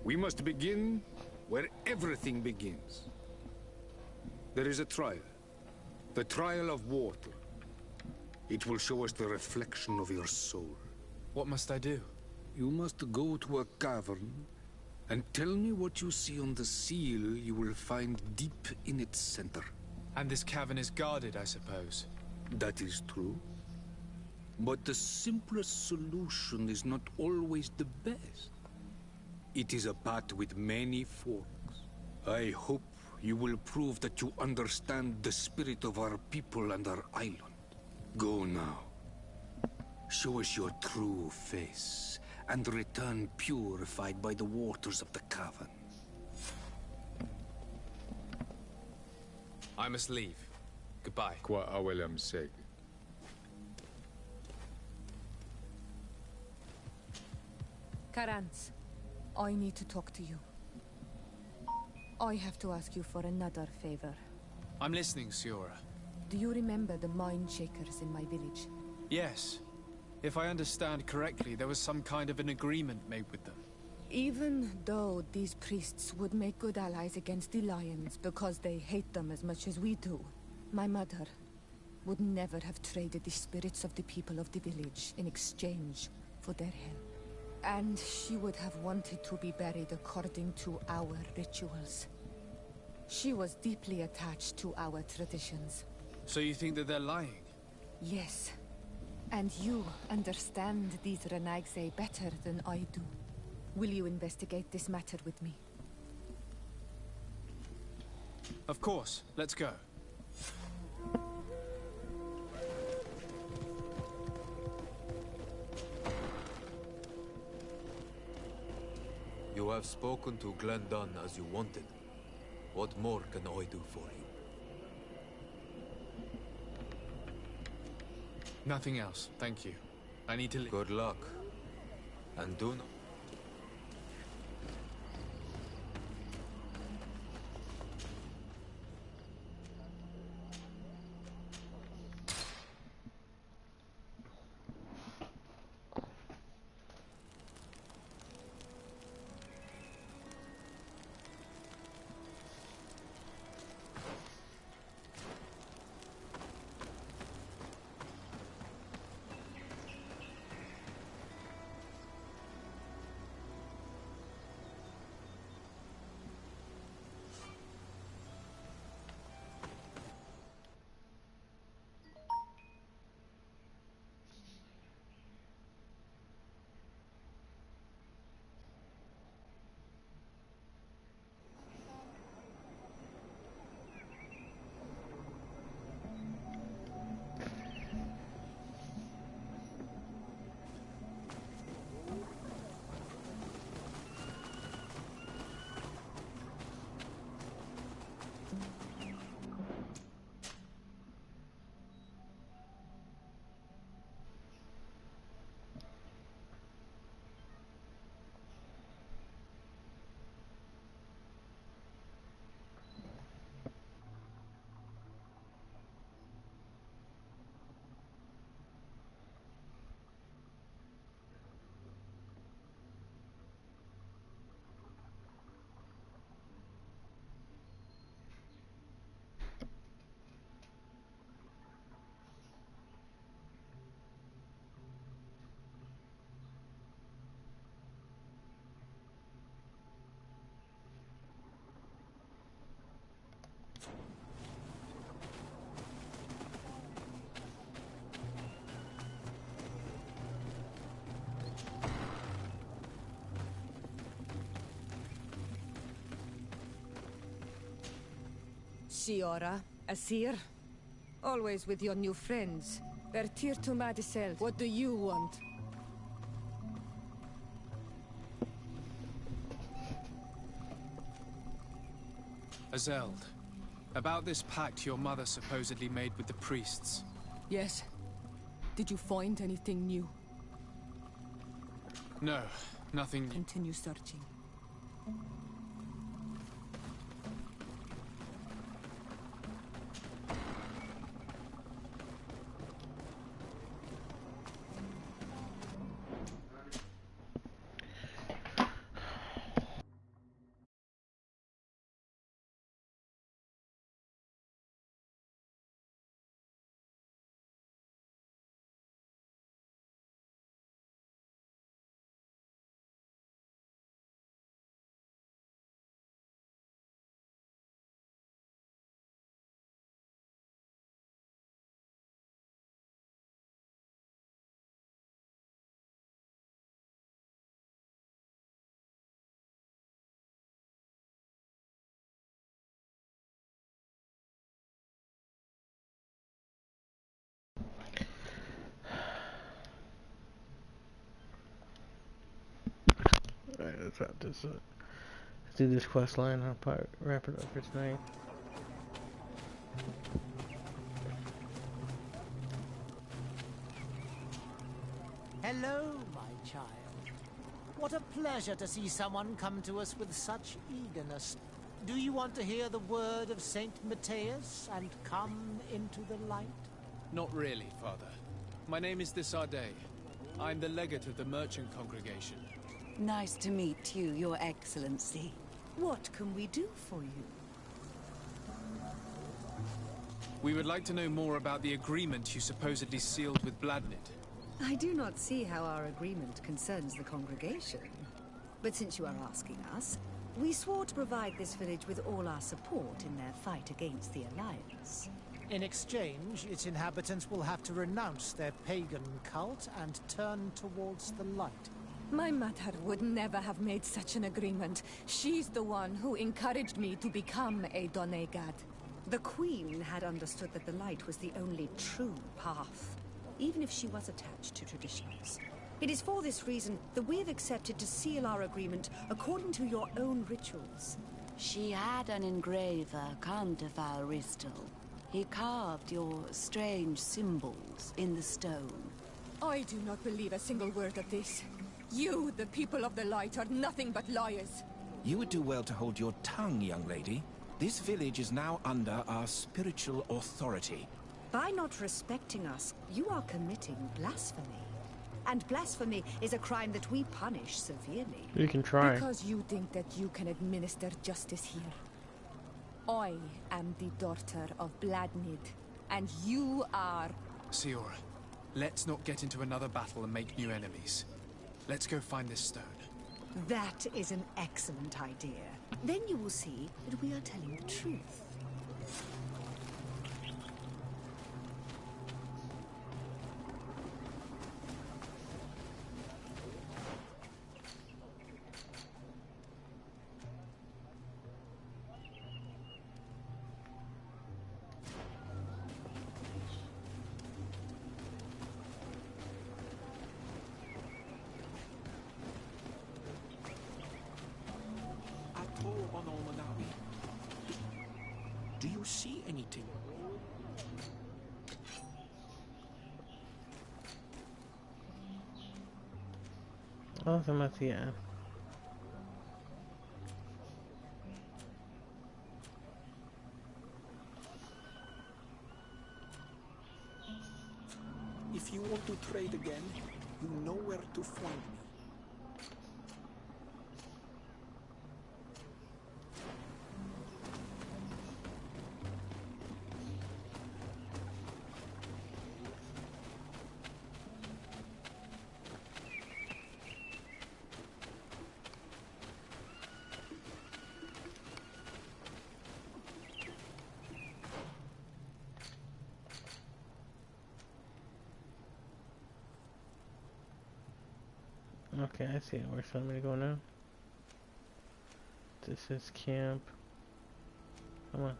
We must begin where everything begins. There is a trial. The trial of water. It will show us the reflection of your soul. What must I do? You must go to a cavern and tell me what you see on the seal you will find deep in its center. And this cavern is guarded, I suppose? That is true. But the simplest solution is not always the best. It is a path with many forks. I hope you will prove that you understand the spirit of our people and our island. Go now. Show us your true face, and return purified by the waters of the cavern. I must leave. Goodbye. Qua awelem seg. Karans, I need to talk to you. I have to ask you for another favor. I'm listening, Siora. Do you remember the mine shakers in my village? Yes. If I understand correctly, there was some kind of an agreement made with them. Even though these priests would make good allies against the Lions because they hate them as much as we do, my mother would never have traded the spirits of the people of the village in exchange for their help. And she would have wanted to be buried according to our rituals. She was deeply attached to our traditions. So you think that they're lying? Yes. And you understand these Renaigse better than I do. Will you investigate this matter with me? Of course. Let's go. You have spoken to Glendan as you wanted. What more can I do for you? Nothing else, thank you. I need to leave. Good luck. And do not... Shiora, Asir. Always with your new friends. Bertir to Madisel. What do you want? Azeld, about this pact your mother supposedly made with the priests. Yes. Did you find anything new? No, nothing. Continue searching. Alright, let's wrap this up. Let's do this quest line. I'll probably wrap it up for tonight. Hello, my child. What a pleasure to see someone come to us with such eagerness. Do you want to hear the word of Saint Matthias and come into the light? Not really, Father. My name is Desardet. I'm the legate of the merchant congregation. Nice to meet you, Your Excellency. What can we do for you? We would like to know more about the agreement you supposedly sealed with Bladnid. I do not see how our agreement concerns the congregation. But since you are asking us, we swore to provide this village with all our support in their fight against the Alliance. In exchange, its inhabitants will have to renounce their pagan cult and turn towards the light. My mother would never have made such an agreement. She's the one who encouraged me to become a Donegad. The Queen had understood that the light was the only true path, even if she was attached to traditionals. It is for this reason that we have accepted to seal our agreement according to your own rituals. She had an engraver, Canterval Ristel. He carved your strange symbols in the stone. I do not believe a single word of this. You, the people of the light, are nothing but liars. You would do well to hold your tongue, young lady. This village is now under our spiritual authority. By not respecting us, you are committing blasphemy. And blasphemy is a crime that we punish severely. You can try. Because you think that you can administer justice here. I am the daughter of Bladnid, and you are... Siora, let's not get into another battle and make new enemies. Let's go find this stone. That is an excellent idea. Then you will see that we are telling the truth. Do you see anything? Nothing much yet. If you want to trade again, you know where to find me. Okay, I see it. Where's telling me to go now? This is camp. Come on.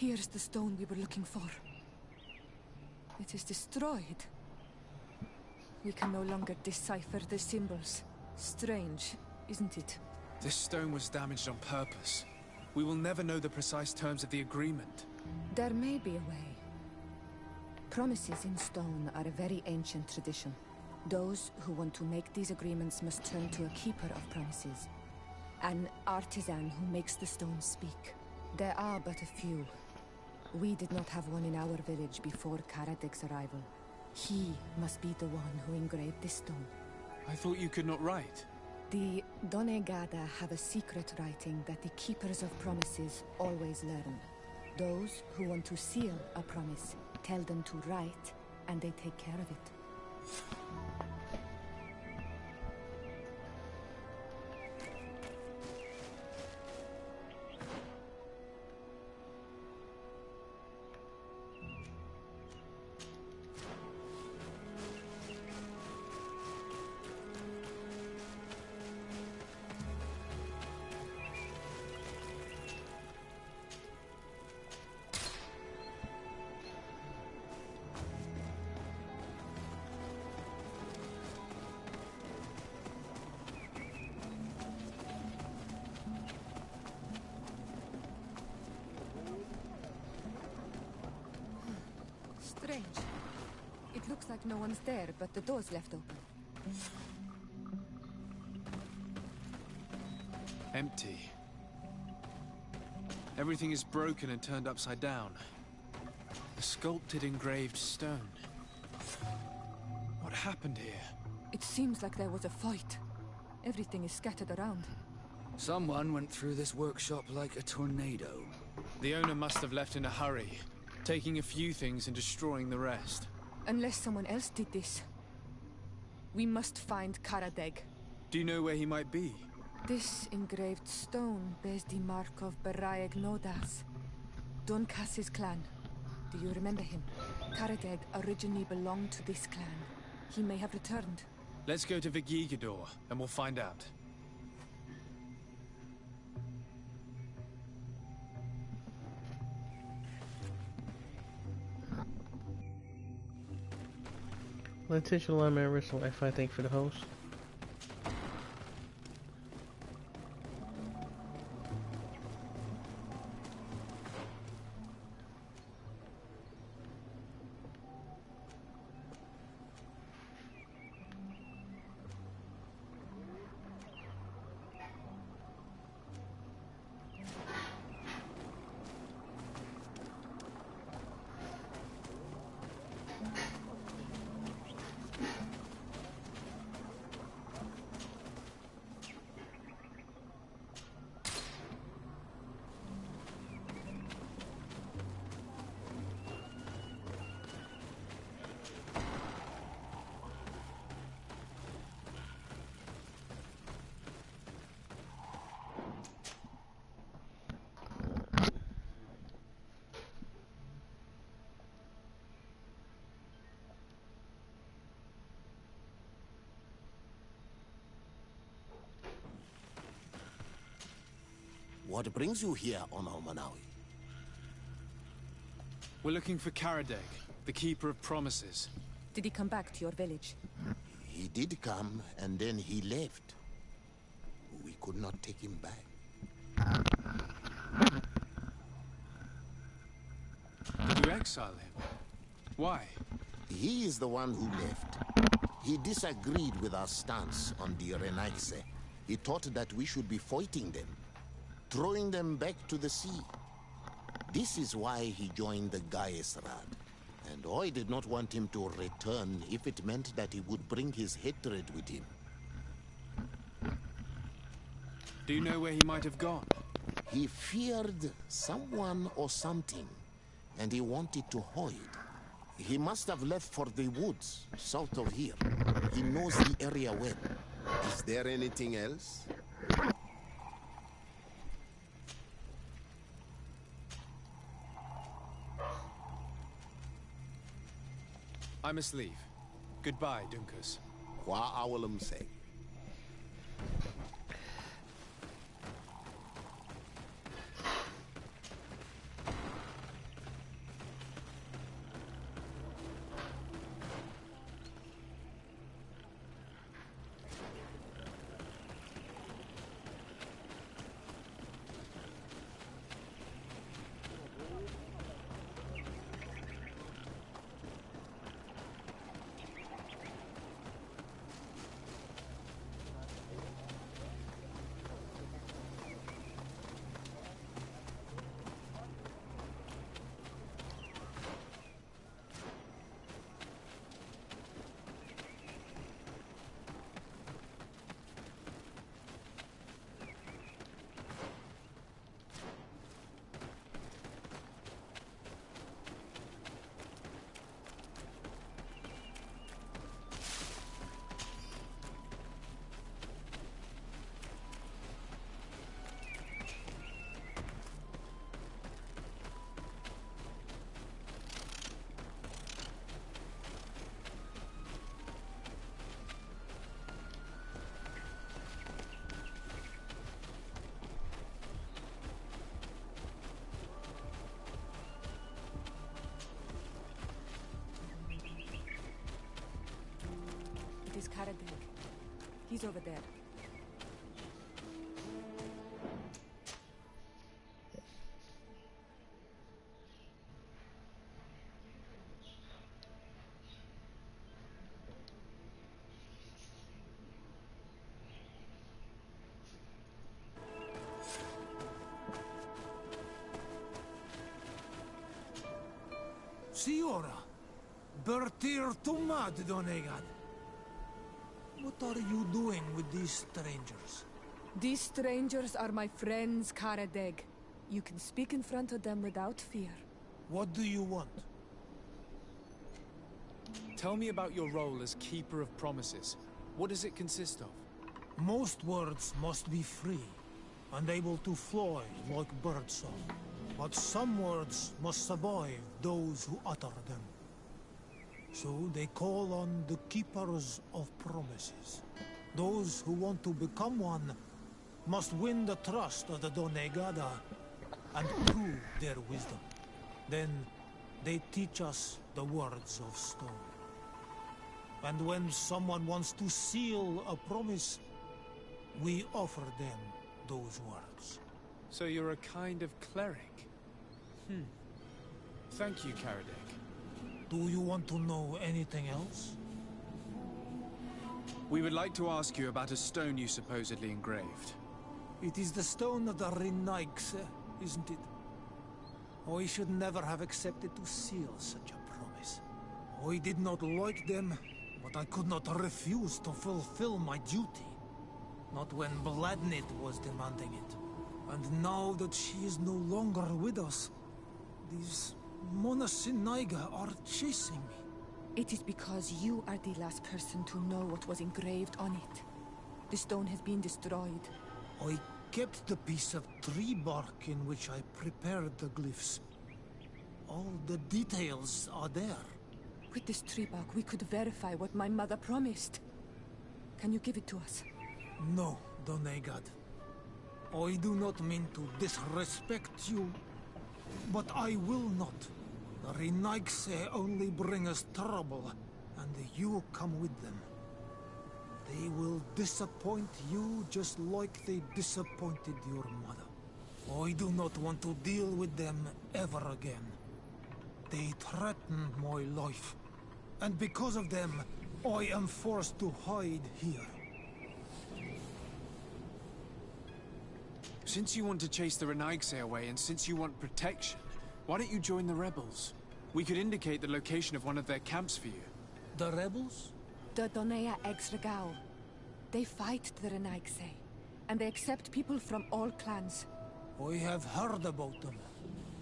Here's the stone we were looking for. It is destroyed. We can no longer decipher the symbols. Strange, isn't it? This stone was damaged on purpose. We will never know the precise terms of the agreement. There may be a way. Promises in stone are a very ancient tradition. Those who want to make these agreements must turn to a keeper of promises. An artisan who makes the stones speak. There are but a few. We did not have one in our village before Karadek's arrival. He must be the one who engraved this stone. I thought you could not write. The Donegada have a secret writing that the keepers of promises always learn. Those who want to seal a promise tell them to write, and they take care of it. Strange. It looks like no one's there, but the door's left open. Empty. Everything is broken and turned upside down. A sculpted engraved stone. What happened here? It seems like there was a fight. Everything is scattered around. Someone went through this workshop like a tornado. The owner must have left in a hurry, taking a few things and destroying the rest. Unless someone else did this. We must find Karadeg. Do you know where he might be? This engraved stone bears the mark of Baraeg Nodas, Donkas's clan. Do you remember him? Karadeg originally belonged to this clan. He may have returned. Let's go to Vigigador, and we'll find out. Letitia Lama, ResesWave, thank you for the host. What brings you here on Almanawi? We're looking for Karadeg, the Keeper of Promises. Did he come back to your village? He did come, and then he left. We could not take him back. Did you exile him? Why? He is the one who left. He disagreed with our stance on the Renaise. He thought that we should be fighting them, throwing them back to the sea. This is why he joined the Gaesrad. And I did not want him to return if it meant that he would bring his hatred with him. Do you know where he might have gone? He feared someone or something, and he wanted to hide. He must have left for the woods, south of here. He knows the area well. Is there anything else? I must leave. Goodbye, Dunkus. Qua awalum say. Karadeg. He's over there. Siora, Bertir Tumad Donegad. What are you doing with these strangers? These strangers are my friends, Karadeg. You can speak in front of them without fear. What do you want? Tell me about your role as Keeper of Promises. What does it consist of? Most words must be free, and able to fly like birdsong. But some words must survive those who utter them. So they call on the Keepers of Promises. Those who want to become one must win the trust of the Donegada and prove their wisdom. Then they teach us the words of stone. And when someone wants to seal a promise, we offer them those words. So you're a kind of cleric? Thank you, Karadeg. Do you want to know anything else? We would like to ask you about a stone you supposedly engraved. It is the stone of the Renaigse, isn't it? I should never have accepted to seal such a promise. I did not like them, but I could not refuse to fulfill my duty. Not when Bladnit was demanding it. And now that she is no longer with us, these Monasinaiga are chasing me. It is because you are the last person to know what was engraved on it. The stone has been destroyed. I kept the piece of tree bark in which I prepared the glyphs. All the details are there. With this tree bark, we could verify what my mother promised. Can you give it to us? No, Donegad. I do not mean to disrespect you, but I will not. The Renaigse only bring us trouble, and you come with them. They will disappoint you just like they disappointed your mother. I do not want to deal with them ever again. They threaten my life, and because of them, I am forced to hide here. Since you want to chase the Renaigse away, and since you want protection, why don't you join the rebels? We could indicate the location of one of their camps for you. The rebels? The Donea Exregao. They fight the Renaigse, and they accept people from all clans. I have heard about them,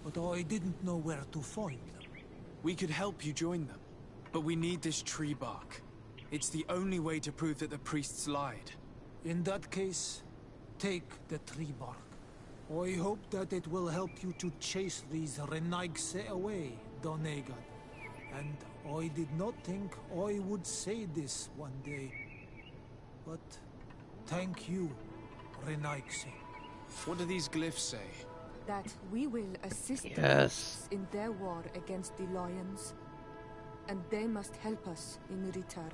but I didn't know where to find them. We could help you join them, but we need this tree bark. It's the only way to prove that the priests lied. In that case, take the tree bark. I hope that it will help you to chase these Renaigse away, Donegad. And I did not think I would say this one day. But thank you, Renaigse. What do these glyphs say? That we will assist the priests in their war against the lions, and they must help us in return.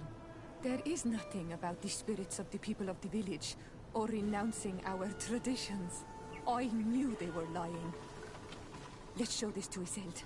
There is nothing about the spirits of the people of the village, or renouncing our traditions. I knew they were lying. Let's show this to Iselt.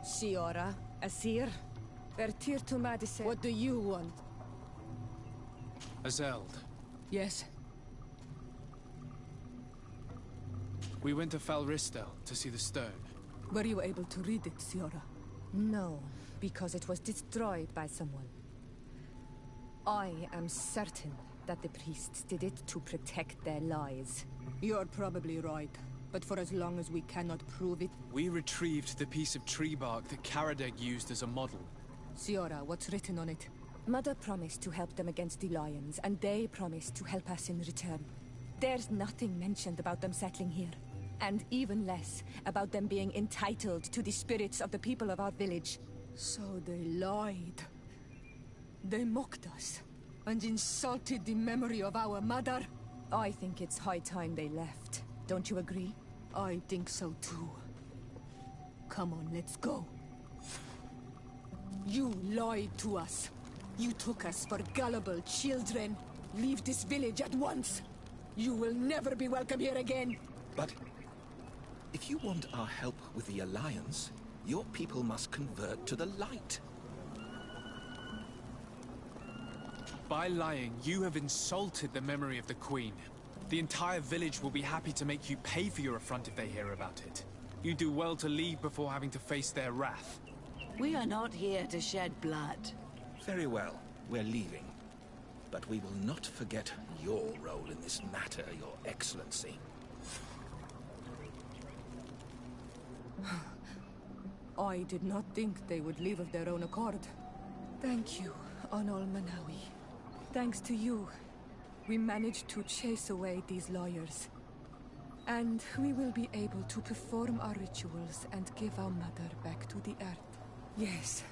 Siora, Asir, Bertir to Madison. What do you want? Azeld. Yes. We went to Falristel to see the stone. Were you able to read it, Siora? No, because it was destroyed by someone. I am certain that the priests did it to protect their lies. You're probably right, but for as long as we cannot prove it... We retrieved the piece of tree bark that Karadeg used as a model. Siora, what's written on it? Mother promised to help them against the lions, and they promised to help us in return. There's nothing mentioned about them settling here. And even less about them being entitled to the spirits of the people of our village. So they lied. They mocked us, and insulted the memory of our mother. I think it's high time they left. Don't you agree? I think so too. Come on, let's go. You lied to us. You took us for gullible children. Leave this village at once. You will never be welcome here again. But if you want our help with the Alliance, your people must convert to the light. By lying, you have insulted the memory of the Queen. The entire village will be happy to make you pay for your affront if they hear about it. You do well to leave before having to face their wrath. We are not here to shed blood. Very well, we're leaving. But we will not forget your role in this matter, Your Excellency. I did not think they would leave of their own accord. Thank you, Onol Manawi. Thanks to you, we managed to chase away these lawyers. And we will be able to perform our rituals and give our mother back to the earth. Yes.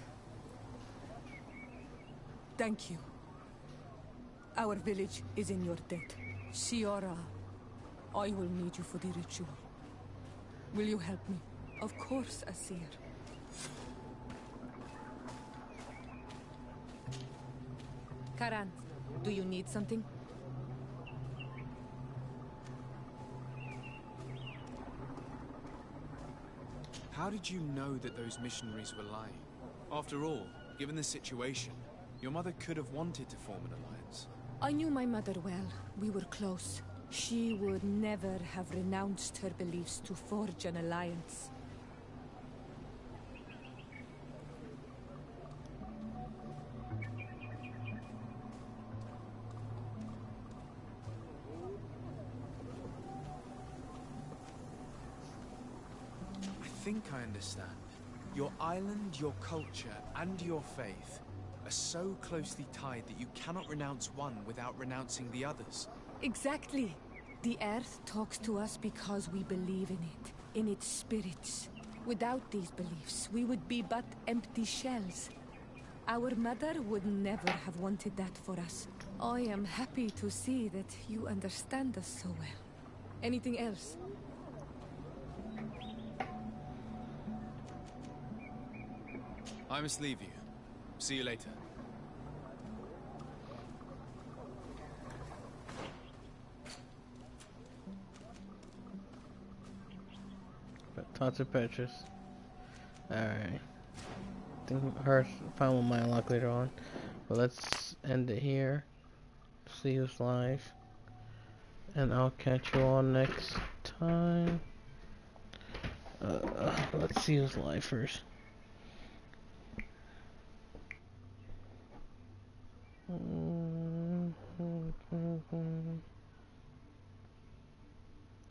Thank you. Our village is in your debt. Siora, I will need you for the ritual. Will you help me? Of course, Asir. Karan, do you need something? How did you know that those missionaries were lying? After all, given the situation, your mother could have wanted to form an alliance. I knew my mother well. We were close. She would never have renounced her beliefs to forge an alliance. I think I understand. Your island, your culture, and your faith are so closely tied that you cannot renounce one without renouncing the others. Exactly. The earth talks to us because we believe in it, in its spirits. Without these beliefs, we would be but empty shells. Our mother would never have wanted that for us. I am happy to see that you understand us so well. Anything else? I must leave you. See you later. Thoughts of purchase. Alright. I think her final might unlock later on. But let's end it here. See who's live. And I'll catch you all next time. Let's see who's live first.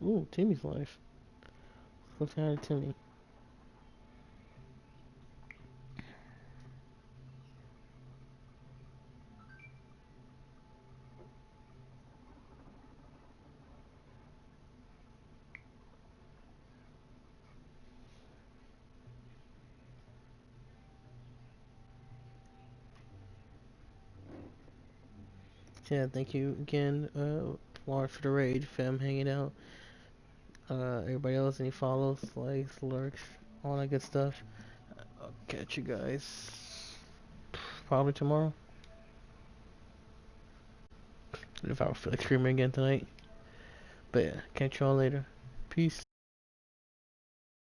Ooh, Timmy's live. Let's go to Timmy. Yeah, thank you again, Lars, for the raid, fam, hanging out. Everybody else, any follows, likes, lurks, all that good stuff. I'll catch you guys probably tomorrow. If I feel like streaming again tonight. But yeah, catch y'all later. Peace.